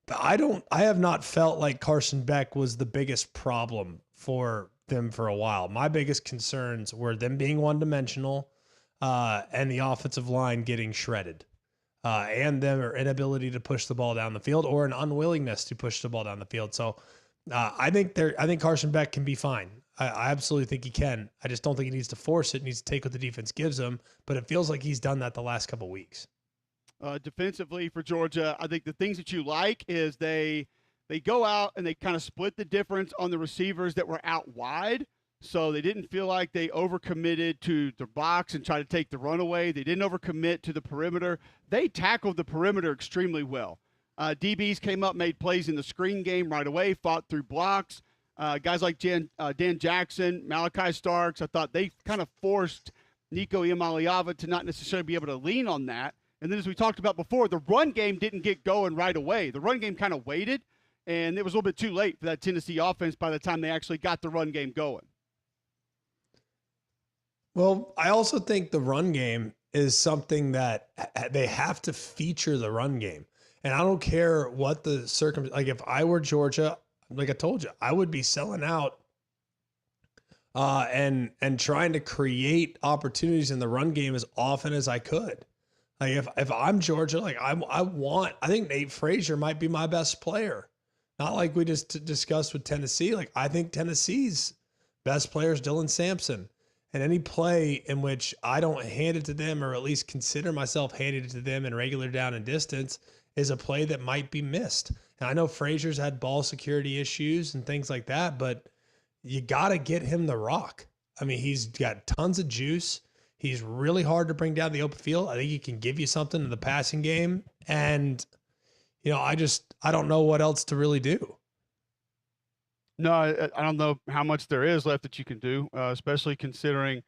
But I have not felt like Carson Beck was the biggest problem for them for a while. My biggest concerns were them being one-dimensional and the offensive line getting shredded and their inability to push the ball down the field or an unwillingness to push the ball down the field. So I think Carson Beck can be fine. I absolutely think he can. I just don't think he needs to force it. He needs to take what the defense gives him, but it feels like he's done that the last couple of weeks.
Defensively for Georgia, I think the things that you like is they go out and they kind of split the difference on the receivers that were out wide. So they didn't feel like they overcommitted to the box and try to take the run away. They didn't overcommit to the perimeter. They tackled the perimeter extremely well. DBs came up, made plays in the screen game right away, fought through blocks. Guys like Dan Jackson, Malachi Starks, I thought they kind of forced Nico Iamaleava to not necessarily be able to lean on that. And then as we talked about before, the run game didn't get going right away. The run game kind of waited, and it was a little bit too late for that Tennessee offense by the time they actually got the run game going.
Well, I also think the run game is something that they have to feature the run game. And I don't care what the circumstance, like if I were Georgia, like I told you, I would be selling out and trying to create opportunities in the run game as often as I could. Like if I'm Georgia, like I think Nate Frazier might be my best player. Not like we just discussed with Tennessee. Like I think Tennessee's best player is Dylan Sampson. And any play in which I don't hand it to them, or at least consider myself handing it to them in regular down and distance, is a play that might be missed. And I know Frazier's had ball security issues and things like that, but you got to get him the rock. I mean, he's got tons of juice. He's really hard to bring down the open field. I think he can give you something in the passing game. And, I don't know what else to really do.
No, I don't know how much there is left that you can do, especially considering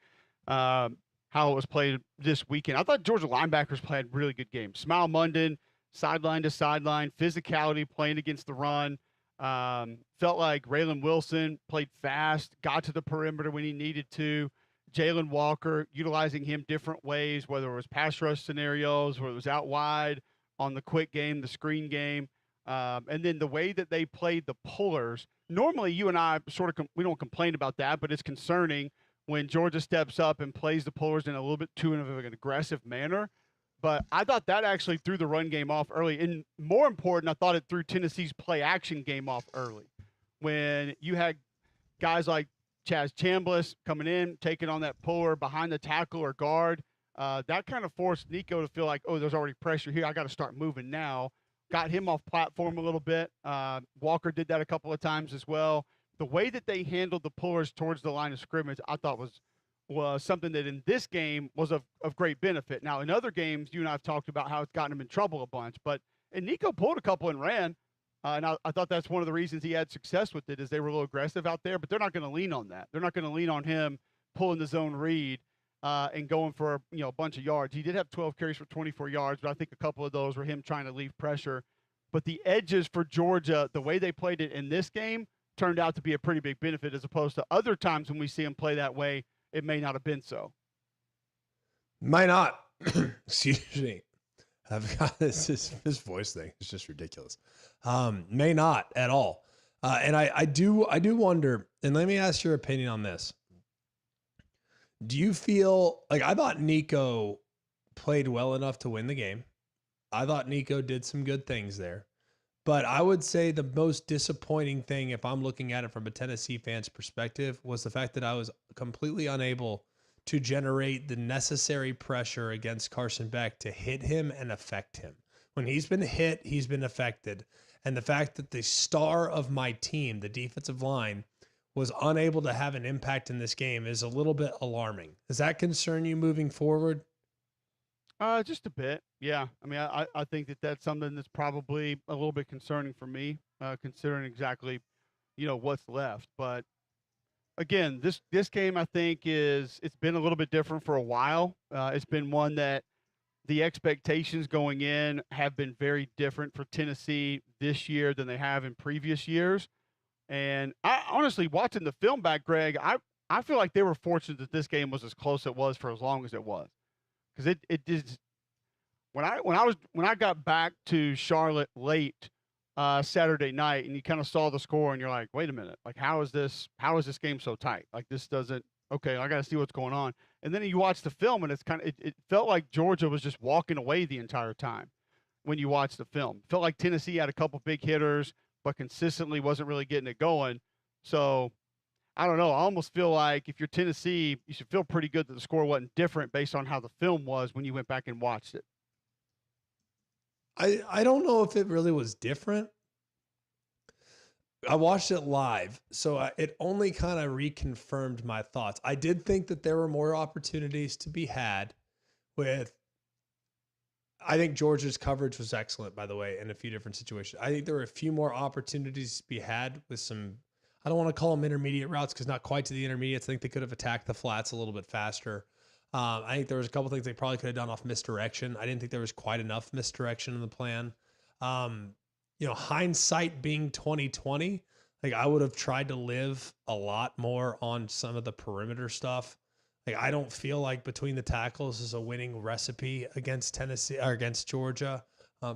how it was played this weekend. I thought Georgia linebackers played really good games. Smile Munden, sideline to sideline, physicality, playing against the run. Felt like Raylan Wilson played fast, got to the perimeter when he needed to. Jalen Walker, utilizing him different ways, whether it was pass rush scenarios, whether it was out wide on the quick game, the screen game. And then the way that they played the pullers, normally you and I we don't complain about that, but it's concerning when Georgia steps up and plays the pullers in a little bit too of an aggressive manner. But I thought that actually threw the run game off early. And more important, I thought it threw Tennessee's play action game off early. When you had guys like Chaz Chambliss coming in, taking on that puller behind the tackle or guard, that kind of forced Nico to feel like, oh, there's already pressure here. I got to start moving now. Got him off platform a little bit. Walker did that a couple of times as well. The way that they handled the pullers towards the line of scrimmage, I thought was something that in this game was of great benefit. Now, in other games, you and I have talked about how it's gotten him in trouble a bunch. And Nico pulled a couple and ran. And I thought that's one of the reasons he had success with it, is they were a little aggressive out there. But they're not going to lean on that. They're not going to lean on him pulling the zone read and going for a bunch of yards. He did have 12 carries for 24 yards, but I think a couple of those were him trying to leave pressure. But the edges for Georgia, the way they played it in this game, turned out to be a pretty big benefit, as opposed to other times when we see him play that way, it may not have been so.
Might not. Excuse me. I've got this voice thing. It's just ridiculous. May not at all. And I do wonder, and let me ask your opinion on this. Do you feel like, I thought Nico played well enough to win the game. I thought Nico did some good things there, But I would say the most disappointing thing, if I'm looking at it from a Tennessee fan's perspective, was the fact that I was completely unable to generate the necessary pressure against Carson Beck to hit him and affect him. When he's been hit, he's been affected. And the fact that the star of my team, the defensive line, was unable to have an impact in this game is a little bit alarming. Does that concern you moving forward?
Just a bit. Yeah. I mean, I think that that's something that's probably a little bit concerning for me, considering exactly, what's left. But again, this game I think it's been a little bit different for a while. It's been one that the expectations going in have been very different for Tennessee this year than they have in previous years. And I honestly, watching the film back, Greg, I feel like they were fortunate that this game was as close as it was for as long as it was. Because it did. When I got back to Charlotte late Saturday night, and you kind of saw the score, and you're like, wait a minute, like how is this game so tight? Like this doesn't. Okay, I got to see what's going on. And then you watch the film, and it's kind of it felt like Georgia was just walking away the entire time when you watch the film. It felt like Tennessee had a couple big hitters, but consistently wasn't really getting it going. So I don't know. I almost feel like if you're Tennessee, you should feel pretty good that the score wasn't different based on how the film was when you went back and watched it.
I don't know if it really was different. I watched it live, so it only kind of reconfirmed my thoughts. I did think that there were more opportunities to be had with. I think Georgia's coverage was excellent, by the way, in a few different situations. I think there were a few more opportunities to be had with some. I don't want to call them intermediate routes because not quite to the intermediates. I think they could have attacked the flats a little bit faster. I think there was a couple things they probably could have done off misdirection. I didn't think there was quite enough misdirection in the plan. Hindsight being 2020, like I would have tried to live a lot more on some of the perimeter stuff. Like I don't feel like between the tackles is a winning recipe against Tennessee or against Georgia. I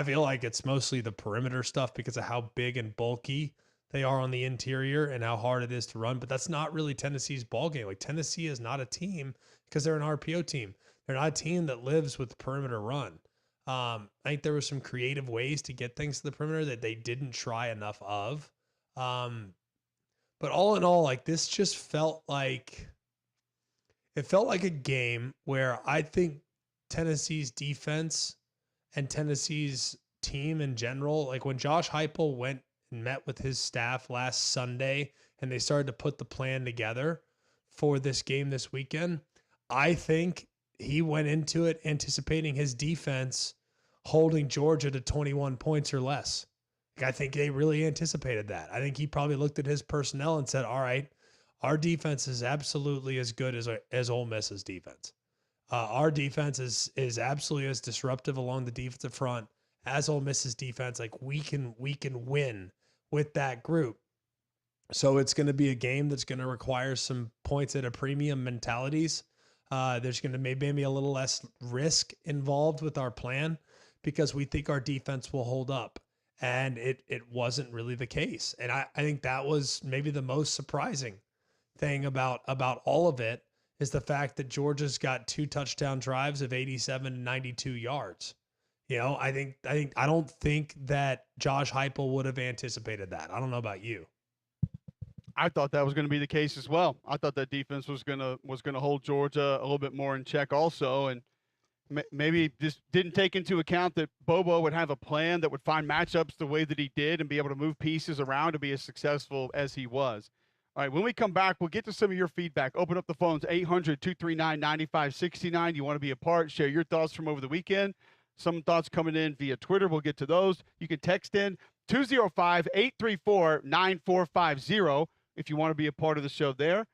feel like it's mostly the perimeter stuff because of how big and bulky they are on the interior and how hard it is to run. But that's not really Tennessee's ball game. Like Tennessee is not a team because they're an RPO team. They're not a team that lives with perimeter run. I think there were some creative ways to get things to the perimeter that they didn't try enough of. But all in all, like this just felt like a game where I think Tennessee's defense and Tennessee's team in general, like when Josh Heupel went and met with his staff last Sunday and they started to put the plan together for this game this weekend, I think he went into it anticipating his defense holding Georgia to 21 points or less. Like, I think they really anticipated that. I think he probably looked at his personnel and said, all right, our defense is absolutely as good as Ole Miss's defense. Our defense is absolutely as disruptive along the defensive front as Ole Miss's defense. Like we can win with that group. So it's going to be a game that's going to require some points at a premium mentalities. There's going to maybe a little less risk involved with our plan because we think our defense will hold up. And it wasn't really the case. And I think that was maybe the most surprising thing about all of it is the fact that Georgia's got 2 touchdown drives of 87 and 92 yards. I don't think that Josh Heupel would have anticipated that. I don't know about you.
I thought that was going to be the case as well. I thought that defense was going to hold Georgia a little bit more in check also, and maybe just didn't take into account that Bobo would have a plan that would find matchups the way that he did and be able to move pieces around to be as successful as he was. All right, when we come back, we'll get to some of your feedback. Open up the phones, 800-239-9569. You want to be a part, share your thoughts from over the weekend. Some thoughts coming in via Twitter. We'll get to those. You can text in 205-834-9450 if you want to be a part of the show there.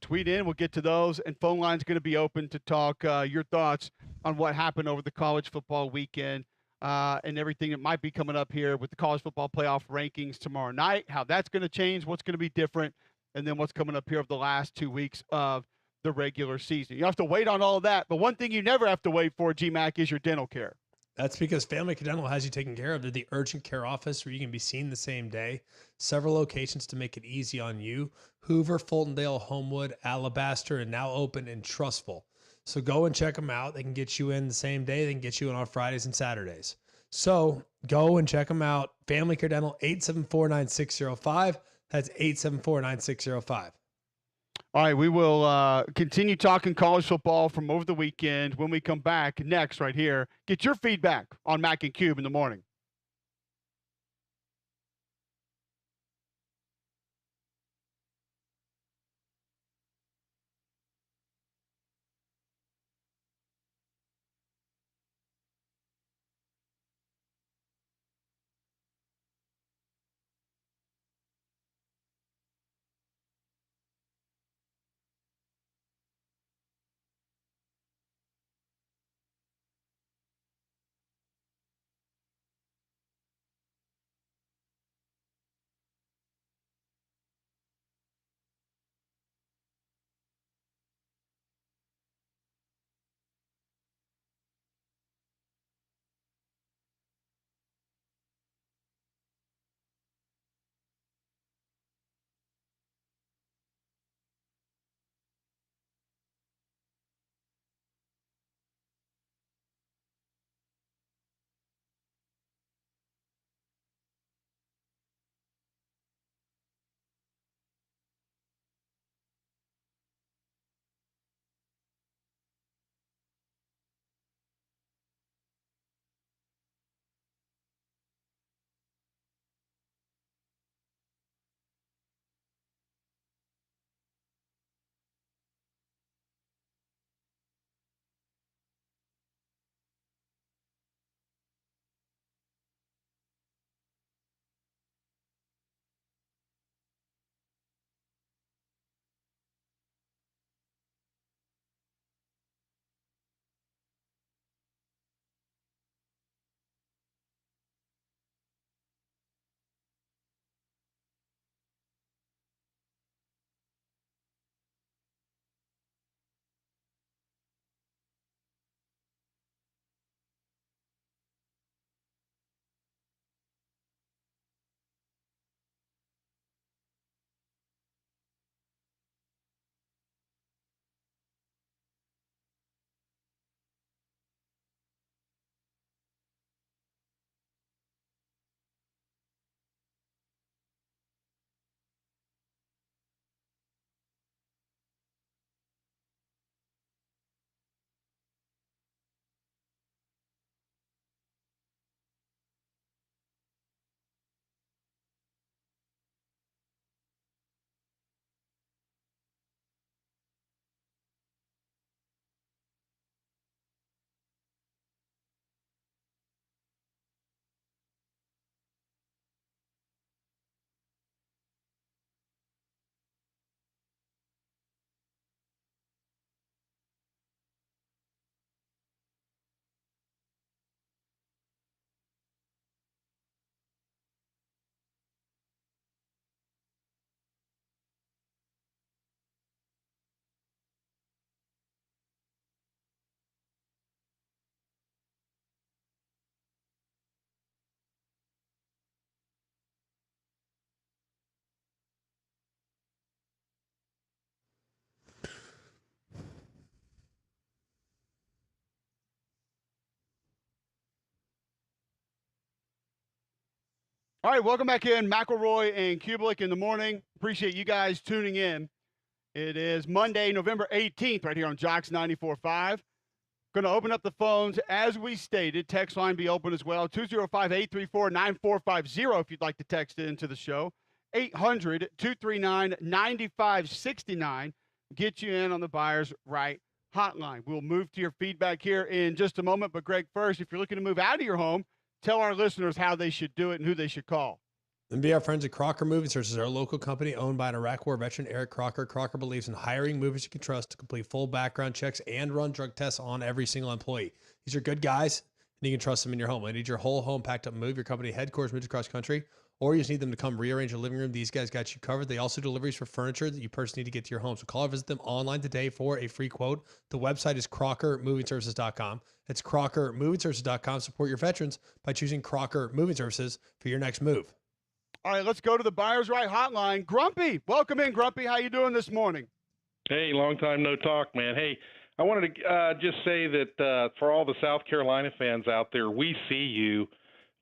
Tweet in. We'll get to those. And phone line's going to be open to talk your thoughts on what happened over the college football weekend and everything that might be coming up here with the college football playoff rankings tomorrow night, how that's going to change, what's going to be different, and then what's coming up here over the last 2 weeks of the regular season. You have to wait on all of that, but one thing you never have to wait for, GMAC, is your dental care.
That's because Family Dental has you taken care of. They're the urgent care office where you can be seen the same day. Several locations to make it easy on you. Hoover, Fultondale, Homewood, Alabaster, and now open in Trustful. So go and check them out. They can get you in the same day. They can get you in on Fridays and Saturdays. So Go and check them out. Family Care Dental, 874-9605. That's 874-9605.
All right, we will continue talking college football from over the weekend when we come back next right here. Get your feedback on Mac and Cube in the morning. All right, welcome back in. McElroy and Cubelic in the morning. Appreciate you guys tuning in. It is Monday, November 18th, right here on Jocks 94.5. Going to open up the phones as we stated. Text line be open as well. 205-834-9450 if you'd like to text into the show. 800-239-9569. Get you in on the Buyers Right hotline. We'll move to your feedback here in just a moment. But, Greg, first, if you're looking to move out of your home, tell our listeners how they should do it and who they should call.
And be our friends at Crocker Moving Services, our local company owned by an Iraq War veteran, Eric Crocker. Crocker believes in hiring movers you can trust to complete full background checks and run drug tests on every single employee. These are good guys, and you can trust them in your home. I need your whole home packed up, move your company headquarters moves across country, or you just need them to come rearrange your living room. These guys got you covered. They also do deliveries for furniture that you personally need to get to your home. So call or visit them online today for a free quote. The website is crockermovingservices.com. It's crockermovingservices.com. Support your veterans by choosing Crocker Moving Services for your next move.
All right, let's go to the Buyers Right hotline. Grumpy, welcome in, Grumpy. How you doing this morning?
Hey, long time no talk, man. Hey, I wanted to just say that for all the South Carolina fans out there, we see you.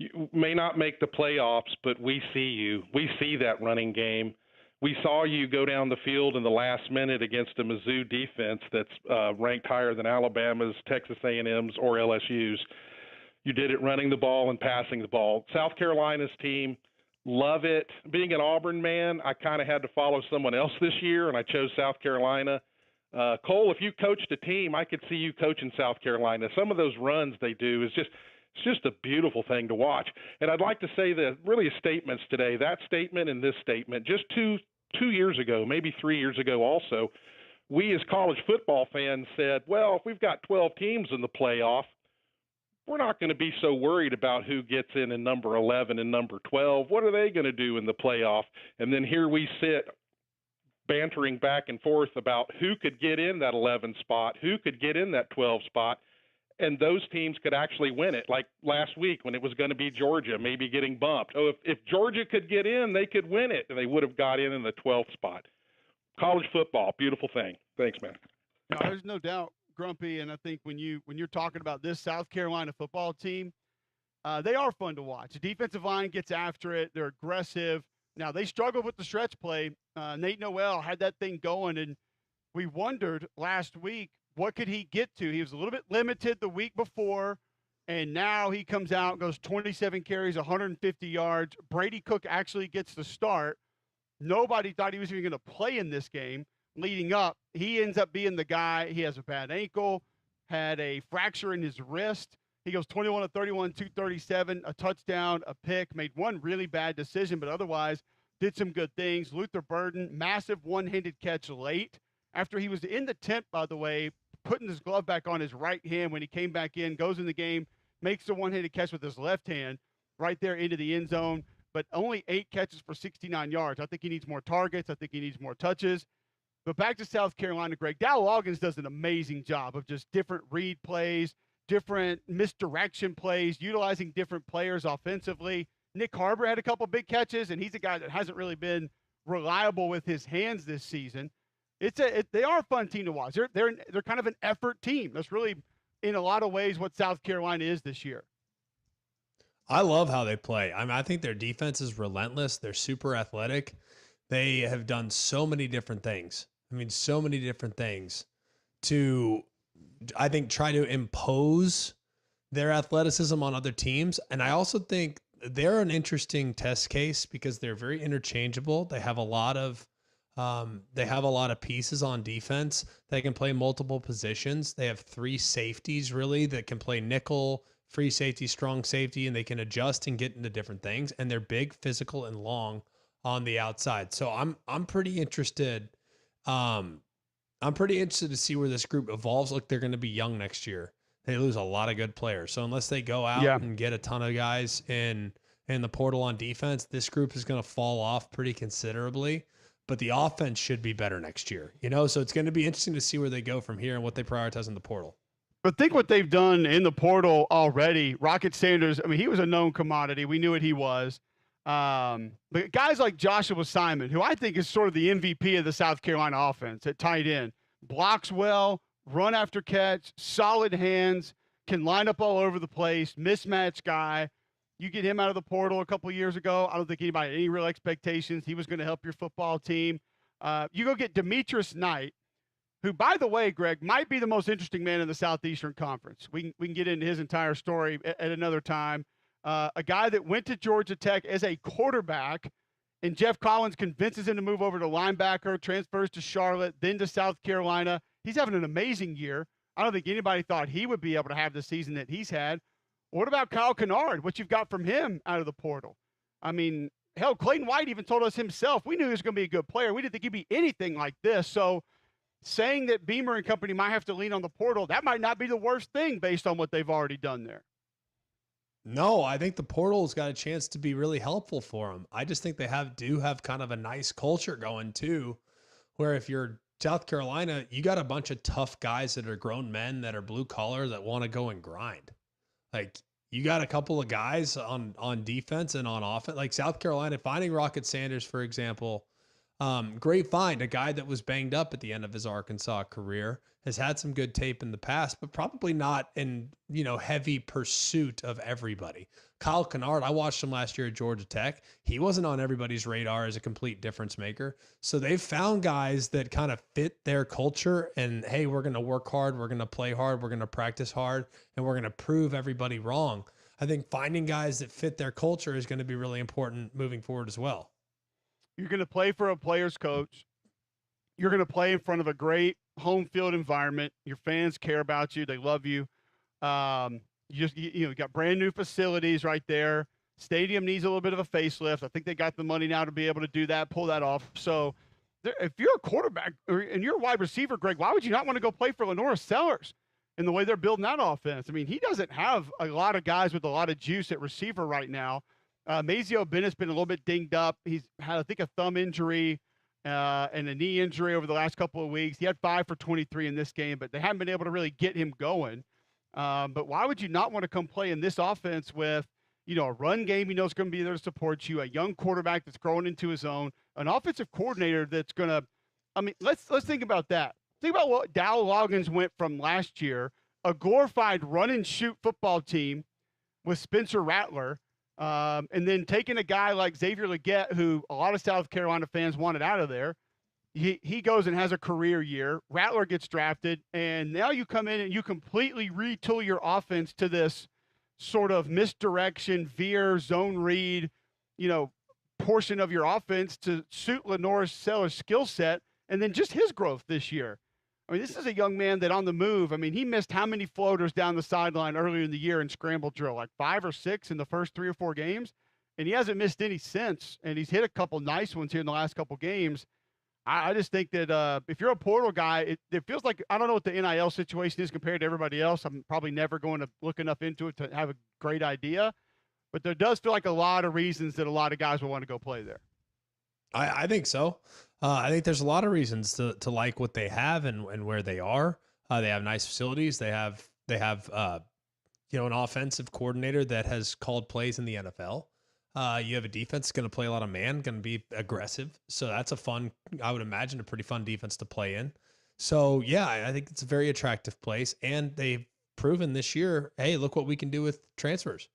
You may not make the playoffs, but we see you. We see that running game. We saw you go down the field in the last minute against a Mizzou defense that's ranked higher than Alabama's, Texas A&M's, or LSU's. You did it running the ball and passing the ball. South Carolina's team, love it. Being an Auburn man, I kind of had to follow someone else this year, and I chose South Carolina. Cole, if you coached a team, I could see you coaching South Carolina. Some of those runs they do is it's just a beautiful thing to watch. And I'd like to say that really statements today, that statement and this statement, just two years ago, maybe 3 years ago also, we as college football fans said, well, if we've got 12 teams in the playoff, we're not going to be so worried about who gets in number 11 and number 12. What are they going to do in the playoff? And then here we sit bantering back and forth about who could get in that 11 spot, who could get in that 12 spot, and those teams could actually win it. Like last week when it was going to be Georgia, maybe getting bumped. Oh, if Georgia could get in, they could win it, and they would have got in the 12th spot. College football, beautiful thing. Thanks, man.
No, there's no doubt, Grumpy, and I think when you're talking about this South Carolina football team, they are fun to watch. The defensive line gets after it. They're aggressive. Now, they struggled with the stretch play. Nate Noel had that thing going, and we wondered last week, what could he get to? He was a little bit limited the week before, and now he comes out, goes 27 carries, 150 yards. Brady Cook actually gets the start. Nobody thought he was even going to play in this game leading up. He ends up being the guy. He has a bad ankle, had a fracture in his wrist. He goes 21 of 31, 237, a touchdown, a pick, made one really bad decision, but otherwise did some good things. Luther Burden, massive one-handed catch late. After he was in the tent, by the way, putting his glove back on his right hand when he came back in, goes in the game, makes the one-handed catch with his left hand right there into the end zone, but only 8 catches for 69 yards. I think he needs more targets. I think he needs more touches. But back to South Carolina, Greg, Dow Loggins does an amazing job of just different read plays, different misdirection plays, utilizing different players offensively. Nick Harbor had a couple big catches, and he's a guy that hasn't really been reliable with his hands this season. They are a fun team to watch. They're kind of an effort team. That's really, in a lot of ways, what South Carolina is this year.
I love how they play. I mean, I think their defense is relentless. They're super athletic. They have done so many different things. So many different things to, I think, try to impose their athleticism on other teams. And I also think they're an interesting test case because they're very interchangeable. They have a lot of pieces on defense. They can play multiple positions. They have 3 safeties really that can play nickel, free safety, strong safety, and they can adjust and get into different things. And they're big, physical, and long on the outside. So I'm pretty interested. I'm pretty interested to see where this group evolves. Look, they're going to be young next year. They lose a lot of good players. So unless they go out and get a ton of guys in the portal on defense, this group is going to fall off pretty considerably. But the offense should be better next year, So it's going to be interesting to see where they go from here and what they prioritize in the portal.
But think what they've done in the portal already. Rocket Sanders, he was a known commodity. We knew what he was. But guys like Joshua Simon, who I think is sort of the MVP of the South Carolina offense at tight end, blocks well, run after catch, solid hands, can line up all over the place, mismatch guy. You get him out of the portal a couple of years ago. I don't think anybody had any real expectations he was going to help your football team. You go get Demetrius Knight, who, by the way, Greg, might be the most interesting man in the Southeastern Conference. We can get into his entire story at another time. A guy that went to Georgia Tech as a quarterback, and Jeff Collins convinces him to move over to linebacker, transfers to Charlotte, then to South Carolina. He's having an amazing year. I don't think anybody thought he would be able to have the season that he's had. What about Kyle Kennard? What you've got from him out of the portal? Hell, Clayton White even told us himself, we knew he was going to be a good player. We didn't think he'd be anything like this. So saying that Beamer and company might have to lean on the portal, that might not be the worst thing based on what they've already done there.
No, I think the portal's got a chance to be really helpful for them. I just think they do have kind of a nice culture going too, where if you're South Carolina, you got a bunch of tough guys that are grown men that are blue collar that want to go and grind. Like you got a couple of guys on defense and on offense, like South Carolina, finding Rocket Sanders, for example, Great find. A guy that was banged up at the end of his Arkansas career, has had some good tape in the past, but probably not in, heavy pursuit of everybody. Kyle Kennard, I watched him last year at Georgia Tech. He wasn't on everybody's radar as a complete difference maker. So they've found guys that kind of fit their culture and, hey, we're going to work hard. We're going to play hard. We're going to practice hard, and we're going to prove everybody wrong. I think finding guys that fit their culture is going to be really important moving forward as well.
You're going to play for a player's coach. You're going to play in front of a great home field environment. Your fans care about you. They love you. You got brand new facilities right there. Stadium needs a little bit of a facelift. I think they got the money now to be able to do that, pull that off. So if you're a quarterback and you're a wide receiver, Greg, why would you not want to go play for Lenora Sellers in the way they're building that offense? I mean, he doesn't have a lot of guys with a lot of juice at receiver right now. Mazio Bennett's been a little bit dinged up. He's had, I think, a thumb injury and a knee injury over the last couple of weeks. He had 5 for 23 in this game, but they haven't been able to really get him going. But why would you not want to come play in this offense with, a run game is going to be there to support you, a young quarterback that's growing into his own, an offensive coordinator that's going to – let's think about that. Think about what Dow Loggins went from last year, a glorified run-and-shoot football team with Spencer Rattler, and then taking a guy like Xavier Legette, who a lot of South Carolina fans wanted out of there. He goes and has a career year. Rattler gets drafted, and now you come in and you completely retool your offense to this sort of misdirection, veer, zone read, portion of your offense to suit Lenora Sellers' skill set, and then just his growth this year. I mean, this is a young man that on the move, he missed how many floaters down the sideline earlier in the year in scramble drill, like 5 or 6 in the first 3 or 4 games, and he hasn't missed any since, and he's hit a couple nice ones here in the last couple games. I just think that if you're a portal guy, it feels like, I don't know what the NIL situation is compared to everybody else. I'm probably never going to look enough into it to have a great idea, but there does feel like a lot of reasons that a lot of guys will want to go play there.
I think so. I think there's a lot of reasons to like what they have and where they are. They have nice facilities. They have an offensive coordinator that has called plays in the NFL. You have a defense that's going to play a lot of man, going to be aggressive. So that's I would imagine, a pretty fun defense to play in. So yeah, I think it's a very attractive place, and they've proven this year, hey, look what we can do with transfers.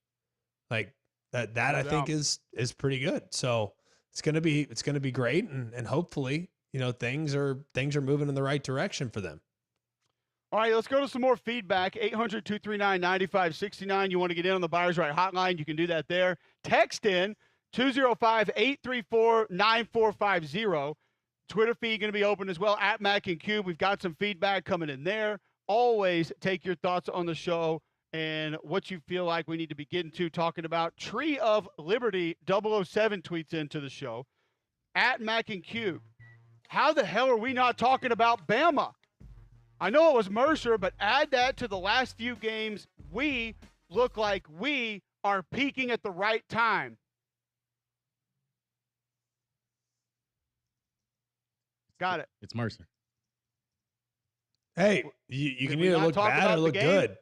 Like that no I doubt. Think is pretty good. So it's going to be great. And hopefully, things are moving in the right direction for them.
All right, let's go to some more feedback. 800-239-9569. You want to get in on the Buyers Right hotline, you can do that there. Text in 205-834-9450. Twitter feed going to be open as well, at Mac and Cube. We've got some feedback coming in there. Always take your thoughts on the show and what you feel like we need to be getting to, talking about. Tree of Liberty 007 tweets into the show, at Mac and Cube. How the hell are we not talking about Bama? I know it was Mercer, but add that to the last few games. We look like we are peaking at the right time. Got it.
It's Mercer.
Hey, you can either look bad or look good.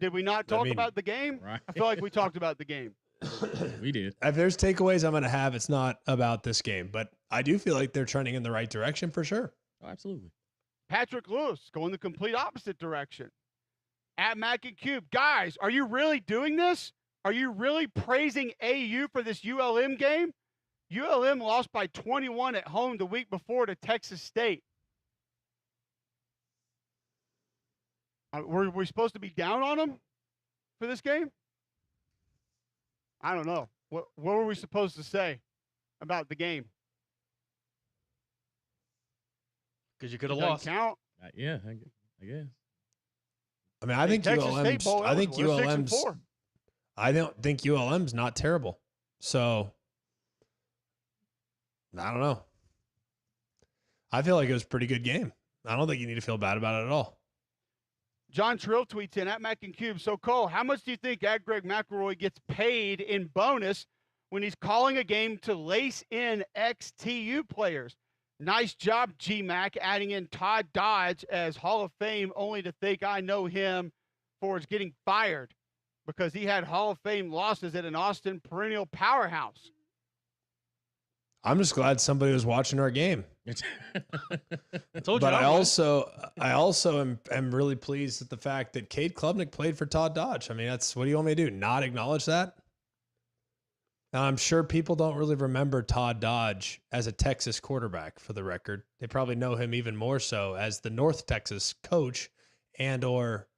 Did we not talk about the game?
Right.
I feel like we talked about the game.
We did.
If there's takeaways I'm going to have, it's not about this game, but I do feel like they're trending in the right direction for sure.
Oh, absolutely.
Patrick Lewis going the complete opposite direction. At Mac and Cube. Guys, are you really doing this? Are you really praising AU for this ULM game? ULM lost by 21 at home the week before to Texas State. Were we supposed to be down on them for this game? I don't know. What were we supposed to say about the game?
Because you could have lost.
Count.
Yeah, I guess.
I think ULM's. I don't think ULM's not terrible. So I don't know. I feel like it was a pretty good game. I don't think you need to feel bad about it at all.
John Trill tweets in, at Mac and Cube. So Cole, how much do you think Greg McElroy gets paid in bonus when he's calling a game to lace in ex-TU players? Nice job, G-Mac, adding in Todd Dodge as Hall of Fame, only to think I know him for his getting fired because he had Hall of Fame losses at an Austin perennial powerhouse.
I'm just glad somebody was watching our game.
Told you
But I
would.
also am really pleased at the fact that Cade Klubnik played for Todd Dodge. I mean, what do you want me to do? Not acknowledge that? Now, I'm sure people don't really remember Todd Dodge as a Texas quarterback, for the record. They probably know him even more so as the North Texas coach and or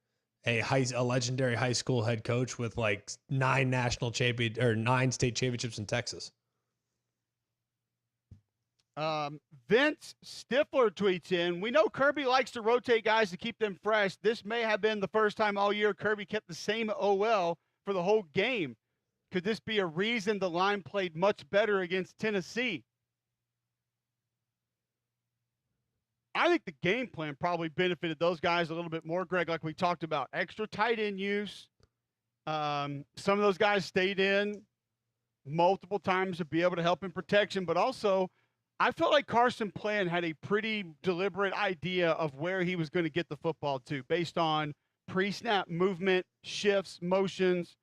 a legendary high school head coach with like 9 state championships in Texas.
Vince Stifler tweets in, we know Kirby likes to rotate guys to keep them fresh. This may have been the first time all year Kirby kept the same OL for the whole game. Could this be a reason the line played much better against Tennessee? I think the game plan probably benefited those guys a little bit more, Greg, like we talked about. Extra tight end use. Some of those guys stayed in multiple times to be able to help in protection, but also I felt like Carson Plan had a pretty deliberate idea of where he was going to get the football to based on pre-snap movement, shifts, motions.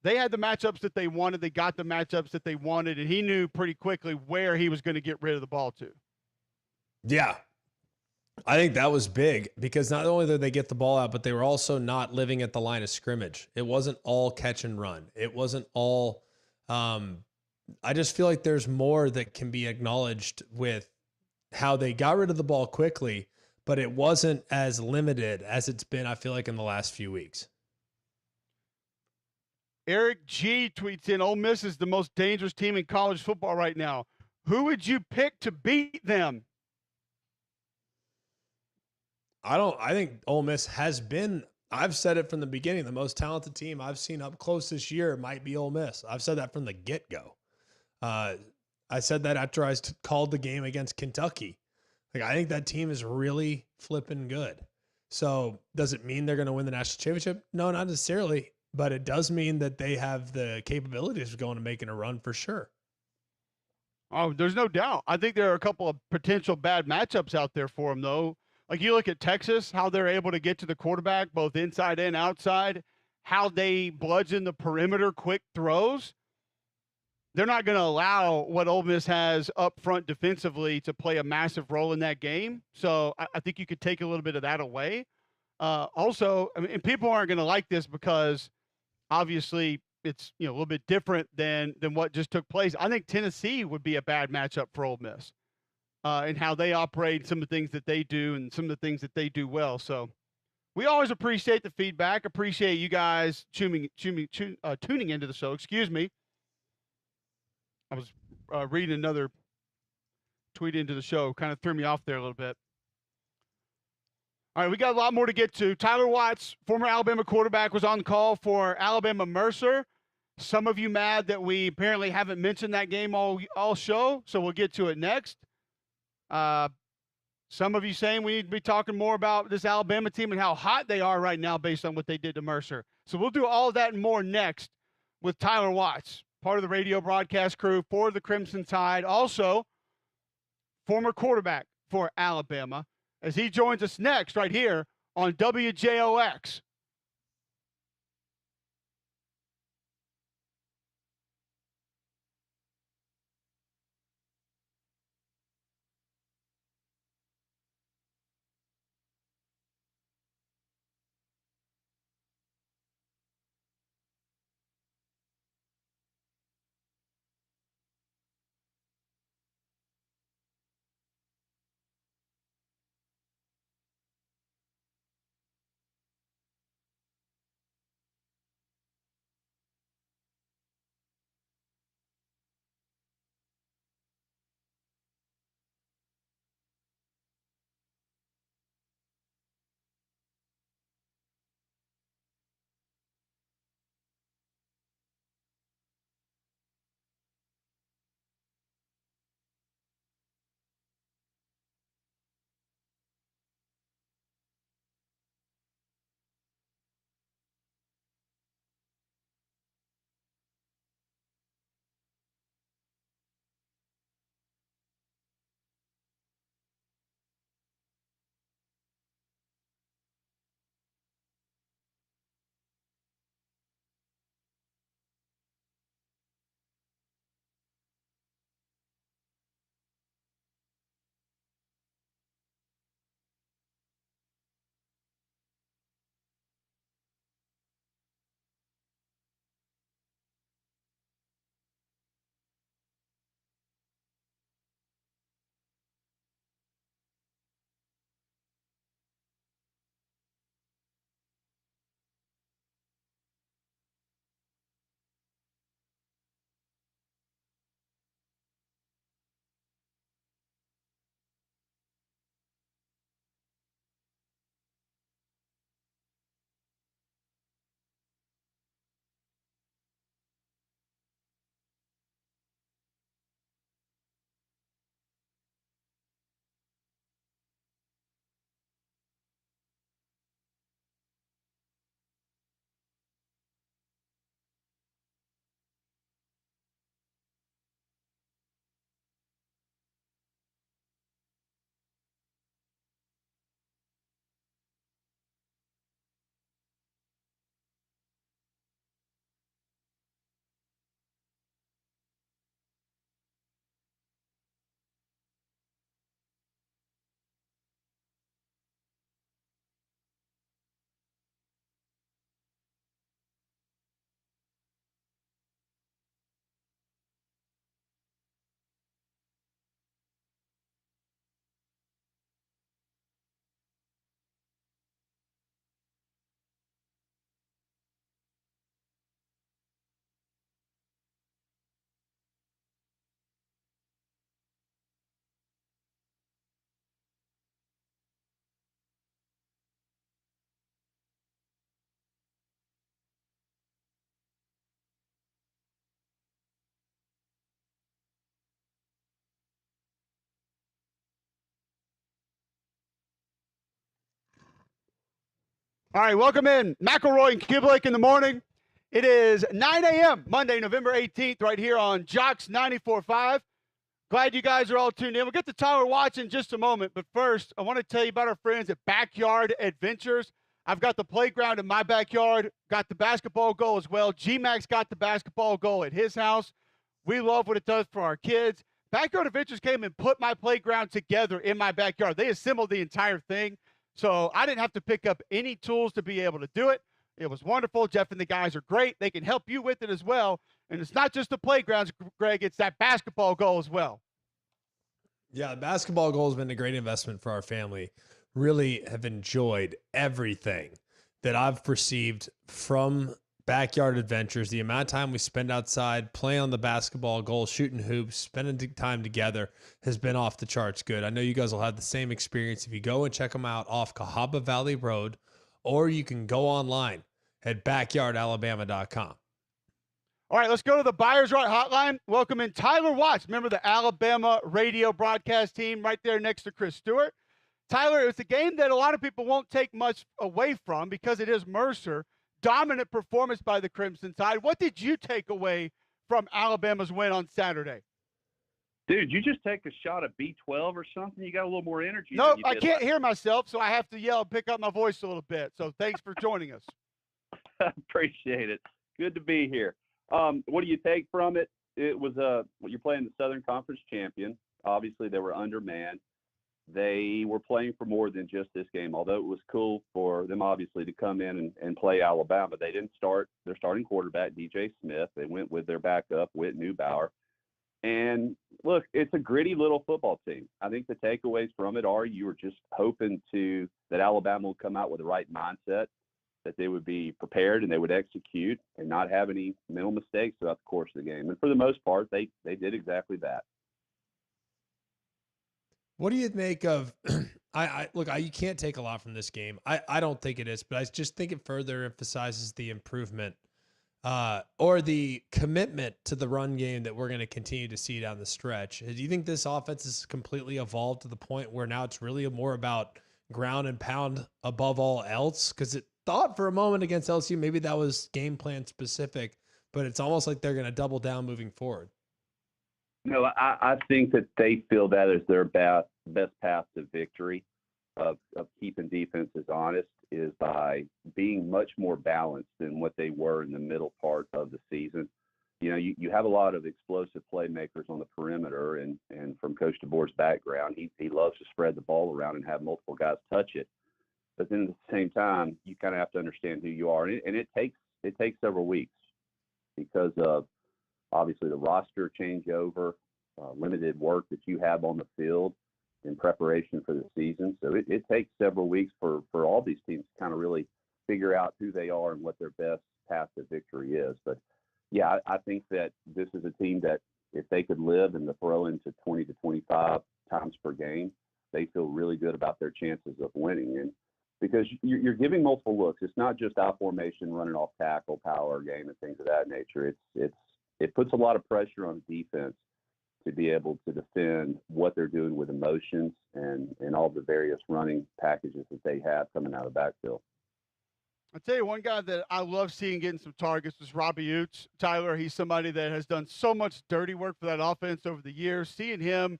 They had the matchups that they wanted. They got the matchups that they wanted, and he knew pretty quickly where he was going to get rid of the ball to.
Yeah. I think that was big because not only did they get the ball out, but they were also not living at the line of scrimmage. It wasn't all catch and run. It wasn't all I just feel like there's more that can be acknowledged with how they got rid of the ball quickly, but it wasn't as limited as it's been, I feel like, in the last few weeks.
Eric G tweets in, Ole Miss is the most dangerous team in college football right now. Who would you pick to beat them?
I think Ole Miss has been, I've said it from the beginning, the most talented team I've seen up close this year might be Ole Miss. I've said that from the get-go. I said that after I called the game against Kentucky. Like, I think that team is really flipping good. So does it mean they're going to win the national championship? No, not necessarily, but it does mean that they have the capabilities of going and making a run for sure.
Oh, there's no doubt. I think there are a couple of potential bad matchups out there for them, though. Like you look at Texas, how they're able to get to the quarterback, both inside and outside, how they bludgeon the perimeter quick throws. They're not going to allow what Ole Miss has up front defensively to play a massive role in that game. So I think you could take a little bit of that away. Also, I mean, and people aren't going to like this because obviously it's a little bit different than what just took place. I think Tennessee would be a bad matchup for Ole Miss and how they operate, some of the things that they do and some of the things that they do well. So we always appreciate the feedback. Appreciate you guys tuning into the show. Excuse me. I was reading another tweet into the show. Kind of threw me off there a little bit. All right, we got a lot more to get to. Tyler Watts, former Alabama quarterback, was on call for Alabama Mercer. Some of you mad that we apparently haven't mentioned that game all show, so we'll get to it next. Some of you saying we need to be talking more about this Alabama team and how hot they are right now based on what they did to Mercer. So we'll do all of that and more next with Tyler Watts, part of the radio broadcast crew for the Crimson Tide, also former quarterback for Alabama, as he joins us next right here on WJOX. All right, welcome in McElroy and Cubelic in the morning. It is 9 a.m. Monday, November 18th, right here on Jocks 94.5. Glad you guys are all tuned in. We'll get to Tyler Watts in just a moment, but first, I want to tell you about our friends at Backyard Adventures. I've got the playground in my backyard, got the basketball goal as well. G-Max got the basketball goal at his house. We love what it does for our kids. Backyard Adventures came and put my playground together in my backyard. They assembled the entire thing. So I didn't have to pick up any tools to be able to do it. It was wonderful. Jeff and the guys are great. They can help you with it as well. And it's not just the playgrounds, Greg. It's that basketball goal as well.
Yeah, the basketball goal has been a great investment for our family. Really have enjoyed everything that I've received from Backyard Adventures. The amount of time we spend outside, playing on the basketball goal, shooting hoops, spending time together has been off the charts good. I know you guys will have the same experience if you go and check them out off Cahaba Valley Road, or you can go online at backyardalabama.com.
All right, let's go to the Buyers Right Hotline. Welcome in Tyler Watts, member of the Alabama radio broadcast team right there next to Chris Stewart. Tyler, it's a game that a lot of people won't take much away from because it is Mercer. Dominant performance by the Crimson Tide. What did you take away from Alabama's win on Saturday?
Dude, you just take a shot at B12 or something? You got a little more energy.
Nope, I can't hear myself, so I have to yell and pick up my voice a little bit. So thanks for joining us.
Appreciate it. Good to be here. What do you take from it? It was you're playing the Southern Conference champion. Obviously, they were undermanned. They were playing for more than just this game, although it was cool for them, obviously, to come in and play Alabama. They didn't start their starting quarterback, DJ Smith. They went with their backup, Whit Neubauer. And, look, it's a gritty little football team. I think the takeaways from it are you were just hoping that Alabama would come out with the right mindset, that they would be prepared and they would execute and not have any mental mistakes throughout the course of the game. And for the most part, they did exactly that.
What do you make of you can't take a lot from this game. I don't think it is, but I just think it further emphasizes the improvement or the commitment to the run game that we're going to continue to see down the stretch. Do you think this offense has completely evolved to the point where now it's really more about ground and pound above all else? Because it thought for a moment against LSU, maybe that was game plan specific, but it's almost like they're going to double down moving forward.
No, I think that they feel that is their best path to victory of keeping defenses honest is by being much more balanced than what they were in the middle part of the season. You know, you have a lot of explosive playmakers on the perimeter, and from Coach DeBoer's background, he loves to spread the ball around and have multiple guys touch it. But then at the same time, you kind of have to understand who you are, and it takes several weeks because of obviously the roster changeover, limited work that you have on the field in preparation for the season. So it takes several weeks for all these teams to kind of really figure out who they are and what their best path to victory is. But yeah, I think that this is a team that if they could live in the throw into 20 to 25 times per game, they feel really good about their chances of winning. And because you're giving multiple looks, it's not just out formation, running off tackle, power game, and things of that nature. It puts a lot of pressure on defense to be able to defend what they're doing with emotions and all the various running packages that they have coming out of the backfield.
I'll tell you one guy that I love seeing getting some targets was Robbie Utes. Tyler, he's somebody that has done so much dirty work for that offense over the years. Seeing him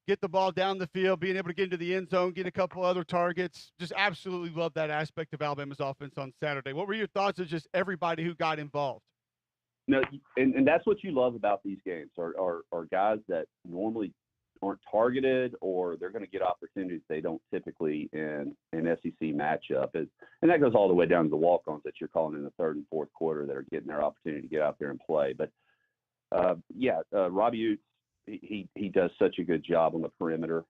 get the ball down the field, being able to get into the end zone, get a couple other targets, just absolutely love that aspect of Alabama's offense on Saturday. What were your thoughts of just everybody who got involved?
No, and that's what you love about these games are guys that normally aren't targeted, or they're going to get opportunities they don't typically in an SEC matchup. And that goes all the way down to the walk-ons that you're calling in the third and fourth quarter that are getting their opportunity to get out there and play. But, Robbie Utes, he does such a good job on the perimeter.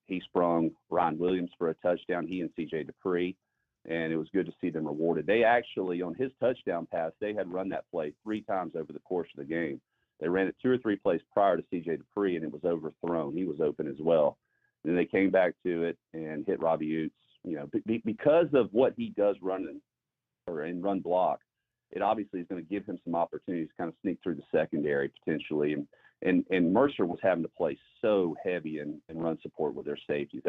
He sprung Ryan Williams for a touchdown, he and C.J. Dupree. And it was good to see them rewarded. They actually, on his touchdown pass, they had run that play 3 times over the course of the game. They ran it 2 or 3 plays prior to C.J. Dupree, and it was overthrown. He was open as well. And then they came back to it and hit Robbie Utes. You know, because of what he does running or in run block, it obviously is going to give him some opportunities to kind of sneak through the secondary potentially. And Mercer was having to play so heavy in run support with their safeties.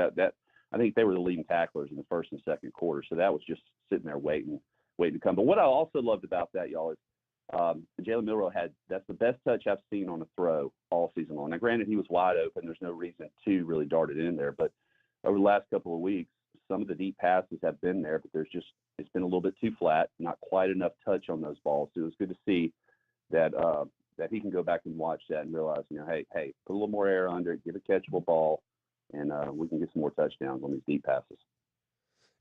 I think they were the leading tacklers in the first and second quarter. So that was just sitting there waiting to come. But what I also loved about that, y'all, is Jalen Milroe that's the best touch I've seen on a throw all season long. Now, granted, he was wide open. There's no reason to really dart it in there. But over the last couple of weeks, some of the deep passes have been there, but it's been a little bit too flat, not quite enough touch on those balls. So it was good to see that he can go back and watch that and realize, hey, put a little more air under it, give a catchable ball, and we can get some more touchdowns on these deep passes.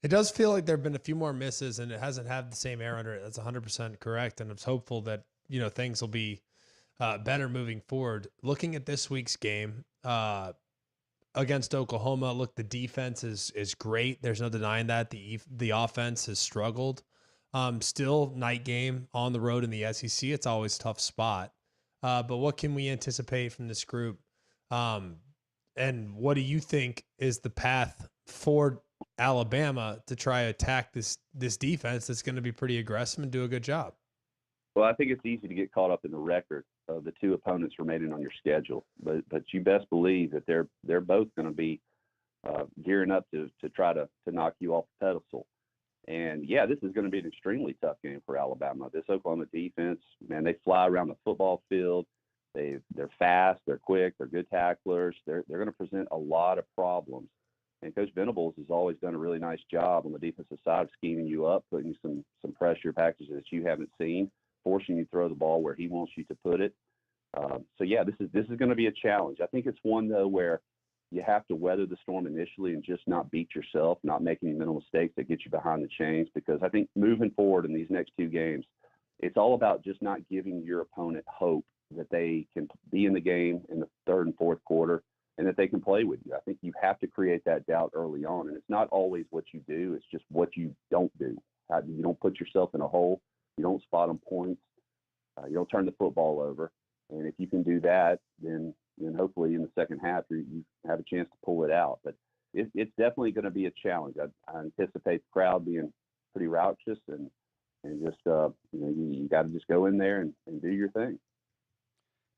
It does feel like there have been a few more misses, and it hasn't had the same air under it. That's 100% correct, and I'm hopeful that things will be better moving forward. Looking at this week's game against Oklahoma, look, the defense is great. There's no denying that. The offense has struggled. Still, night game on the road in the SEC. It's always a tough spot. But what can we anticipate from this group? And what do you think is the path for Alabama to try to attack this defense that's going to be pretty aggressive and do a good job?
Well, I think it's easy to get caught up in the record of the two opponents remaining on your schedule, but you best believe that they're both going to be gearing up to try to knock you off the pedestal. And yeah, this is going to be an extremely tough game for Alabama. This Oklahoma defense, man, they fly around the football field. They're fast, they're quick, they're good tacklers. They're going to present a lot of problems. And Coach Venables has always done a really nice job on the defensive side of scheming you up, putting some pressure packages that you haven't seen, forcing you to throw the ball where he wants you to put it. So yeah, this is going to be a challenge. I think it's one though where you have to weather the storm initially and just not beat yourself, not make any mental mistakes that get you behind the chains. Because I think moving forward in these next two games, it's all about just not giving your opponent hope that they can be in the game in the third and fourth quarter and that they can play with you. I think you have to create that doubt early on. And it's not always what you do. It's just what you don't do. You don't put yourself in a hole. You don't spot on points. You don't turn the football over. And if you can do that, then hopefully in the second half, you have a chance to pull it out. But it's definitely going to be a challenge. I anticipate the crowd being pretty raucous and just, you got to just go in there and do your thing.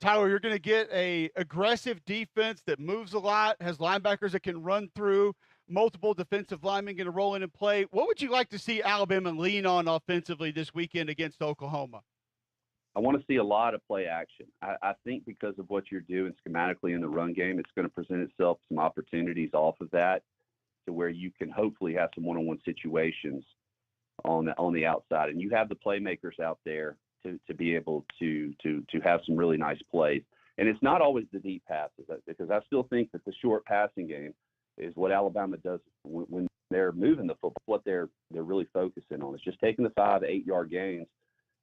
Tyler, you're going to get a aggressive defense that moves a lot, has linebackers that can run through, multiple defensive linemen going to roll in and play. What would you like to see Alabama lean on offensively this weekend against Oklahoma?
I want to see a lot of play action. I think because of what you're doing schematically in the run game, it's going to present itself some opportunities off of that to where you can hopefully have some one-on-one situations on the outside. And you have the playmakers out there to be able to have some really nice plays. And it's not always the deep passes, because I still think that the short passing game is what Alabama does when they're moving the football. What they're really focusing on is just taking the 5 to 8 yard gains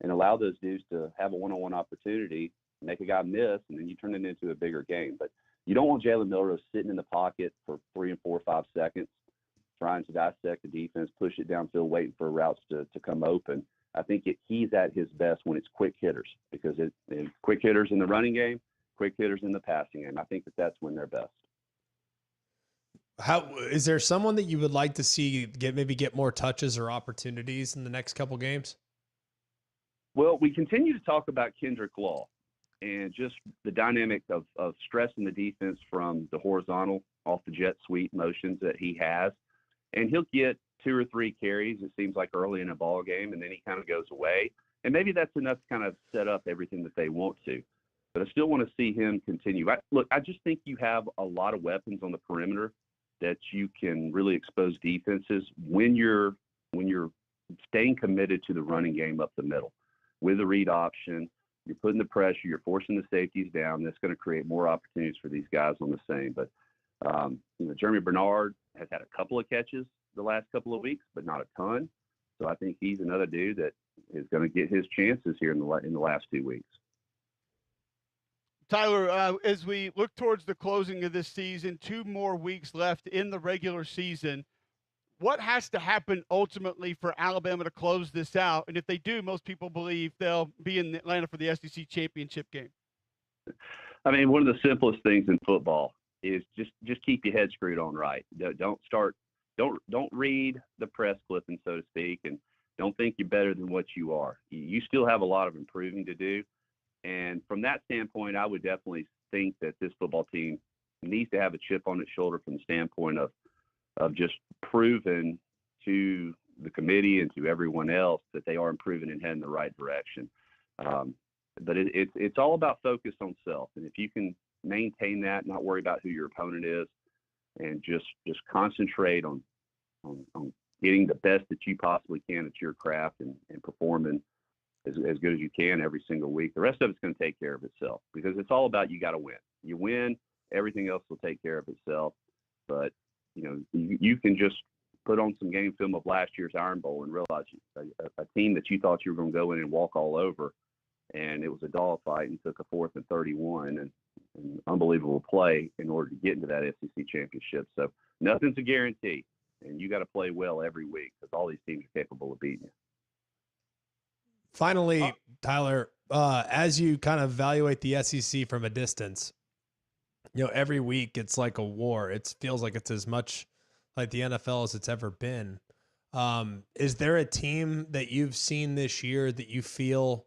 and allow those dudes to have a one-on-one opportunity, make a guy miss, and then you turn it into a bigger game. But you don't want Jalen Milroe sitting in the pocket for 3 and 4 or 5 seconds, trying to dissect the defense, push it downfield, waiting for routes to come open. I think he's at his best when it's quick hitters, because quick hitters in the running game, quick hitters in the passing game. I think that's when they're best.
How is there someone that you would like to see get more touches or opportunities in the next couple games?
Well, we continue to talk about Kendrick Law and just the dynamic of stressing the defense from the horizontal off the jet sweep motions that he has. And he'll get 2 or 3 carries, it seems like, early in a ball game, and then he kind of goes away. And maybe that's enough to kind of set up everything that they want to. But I still want to see him continue. I just think you have a lot of weapons on the perimeter that you can really expose defenses when you're staying committed to the running game up the middle. With the read option, you're putting the pressure, you're forcing the safeties down. That's going to create more opportunities for these guys on the same. But, Jeremy Bernard has had a couple of catches the last couple of weeks, but not a ton. So I think he's another dude that is going to get his chances here in the last 2 weeks.
Tyler, as we look towards the closing of this season, 2 more weeks left in the regular season, what has to happen ultimately for Alabama to close this out? And if they do, most people believe they'll be in Atlanta for the SEC championship game.
I mean, one of the simplest things in football is just keep your head screwed on right. Don't read the press clipping, so to speak, and don't think you're better than what you are. You still have a lot of improving to do. And from that standpoint, I would definitely think that this football team needs to have a chip on its shoulder from the standpoint of of just proving to the committee and to everyone else that they are improving and heading in the right direction. But it's all about focus on self. And if you can maintain that, not worry about who your opponent is, and just concentrate on getting the best that you possibly can at your craft and performing as good as you can every single week. The rest of it's going to take care of itself, because it's all about, you got to win. You win, everything else will take care of itself. But, you can just put on some game film of last year's Iron Bowl and realize a team that you thought you were going to go in and walk all over, and it was a dogfight, and took a 4th and 31 and unbelievable play in order to get into that SEC championship. So nothing's a guarantee, and you got to play well every week, because all these teams are capable of beating you.
Finally, Tyler, as you kind of evaluate the SEC from a distance, every week it's like a war. It feels like it's as much like the NFL as it's ever been. Is there a team that you've seen this year that you feel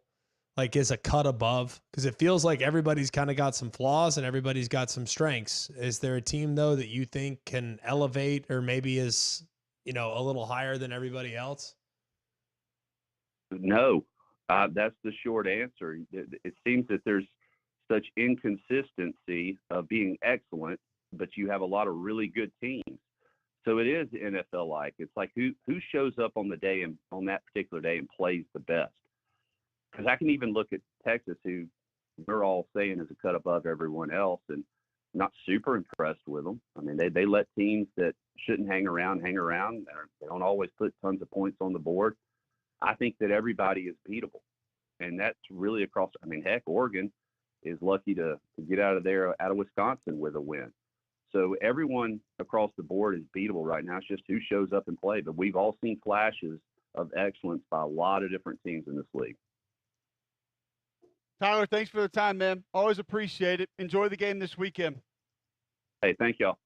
like is a cut above? Because it feels like everybody's kind of got some flaws and everybody's got some strengths. Is there a team, though, that you think can elevate, or maybe is, a little higher than everybody else?
No, that's the short answer. It seems that there's such inconsistency of being excellent, but you have a lot of really good teams. So it is NFL-like. It's like who shows up on the day and on that particular day and plays the best. Because I can even look at Texas, who we're all saying is a cut above everyone else, and not super impressed with them. I mean, they let teams that shouldn't hang around. They don't always put tons of points on the board. I think that everybody is beatable, and that's really across. I mean, heck, Oregon is lucky to get out of Wisconsin with a win. So everyone across the board is beatable right now. It's just who shows up and play. But we've all seen flashes of excellence by a lot of different teams in this league.
Tyler, thanks for the time, man. Always appreciate it. Enjoy the game this weekend.
Hey, thank y'all.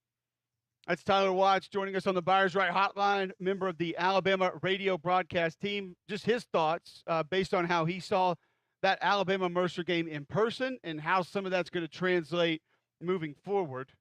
That's Tyler Watts joining us on the Buyers Right Hotline, member of the Alabama radio broadcast team. Just his thoughts based on how he saw that Alabama-Mercer game in person and how some of that's going to translate moving forward.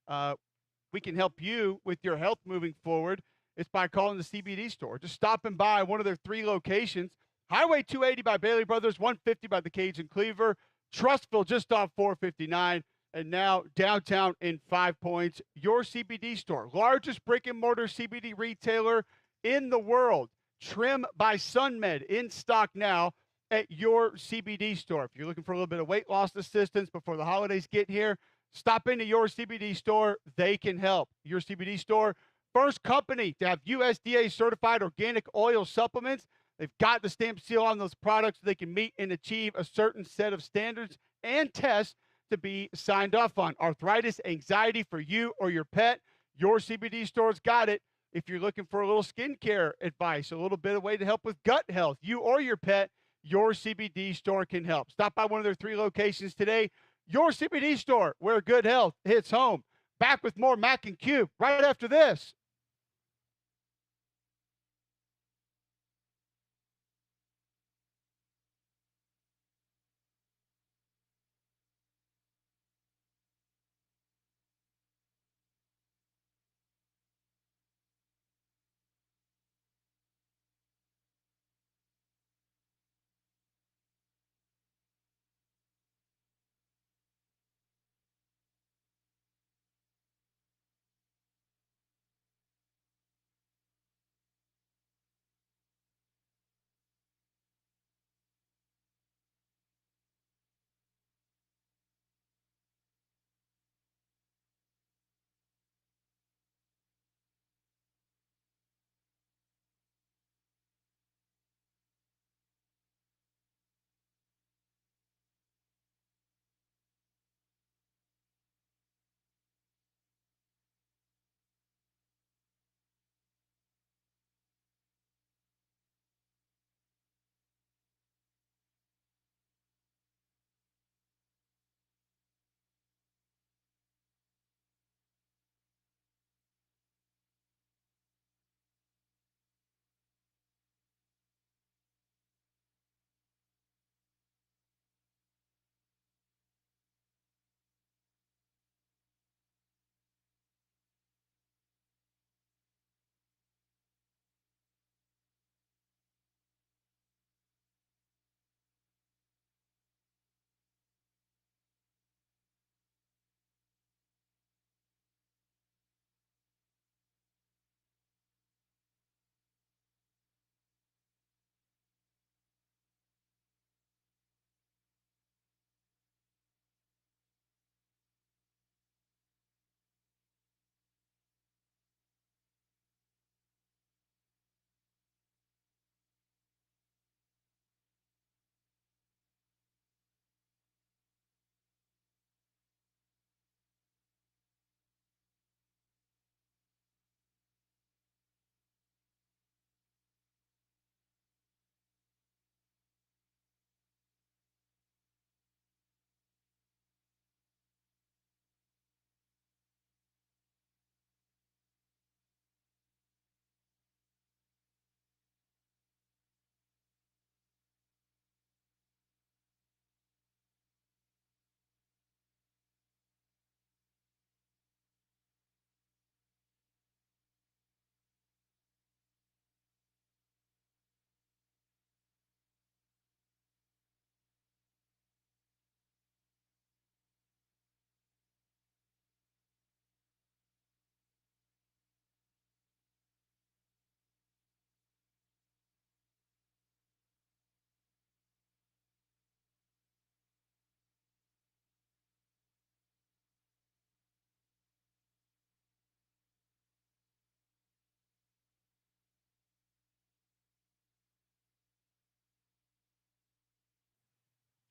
We can help you with your health moving forward. It's by calling the CBD store. Just stopping by one of their 3 locations. Highway 280 by Bailey Brothers, 150 by the Cajun Cleaver, Trustville just off 459, and now downtown in 5 Points. Your CBD store, largest brick-and-mortar CBD retailer in the world. Trim by SunMed, in stock now at your CBD store. If you're looking for a little bit of weight loss assistance before the holidays get here, stop into your CBD store. They can help. Your CBD store, first company to have USDA certified organic oil supplements. They've got the stamp seal on those products so they can meet and achieve a certain set of standards and tests to be signed off on. Arthritis, anxiety for you or your pet, your CBD store's got it. If you're looking for a little skincare advice, a little bit of way to help with gut health, you or your pet, your CBD store can help. Stop by one of their 3 locations today. Your CBD store, where good health hits home. Back with more Mac and Cube right after this.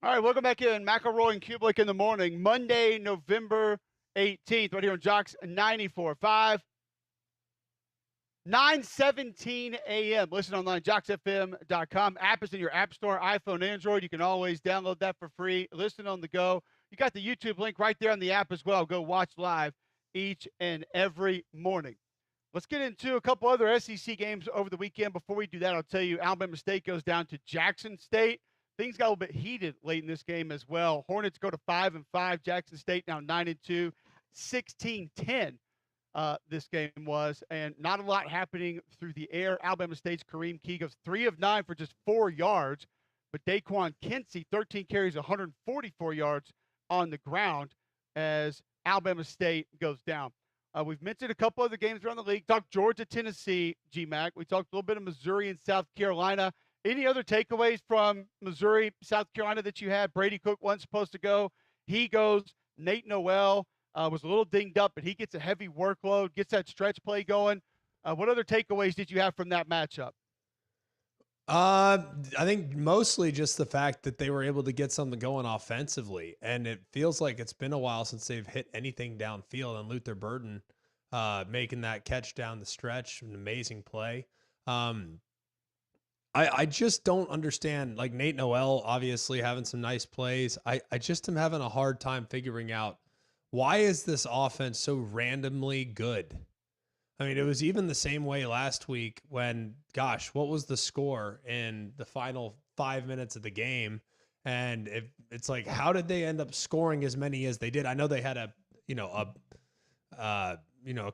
All right, welcome back in. McElroy and Cubelic in the morning. Monday, November 18th, right here on Jocks 94.5. 9:17 a.m. Listen online, jocksfm.com. App is in your app store, iPhone, Android. You can always download that for free. Listen on the go. You got the YouTube link right there on the app as well. Go watch live each and every morning. Let's get into a couple other SEC games over the weekend. Before we do that, I'll tell you, Alabama State goes down to Jackson State. Things got a little bit heated late in this game as well. Hornets go to 5-5. Jackson State now 9-2, 16-10. This game was, and not a lot happening through the air. Alabama State's Kareem Key goes 3 of 9 for just 4 yards, but Daquan Kinsey, 13 carries, 144 yards on the ground as Alabama State goes down. We've mentioned a couple other games around the league. Talked Georgia, Tennessee, GMAC. We talked a little bit of Missouri and South Carolina. Any other takeaways from Missouri, South Carolina that you had? Brady Cook wasn't supposed to go. He goes. Nate Noel was a little dinged up, but he gets a heavy workload, gets that stretch play going. What other takeaways did you have from that matchup?
I think mostly just the fact that they were able to get something going offensively, and it feels like it's been a while since they've hit anything downfield. And Luther Burden making that catch down the stretch, an amazing play. I just don't understand. Like Nate Noel, obviously having some nice plays. I just am having a hard time figuring out why is this offense so randomly good. I mean, it was even the same way last week when, gosh, what was the score in the final 5 minutes of the game? And it's like, how did they end up scoring as many as they did? I know they had a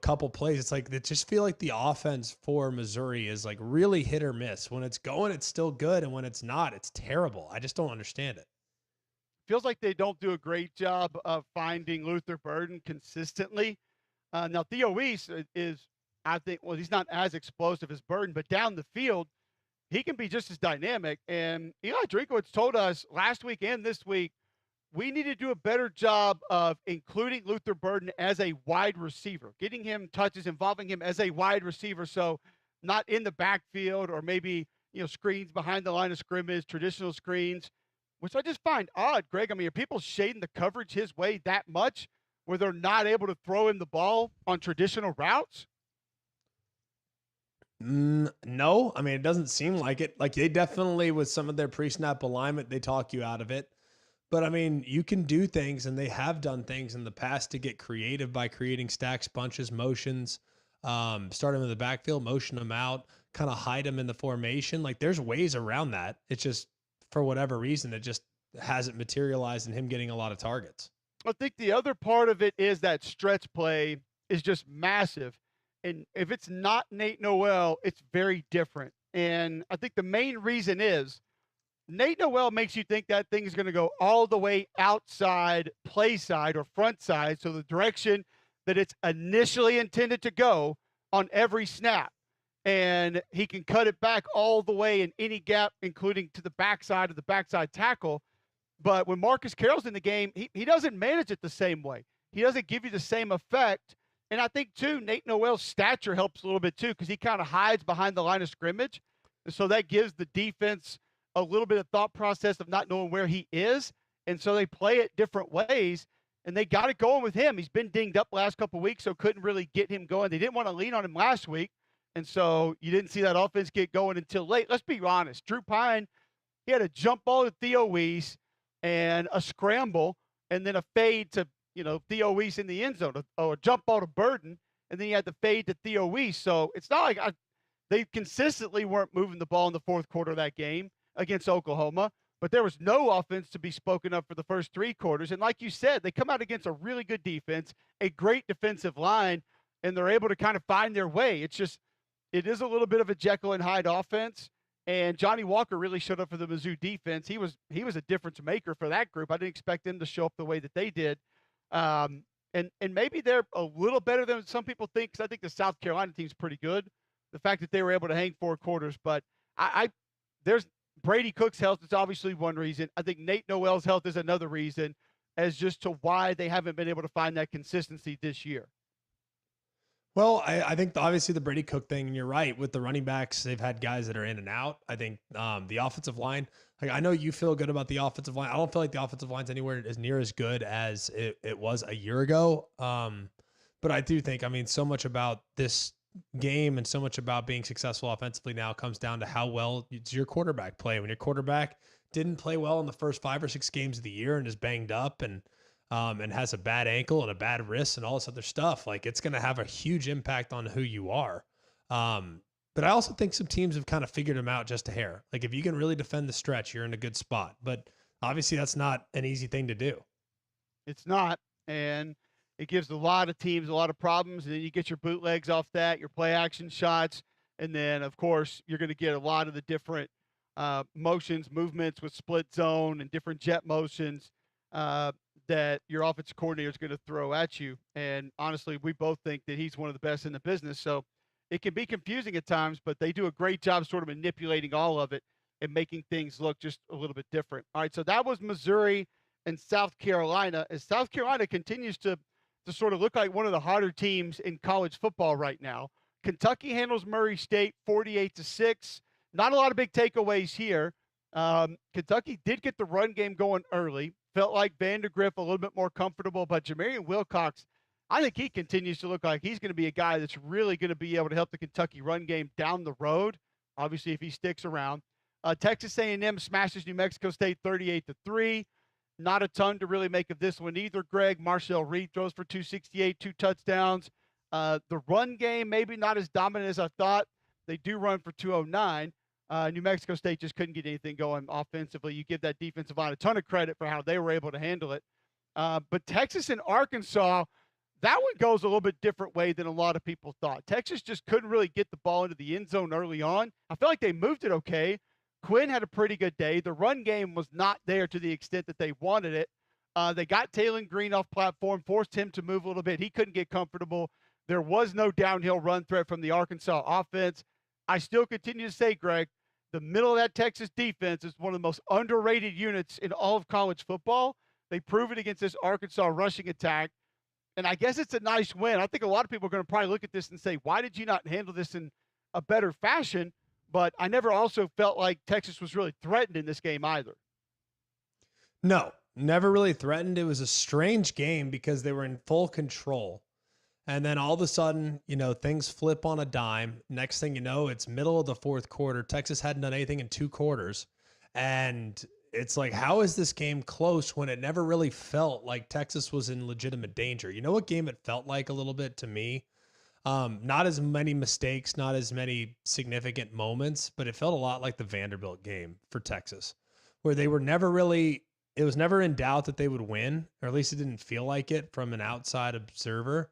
couple plays. It's like, they just feel like the offense for Missouri is like really hit or miss. When it's going, it's still good. And when it's not, it's terrible. I just don't understand it.
Feels like they don't do a great job of finding Luther Burden consistently. Now, Theo Weiss is, I think, well, he's not as explosive as Burden, but down the field, he can be just as dynamic. And Eli Drinkowitz told us last week and this week, we need to do a better job of including Luther Burden as a wide receiver, getting him touches, involving him as a wide receiver. So not in the backfield or maybe, screens behind the line of scrimmage, traditional screens, which I just find odd, Greg. I mean, are people shading the coverage his way that much where they're not able to throw him the ball on traditional routes?
No, I mean, it doesn't seem like it. Like they definitely, with some of their pre-snap alignment, they talk you out of it. But I mean, you can do things, and they have done things in the past to get creative by creating stacks, bunches, motions, start them in the backfield, motion them out, kind of hide them in the formation. Like there's ways around that. It's just, for whatever reason, it just hasn't materialized in him getting a lot of targets.
I think the other part of it is that stretch play is just massive. And if it's not Nate Noel, it's very different. And I think the main reason is Nate Noel makes you think that thing is going to go all the way outside, play side, or front side, so the direction that it's initially intended to go on every snap. And he can cut it back all the way in any gap, including to the backside of the backside tackle. But when Marcus Carroll's in the game, he doesn't manage it the same way. He doesn't give you the same effect. And I think, too, Nate Noel's stature helps a little bit, too, because he kind of hides behind the line of scrimmage. And so that gives the defense a little bit of thought process of not knowing where he is. And so they play it different ways. And they got it going with him. He's been dinged up last couple of weeks, so couldn't really get him going. They didn't want to lean on him last week. And so you didn't see that offense get going until late. Let's be honest. Drew Pine, he had a jump ball to Theo Weiss and a scramble and then a fade to, Theo Weiss in the end zone, or a jump ball to Burden, and then he had the fade to Theo Weiss. So it's not like they consistently weren't moving the ball in the fourth quarter of that game against Oklahoma, but there was no offense to be spoken of for the first 3 quarters. And like you said, they come out against a really good defense, a great defensive line, and they're able to kind of find their way. It's just, it is a little bit of a Jekyll and Hyde offense, and Johnny Walker really showed up for the Mizzou defense. He was a difference maker for that group. I didn't expect them to show up the way that they did. And maybe they're a little better than some people think, because I think the South Carolina team's pretty good. The fact that they were able to hang 4 quarters, but there's Brady Cook's health is obviously one reason. I think Nate Noel's health is another reason, as just to why they haven't been able to find that consistency this year.
Well, I think obviously the Brady Cook thing, and you're right, with the running backs, they've had guys that are in and out. I think the offensive line, like I know you feel good about the offensive line. I don't feel like the offensive line's anywhere as near as good as it was a year ago. But I do think, I mean, so much about this game and so much about being successful offensively now comes down to how well does your quarterback play. When your quarterback didn't play well in the first 5 or 6 games of the year and is banged up and has a bad ankle and a bad wrist and all this other stuff, like it's going to have a huge impact on who you are. But I also think some teams have kind of figured them out just a hair. Like if you can really defend the stretch, you're in a good spot. But obviously that's not an easy thing to do.
It's not. And it gives a lot of teams a lot of problems. And then you get your bootlegs off that, your play action shots. And then, of course, you're going to get a lot of the different motions, movements with split zone and different jet motions that your offensive coordinator is going to throw at you. And honestly, we both think that he's one of the best in the business. So it can be confusing at times, but they do a great job sort of manipulating all of it and making things look just a little bit different. All right, so that was Missouri and South Carolina. As South Carolina continues to sort of look like one of the hotter teams in college football right now. Kentucky handles Murray State 48-6. Not a lot of big takeaways here. Kentucky did get the run game going early. Felt like Vandergriff a little bit more comfortable, but Jamarian Wilcox, I think he continues to look like he's going to be a guy that's really going to be able to help the Kentucky run game down the road, obviously if he sticks around. Texas A&M smashes New Mexico State 38-3. Not a ton to really make of this one either, Greg. Marcel Reed throws for 268, 2 touchdowns. The run game, maybe not as dominant as I thought. They do run for 209. New Mexico State just couldn't get anything going offensively. You give that defensive line a ton of credit for how they were able to handle it. But Texas and Arkansas, that one goes a little bit different way than a lot of people thought. Texas just couldn't really get the ball into the end zone early on. I feel like they moved it okay. Quinn had a pretty good day. The run game was not there to the extent that they wanted it. They got Taylor Green off platform, forced him to move a little bit. He couldn't get comfortable. There was no downhill run threat from the Arkansas offense. I still continue to say, Greg, the middle of that Texas defense is one of the most underrated units in all of college football. They prove it against this Arkansas rushing attack. And I guess it's a nice win. I think a lot of people are going to probably look at this and say, why did you not handle this in a better fashion? But I never also felt like Texas was really threatened in this game either.
No, never really threatened. It was a strange game because they were in full control. And then all of a sudden, things flip on a dime. Next thing you know, it's middle of the fourth quarter. Texas hadn't done anything in 2 quarters. And it's like, how is this game close when it never really felt like Texas was in legitimate danger? You know what game it felt like a little bit to me? Not as many mistakes, not as many significant moments, but it felt a lot like the Vanderbilt game for Texas, where they were never really, it was never in doubt that they would win, or at least it didn't feel like it from an outside observer,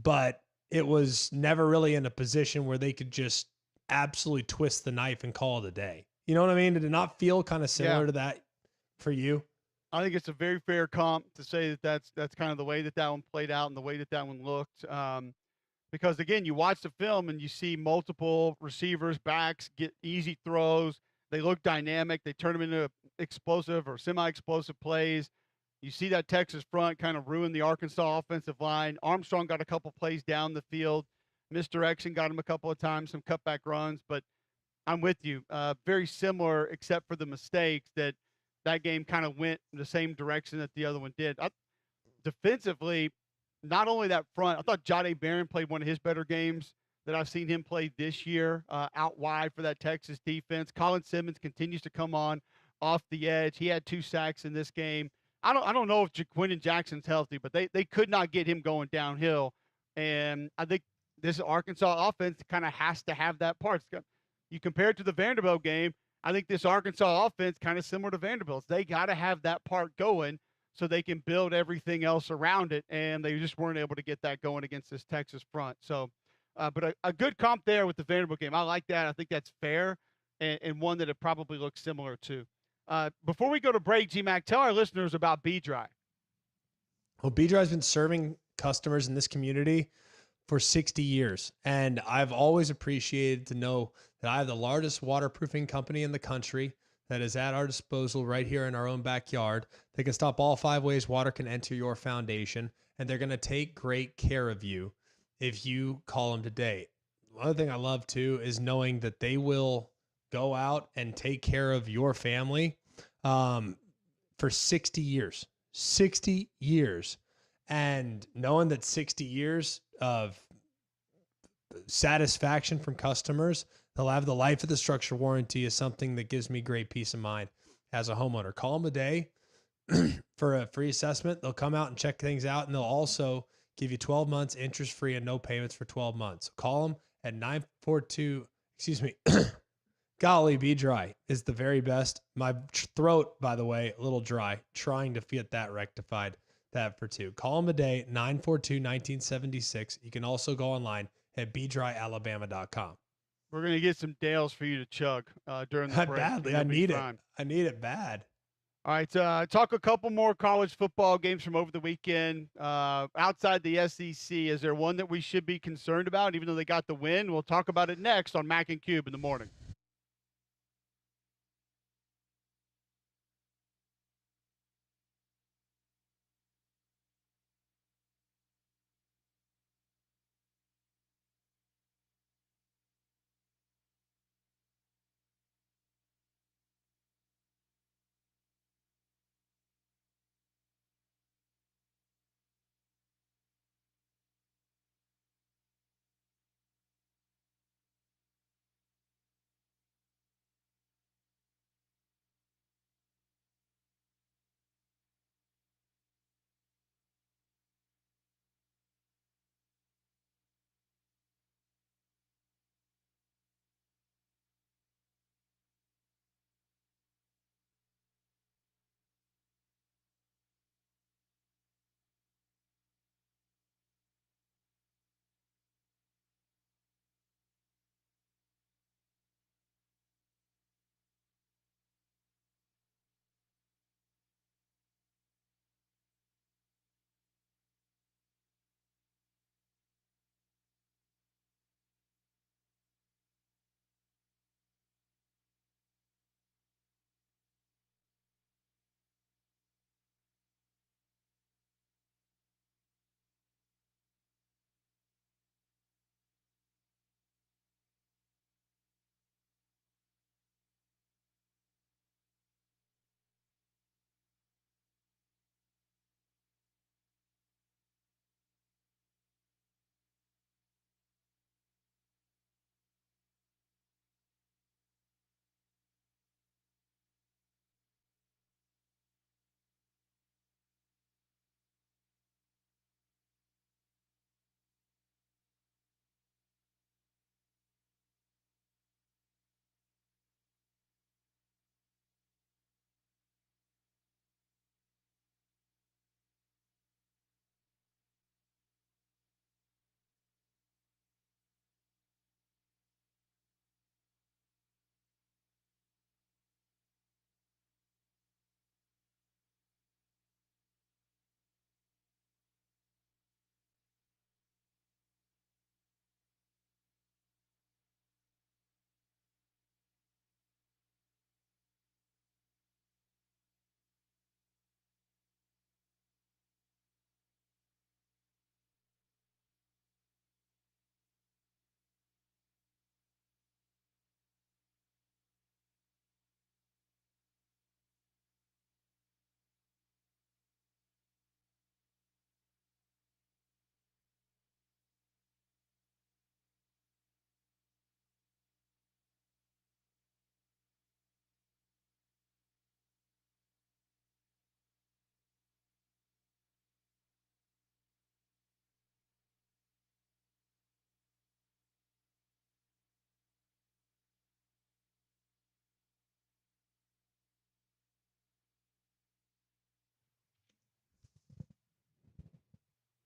but it was never really in a position where they could just absolutely twist the knife and call it a day. You know what I mean? Did it not feel kind of similar to that for you?
I think it's a very fair comp to say that that's kind of the way that one played out and the way that one looked. Because again, you watch the film and you see multiple receivers, backs get easy throws. They look dynamic. They turn them into explosive or semi-explosive plays. You see that Texas front kind of ruin the Arkansas offensive line. Armstrong got a couple plays down the field. Misdirection got him a couple of times, some cutback runs. But I'm with you. Very similar, except for the mistakes that game kind of went in the same direction that the other one did. Defensively, not only that front, I thought Jahdae Barron played one of his better games that I've seen him play this year, out wide for that Texas defense. Colin Simmons continues to come on off the edge. He had 2 sacks in this game. I don't know if Jaquindon Jackson's healthy, but they could not get him going downhill. And I think this Arkansas offense kind of has to have that part. You compare it to the Vanderbilt game, I think this Arkansas offense kind of similar to Vanderbilt's. They got to have that part going so they can build everything else around it, and they just weren't able to get that going against this Texas front. So, but a good comp there with the Vanderbilt game. I like that. I think that's fair, and one that it probably looks similar to. Before we go to break, G-Mac, tell our listeners about B-Dry.
Well, B-Dry's been serving customers in this community for 60 years, and I've always appreciated to know that I have the largest waterproofing company in the country that is at our disposal right here in our own backyard. They can stop all 5 ways water can enter your foundation, and they're going to take great care of you if you call them today. One other thing I love too is knowing that they will go out and take care of your family for 60 years. 60 years. And knowing that 60 years of satisfaction from customers, they'll have the life of the structure warranty is something that gives me great peace of mind as a homeowner. Call them a day for a free assessment. They'll come out and check things out, and they'll also give you 12 months interest free and no payments for 12 months. So call them at 942, golly, be dry is the very best. My throat, by the way, a little dry, trying to get that rectified. That for two. Call them a day, 942-1976. You can also go online at bedryalabama.com.
We're going to get some Dales for you to chug during the break.
Badly. I need it. I need it bad.
All right. Talk a couple more college football games from over the weekend. Outside the SEC, is there one that we should be concerned about, even though they got the win? We'll talk about it next on Mac and Cube in the morning.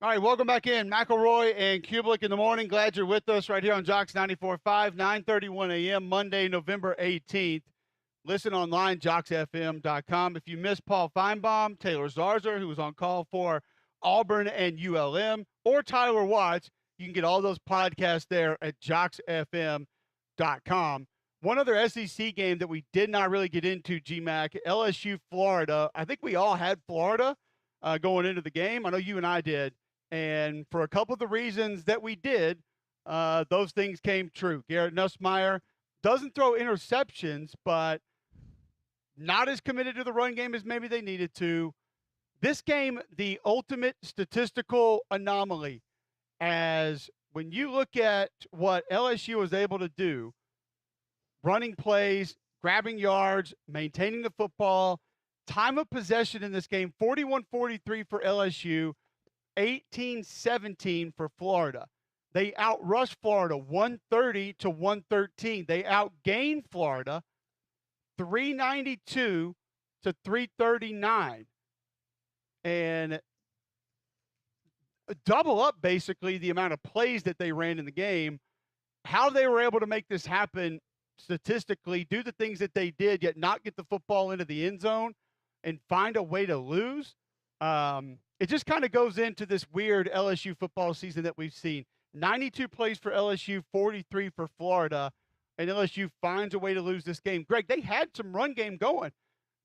All right, welcome back in. McElroy and Cubelic in the morning. Glad you're with us right here on Jocks 94.5, 9:31 a.m., Monday, November 18th. Listen online, jocksfm.com. If you missed Paul Finebaum, Taylor Zarar, who was on call for Auburn and ULM, or Tyler Watts, you can get all those podcasts there at jocksfm.com. One other SEC game that we did not really get into, GMAC, LSU, Florida. I think we all had Florida going into the game. I know you and I did. And for a couple of the reasons that we did, those things came true. Garrett Nussmeier doesn't throw interceptions, but not as committed to the run game as maybe they needed to. This game, the ultimate statistical anomaly, as when you look at what LSU was able to do, running plays, grabbing yards, maintaining the football, time of possession in this game, 41-43 for LSU, 18-17 for Florida. They outrushed Florida 130-113. They outgained Florida 392 to 339. And double up basically the amount of plays that they ran in the game. How they were able to make this happen statistically, do the things that they did, yet not get the football into the end zone and find a way to lose. It just kind of goes into this weird LSU football season that we've seen. 92 plays for LSU, 43 for Florida, and LSU finds a way to lose this game. Greg, they had some run game going.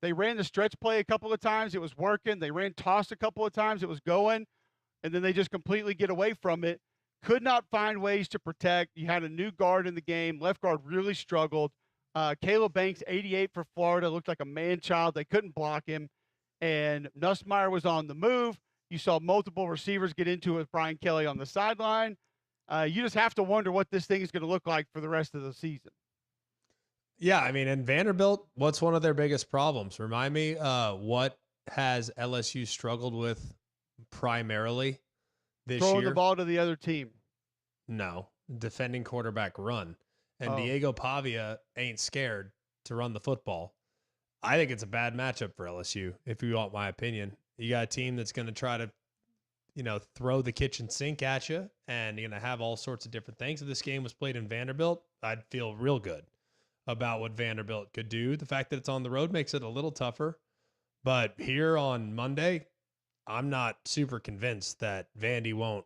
They ran the stretch play a couple of times. It was working. They ran toss a couple of times. It was going. And then they just completely get away from it. Could not find ways to protect. You had a new guard in the game. Left guard really struggled. Caleb Banks, 88 for Florida, looked like a man-child. They couldn't block him. And Nussmeier was on the move. You saw multiple receivers get into it with Brian Kelly on the sideline. You just have to wonder what this thing is going to look like for the rest of the season.
Yeah, I mean, and Vanderbilt, what's one of their biggest problems? Remind me, what has LSU struggled with primarily this
Throwing
year?
the ball to the other team.
No, defending quarterback run. And
Oh.
Diego Pavia ain't scared to run the football. I think it's a bad matchup for LSU, if you want my opinion. You got a team that's going to try to, throw the kitchen sink at you, and you're going to have all sorts of different things. If this game was played in Vanderbilt, I'd feel real good about what Vanderbilt could do. The fact that it's on the road makes it a little tougher. But here on Monday, I'm not super convinced that Vandy won't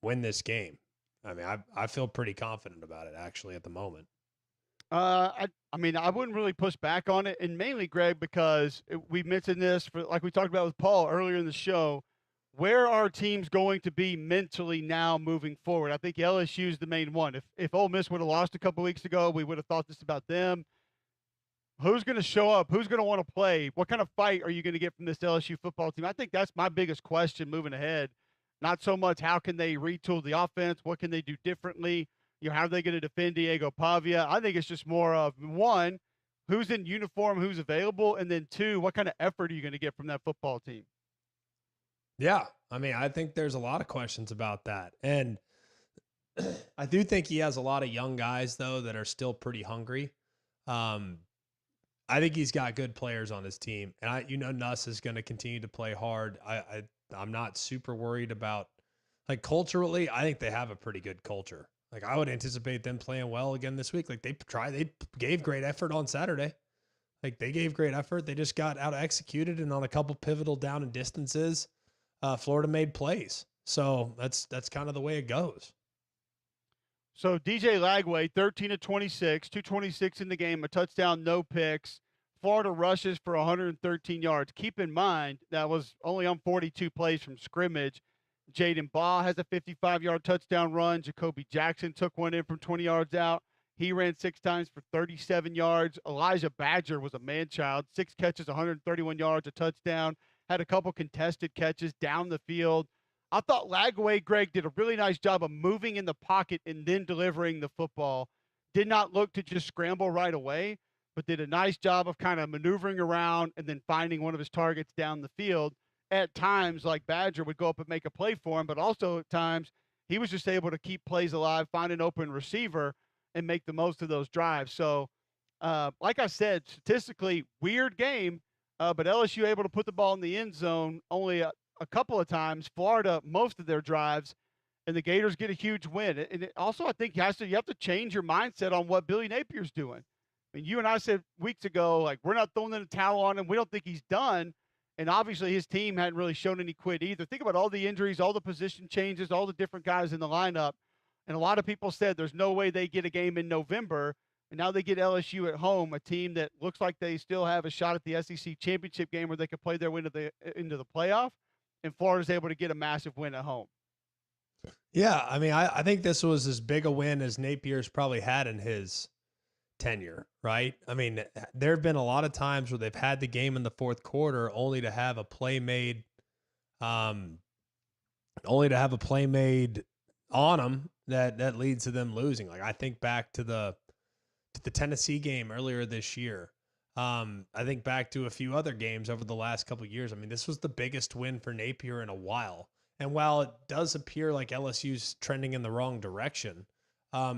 win this game. I mean, I feel pretty confident about it, actually, at the moment.
I mean, I wouldn't really push back on it, and mainly, Greg, because we mentioned this, like we talked about with Paul earlier in the show, where are teams going to be mentally now moving forward? I think LSU is the main one. If Ole Miss would have lost a couple weeks ago, we would have thought this about them. Who's going to show up? Who's going to want to play? What kind of fight are you going to get from this LSU football team? I think that's my biggest question moving ahead. Not so much how can they retool the offense, what can they do differently, how are they going to defend Diego Pavia? I think it's just more of, one, who's in uniform, who's available, and then two, what kind of effort are you going to get from that football team?
Yeah, I mean, I think there's a lot of questions about that. And I do think he has a lot of young guys, though, that are still pretty hungry. I think he's got good players on his team. And Nuss is going to continue to play hard. I'm not super worried about, culturally, I think they have a pretty good culture. I would anticipate them playing well again this week. They gave great effort on Saturday. They gave great effort. They just got out executed, and on a couple pivotal down and distances, Florida made plays. So that's kind of the way it goes.
So DJ Lagway, 13 of 26, 226 in the game, a touchdown, no picks. Florida rushes for 113 yards. Keep in mind, that was only on 42 plays from scrimmage. Jaden Baugh has a 55-yard touchdown run. Jacoby Jackson took one in from 20 yards out. He ran 6 times for 37 yards. Elijah Badger was a man-child, 6 catches, 131 yards, a touchdown. Had a couple contested catches down the field. I thought Lagway, Greg, did a really nice job of moving in the pocket and then delivering the football. Did not look to just scramble right away, but did a nice job of kind of maneuvering around and then finding one of his targets down the field. At times, like Badger would go up and make a play for him, but also at times he was just able to keep plays alive, find an open receiver, and make the most of those drives. So, like I said, statistically, weird game, but LSU able to put the ball in the end zone only a couple of times. Florida, most of their drives, and the Gators get a huge win. And also, I think you have to change your mindset on what Billy Napier's doing. I mean, you and I said weeks ago, we're not throwing in a towel on him. We don't think he's done. And obviously his team hadn't really shown any quit either. Think about all the injuries, all the position changes, all the different guys in the lineup. And a lot of people said there's no way they get a game in November. And now they get LSU at home, a team that looks like they still have a shot at the SEC championship game where they could play their way into the playoff. And Florida's able to get a massive win at home.
Yeah, I mean, I think this was as big a win as Napier's probably had in his tenure, right? I mean, there have been a lot of times where they've had the game in the fourth quarter only to have a play made, um, only to have a play made on them that leads to them losing. Like I think back to the Tennessee game earlier this year. I think back to a few other games over the last couple of years. I mean, this was the biggest win for Napier in a while. And while it does appear like LSU's trending in the wrong direction,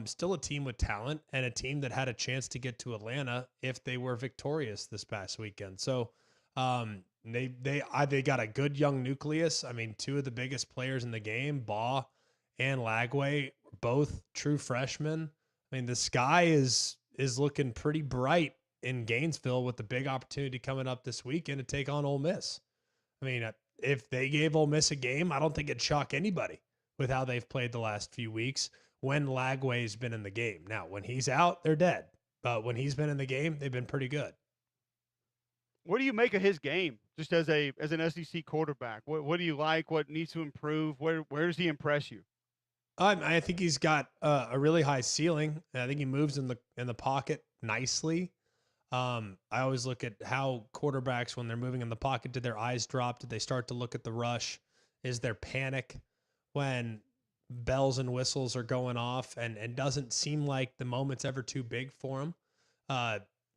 still a team with talent and a team that had a chance to get to Atlanta if they were victorious this past weekend. So they got a good young nucleus. I mean, two of the biggest players in the game, Baugh and Lagway, both true freshmen. I mean, the sky is looking pretty bright in Gainesville with the big opportunity coming up this weekend to take on Ole Miss. I mean, if they gave Ole Miss a game, I don't think it'd shock anybody with how they've played the last few weeks when Lagway's been in the game. Now, when he's out, they're dead. But when he's been in the game, they've been pretty good.
What do you make of his game just as an SEC quarterback? What do you like? What needs to improve? Where does he impress you?
I think he's got a really high ceiling. I think he moves in the pocket nicely. I always look at how quarterbacks, when they're moving in the pocket, did their eyes drop? Did they start to look at the rush? Is there panic when bells and whistles are going off and doesn't seem like the moment's ever too big for him?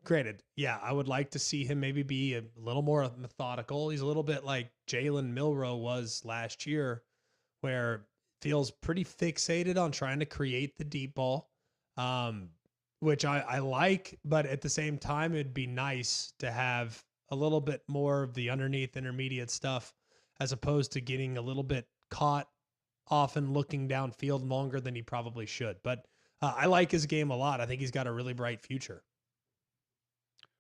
Granted, yeah, I would like to see him maybe be a little more methodical. He's a little bit like Jalen Milroe was last year, where feels pretty fixated on trying to create the deep ball, which I like, but at the same time, it'd be nice to have a little bit more of the underneath intermediate stuff as opposed to getting a little bit caught often looking downfield longer than he probably should. But I like his game a lot. I think he's got a really bright future.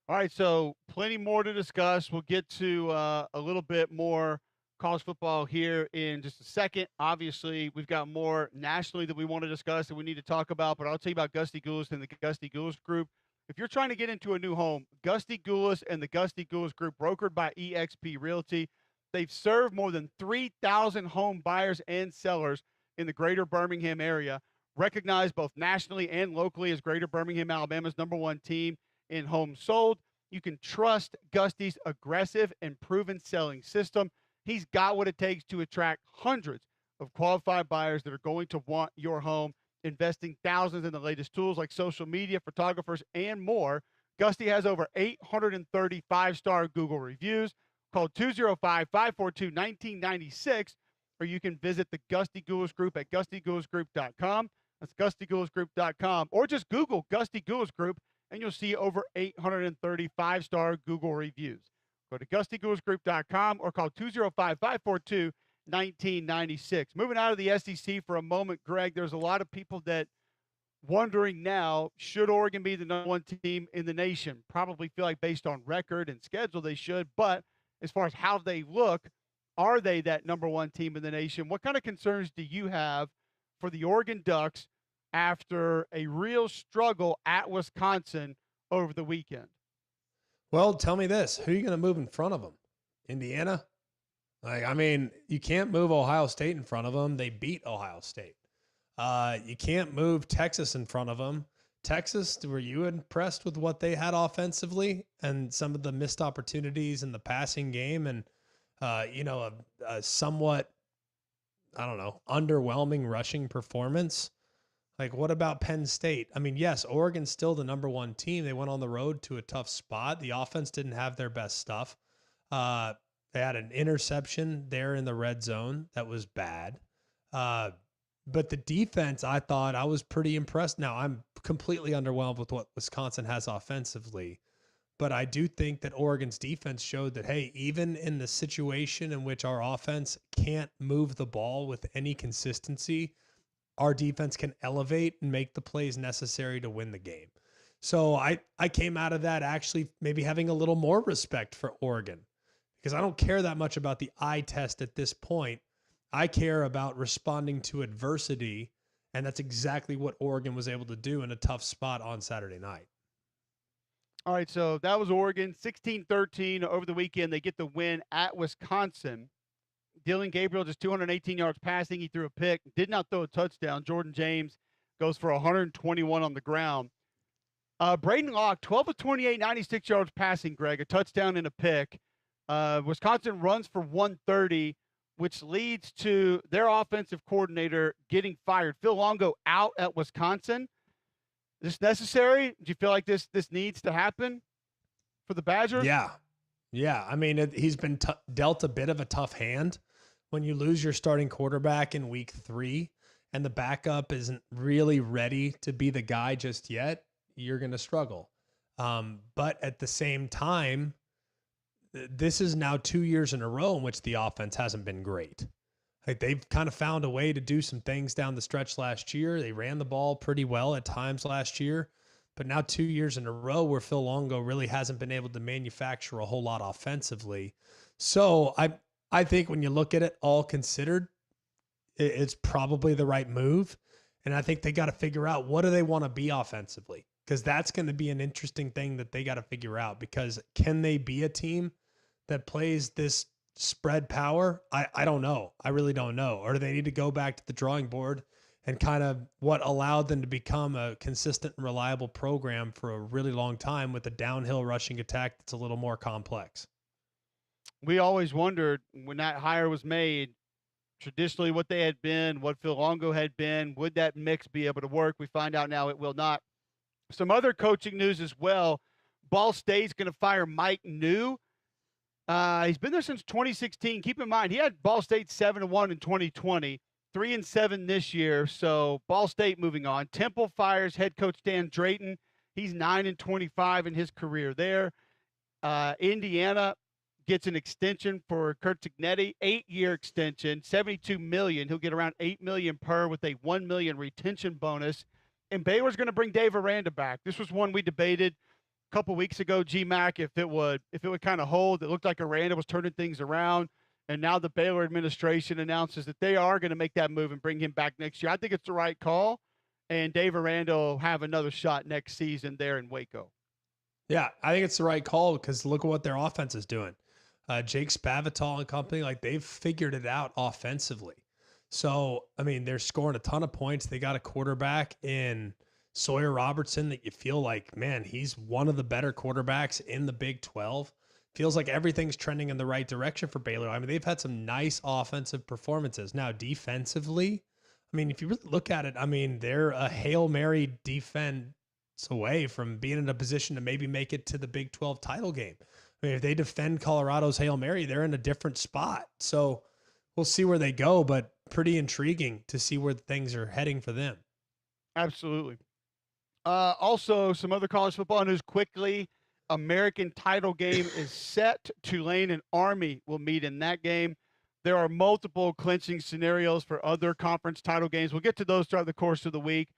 All right, so plenty more to discuss. We'll get to a little bit more college football here in just a second. Obviously, we've got more nationally that we want to discuss and we need to talk about, but I'll tell you about Gusty Goulas and the Gusty Goulas Group. If you're trying to get into a new home, Gusty Goulas and the Gusty Goulas Group, brokered by eXp Realty, they've served more than 3,000 home buyers and sellers in the greater Birmingham area, recognized both nationally and locally as Greater Birmingham, Alabama's #1 team in homes sold. You can trust Gusty's aggressive and proven selling system. He's got what it takes to attract hundreds of qualified buyers that are going to want your home, investing thousands in the latest tools like social media, photographers, and more. Gusty has over 830 five-star Google reviews. Call 205-542-1996, or you can visit the Gusty Goulas Group at gustygoulasgroup.com. That's gustygoulasgroup.com, or just Google Gusty Goulas Group, and you'll see over 830 five-star Google reviews. Go to gustygoulasgroup.com or call 205-542-1996. Moving out of the SEC for a moment, Greg, there's a lot of people that wondering now, should Oregon be the #1 team in the nation? Probably feel like based on record and schedule they should, but as far as how they look, are they that #1 team in the nation? What kind of concerns do you have for the Oregon Ducks after a real struggle at Wisconsin over the weekend?
Well, tell me this. Who are you going to move in front of them? Indiana? I mean, you can't move Ohio State in front of them. They beat Ohio State. You can't move Texas in front of them. Texas, were you impressed with what they had offensively and some of the missed opportunities in the passing game and, a somewhat, underwhelming rushing performance? Like, what about Penn State? I mean, yes, Oregon's still the #1 team. They went on the road to a tough spot. The offense didn't have their best stuff. They had an interception there in the red zone that was bad. But the defense, I thought I was pretty impressed. Now, I'm completely underwhelmed with what Wisconsin has offensively. But I do think that Oregon's defense showed that, hey, even in the situation in which our offense can't move the ball with any consistency, our defense can elevate and make the plays necessary to win the game. So I came out of that actually maybe having a little more respect for Oregon, because I don't care that much about the eye test at this point. I care about responding to adversity, and that's exactly what Oregon was able to do in a tough spot on Saturday night.
All right, so that was Oregon, 16-13 over the weekend. They get the win at Wisconsin. Dylan Gabriel just 218 yards passing. He threw a pick, did not throw a touchdown. Jordan James goes for 121 on the ground. Braden Locke, 12 of 28, 96 yards passing, Greg, a touchdown and a pick. Wisconsin runs for 130, which leads to their offensive coordinator getting fired. Phil Longo out at Wisconsin. Is this necessary? Do you feel like this needs to happen for the Badgers?
Yeah. I mean, he's been dealt a bit of a tough hand when you lose your starting quarterback in week 3 and the backup isn't really ready to be the guy just yet. You're going to struggle. But at the same time, this is now 2 years in a row in which the offense hasn't been great. Like, they've kind of found a way to do some things down the stretch last year. They ran the ball pretty well at times last year, but now 2 years in a row where Phil Longo really hasn't been able to manufacture a whole lot offensively. So I think when you look at it all considered, it's probably the right move. And I think they got to figure out, what do they want to be offensively? Because that's going to be an interesting thing that they got to figure out, because can they be a team that plays this spread power? I don't know. I really don't know. Or do they need to go back to the drawing board and kind of what allowed them to become a consistent and reliable program for a really long time with a downhill rushing attack that's a little more complex?
We always wondered when that hire was made, traditionally what they had been, what Phil Longo had been, would that mix be able to work? We find out now it will not. Some other coaching news as well. Ball State's going to fire Mike New. He's been there since 2016. Keep in mind, he had Ball State 7-1 in 2020, 3-7 this year. So Ball State moving on. Temple fires head coach Dan Drayton. He's 9-25 in his career there. Indiana gets an extension for Kurt Cignetti, 8-year extension, $72 million. He'll get around $8 million per with a $1 million retention bonus. And Baylor's going to bring Dave Aranda back. This was one we debated a couple weeks ago, GMAC, if it would kind of hold. It looked like Aranda was turning things around. And now the Baylor administration announces that they are going to make that move and bring him back next year. I think it's the right call. And Dave Aranda will have another shot next season there in Waco.
Yeah, I think it's the right call because look at what their offense is doing. Jake Spavital and company, like, they've figured it out offensively. So, I mean, they're scoring a ton of points. They got a quarterback in Sawyer Robertson that you feel like, man, he's one of the better quarterbacks in the Big 12. Feels like everything's trending in the right direction for Baylor. I mean, they've had some nice offensive performances. Now, defensively, I mean, if you really look at it, I mean, they're a Hail Mary defense away from being in a position to maybe make it to the Big 12 title game. I mean, if they defend Colorado's Hail Mary, they're in a different spot. So we'll see where they go, but pretty intriguing to see where things are heading for them.
Absolutely. Also, some other college football news quickly. American title game is set. Tulane and Army will meet in that game. There are multiple clinching scenarios for other conference title games. We'll get to those throughout the course of the week.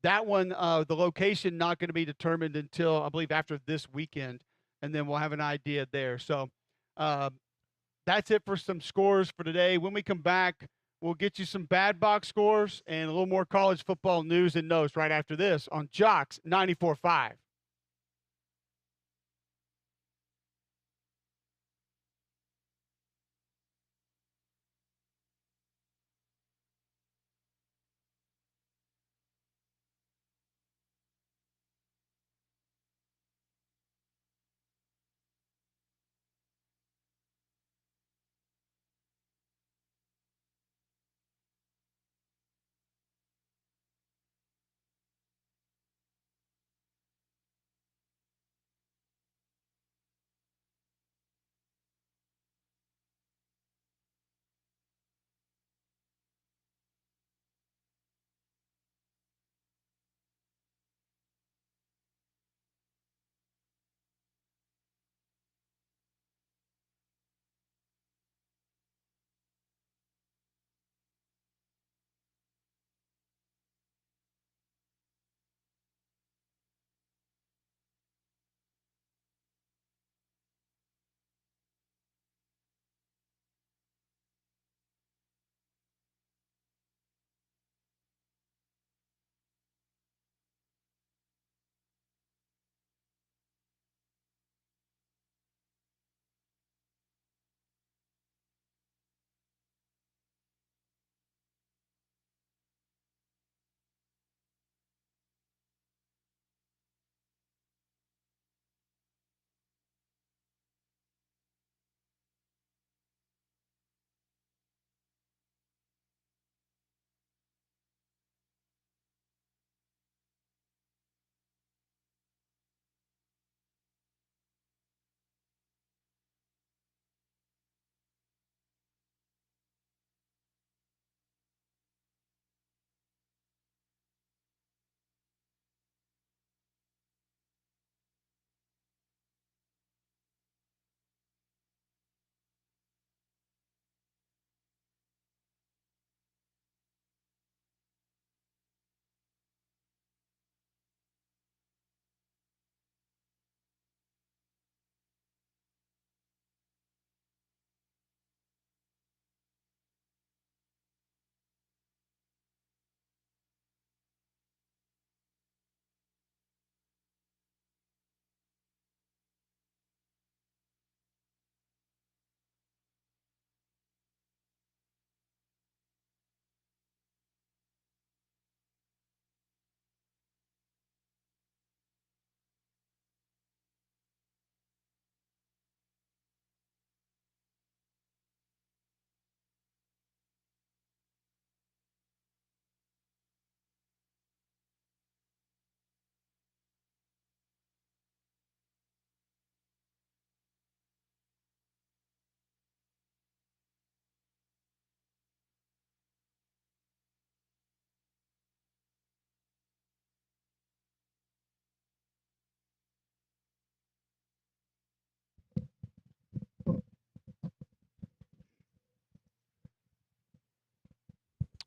That one, the location not going to be determined until, I believe, after this weekend, and then we'll have an idea there. So that's it for some scores for today. When we come back, we'll get you some bad box scores and a little more college football news and notes right after this on Jocks 94.5.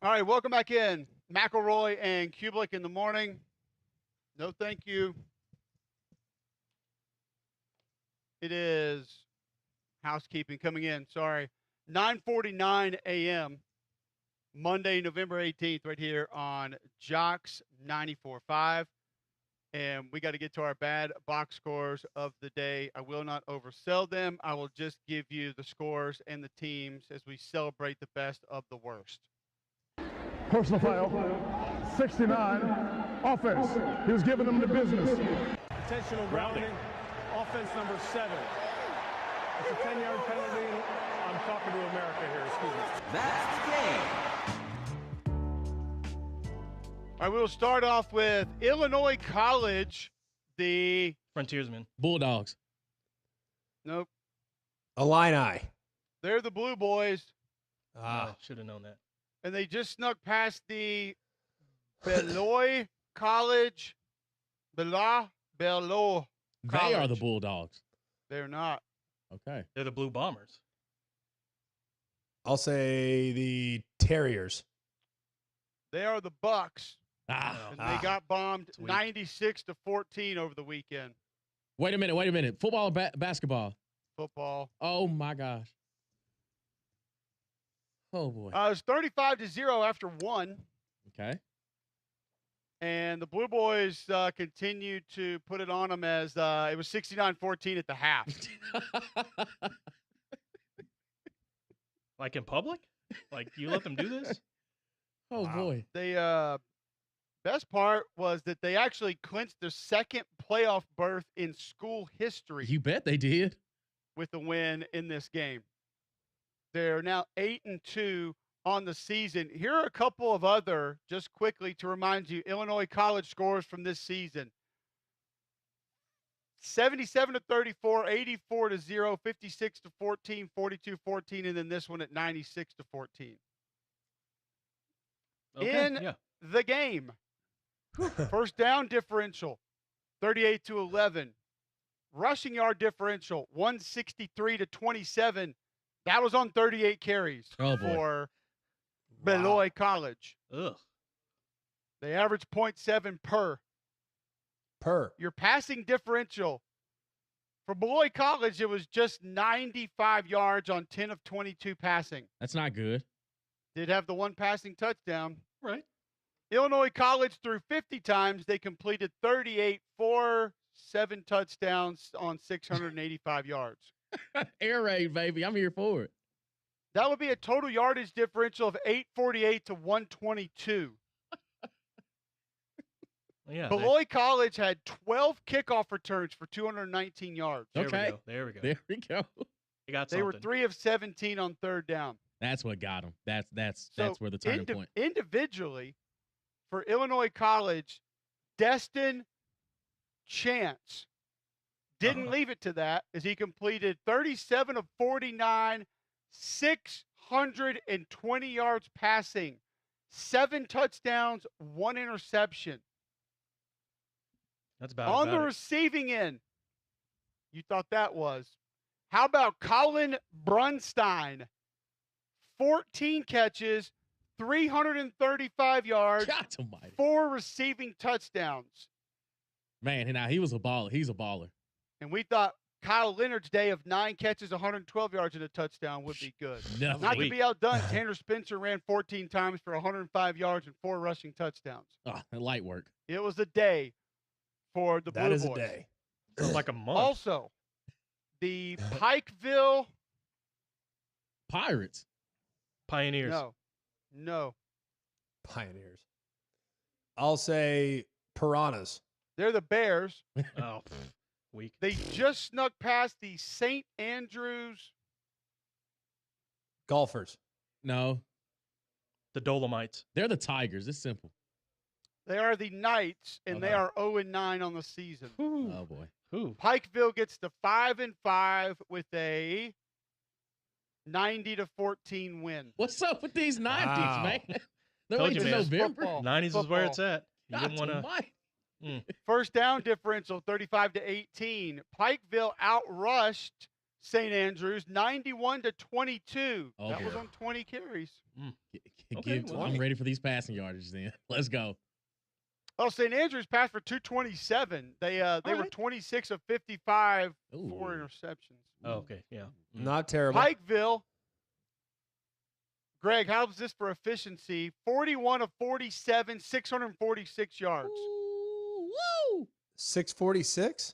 All right, welcome back in. McElroy and Cubelic in the morning. No, thank you. It is housekeeping coming in. Sorry. 9:49 a.m. Monday, November 18th, right here on Jocks 94.5. And we got to get to our bad box scores of the day. I will not oversell them. I will just give you the scores and the teams as we celebrate the best of the worst.
Personal foul, 69, offense. He was giving them the business.
Intentional grounding, offense number 7. It's a 10-yard penalty. I'm talking to America here, excuse me.
That's the game.
All right, we'll start off with Illinois College, the
Frontiersmen.
Bulldogs.
Nope.
Illini.
They're the Blue Boys,
Should have known that.
and they just snuck past the Beloit College. Beloit
They
College.
are the Bulldogs.
They're not.
Okay.
They're the Blue Bombers.
I'll say the Terriers.
They are the Bucks, and they got bombed
Sweet.
96-14 over the weekend.
Wait a minute. Football or basketball?
Football.
Oh, my gosh. Oh, boy.
It was 35-0 after one.
Okay.
And the Blue Boys continued to put it on them as it was 69-14 at the half.
Like in public? Like you let them do this?
Oh, boy.
They best part was that they actually clinched their second playoff berth in school history
You bet they did.
with a win in this game. They're now 8-2 on the season. Here are a couple of other, just quickly to remind you, Illinois College scores from this season. 77-34, 84-0, 56-14, 42-14, and then this one at 96-14.
Okay,
In
yeah.
the game, first down differential, 38-11. Rushing yard differential, 163-27. That was on 38 carries
Oh, boy.
for Beloit College.
Ugh.
They average 0.7 per. Your passing differential for Beloit College, it was just 95 yards on 10 of 22 passing.
That's not good.
Did have the one passing touchdown.
Right.
Illinois College threw 50 times. They completed 38 for 7 touchdowns on 685 yards.
Air raid, baby. I'm here for it.
That would be a total yardage differential of 848 to 122.
Yeah.
Beloit College had 12 kickoff returns for 219 yards.
There
Okay.
we go. There we go.
There we go.
They got
They
something.
were 3 of 17 on third down.
That's what got them. That's
So
where the turning point.
Individually, for Illinois College, Destin Chance didn't leave it to that as he completed 37 of 49, 620 yards passing, 7 touchdowns, 1 interception.
That's about
On
about
the
it.
receiving end, you thought that was. How about Colin Brunstein? 14 catches, 335 yards,
God almighty.
4 receiving touchdowns.
Man, now he was a baller. He's a baller.
And we thought Kyle Leonard's day of 9 catches, 112 yards and a touchdown would be good.
No.
Not to be outdone, Tanner Spencer ran 14 times for 105 yards and 4 rushing touchdowns.
Oh, light work.
It was a day for the Blue
That is
Boys.
a day.
Sounds like a month.
Also, the Pikeville
Pirates.
Pioneers.
No.
Pioneers. I'll say Piranhas.
They're the Bears.
Oh, weak.
They just snuck past the St. Andrews.
Golfers.
No,
The Dolomites.
they're the Tigers. It's simple.
They are the Knights, and they
Okay.
are 0-9 on the season.
Oh boy.
Who?
Pikeville gets to 5-5 with a 90-14 win.
What's up with these 90s,
Wow.
man? They're
Told
waiting
you,
till
man.
November.
Football.
90s is where it's
Football.
at. You
God
didn't want to.
almighty.
First down differential, 35-18. Pikeville outrushed St. Andrews, 91-22.
Oh,
That was
boy.
on 20 carries.
Okay, well,
I'm ready for these passing yardage then. Let's go.
Oh, St. Andrews passed for 227. They were 26 of 55, 4 interceptions.
Oh, okay, yeah.
Not terrible.
Pikeville. Greg, how's this for efficiency? 41 of 47, 646 yards.
Woo!
646?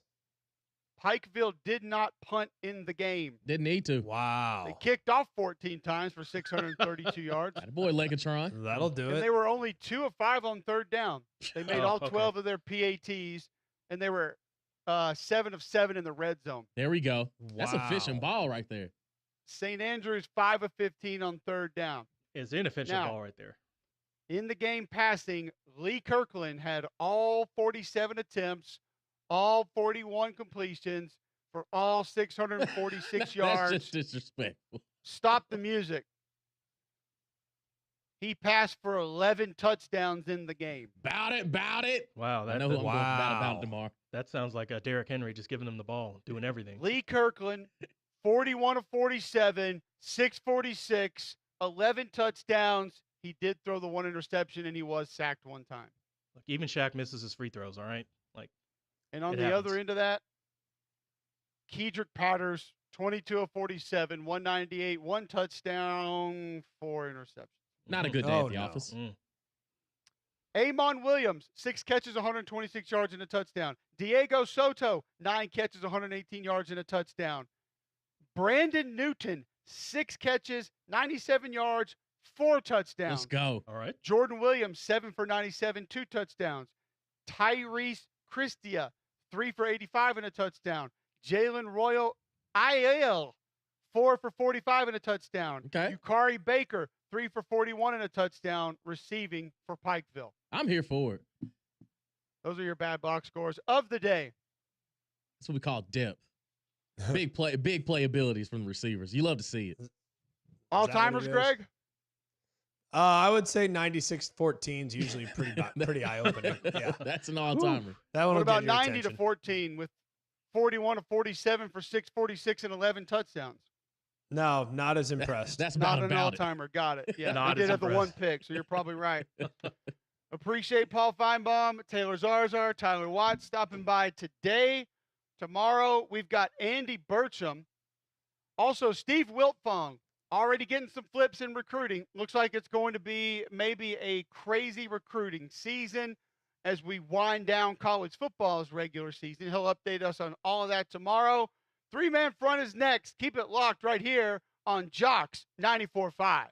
Pikeville did not punt in the game.
Didn't need to.
Wow.
They kicked off 14 times for 632 yards.
Boy, Legatron.
That'll do
And
it.
they were only 2 of 5 on third down. They made all
okay.
12 of their PATs, and they were 7 of 7 in the red zone.
There we go. That's a
Wow.
fishing ball right there.
St. Andrews 5 of 15 on third down.
It's an inefficient
Now,
ball right there.
In the game passing, Lee Kirkland had all 47 attempts, all 41 completions for all 646 yards.
That's just disrespectful.
Stop the music. He passed for 11 touchdowns in the game.
Bout it.
Wow,
I
that,
know who I'm going
Wow.
about it tomorrow.
that sounds like Derrick Henry just giving them the ball, doing everything.
Lee Kirkland, 41 of 47, 646, 11 touchdowns. He did throw the 1 interception, and he was sacked 1 time.
Look, even Shaq misses his free throws, all right? Like,
And on
It
the
happens.
other end of that, Kedrick Potters, 22 of 47, 198, 1 touchdown, 4 interceptions.
Not a good day
Oh,
at the
no.
office.
Amon Williams, 6 catches, 126 yards and a touchdown. Diego Soto, 9 catches, 118 yards and a touchdown. Brandon Newton, 6 catches, 97 yards, 4 touchdowns.
Let's go.
all right.
Jordan Williams, 7 for 97, 2 touchdowns. Tyrese Christia, 3 for 85 and a touchdown. Jalen Royal IL, 4 for 45 and a touchdown.
Okay.
Yukari Baker, 3 for 41 and a touchdown, receiving for Pikeville.
I'm here for it.
Those are your bad box scores of the day.
That's what we call depth. Big play abilities from the receivers. You love to see it.
All
what
timers,
it is?
Greg?
I would say 96-14 is usually pretty eye-opening. Yeah.
That's an all-timer.
That one
What
will
about
get your
90 to
attention.
14 with 41 to 47 for 646 and 11 touchdowns?
No, not as impressed.
That's
Not
about
an
it.
all-timer. Got it. Yeah,
Not
they
as
did have the 1
impressed.
pick, so you're probably right. Appreciate Paul Finebaum, Taylor Zarar, Tyler Watts stopping by today. Tomorrow, we've got Andy Burcham. Also, Steve Wiltfong already getting some flips in recruiting. Looks like it's going to be maybe a crazy recruiting season as we wind down college football's regular season. He'll update us on all of that tomorrow. 3-Man Front is next. Keep it locked right here on Jocks 94.5.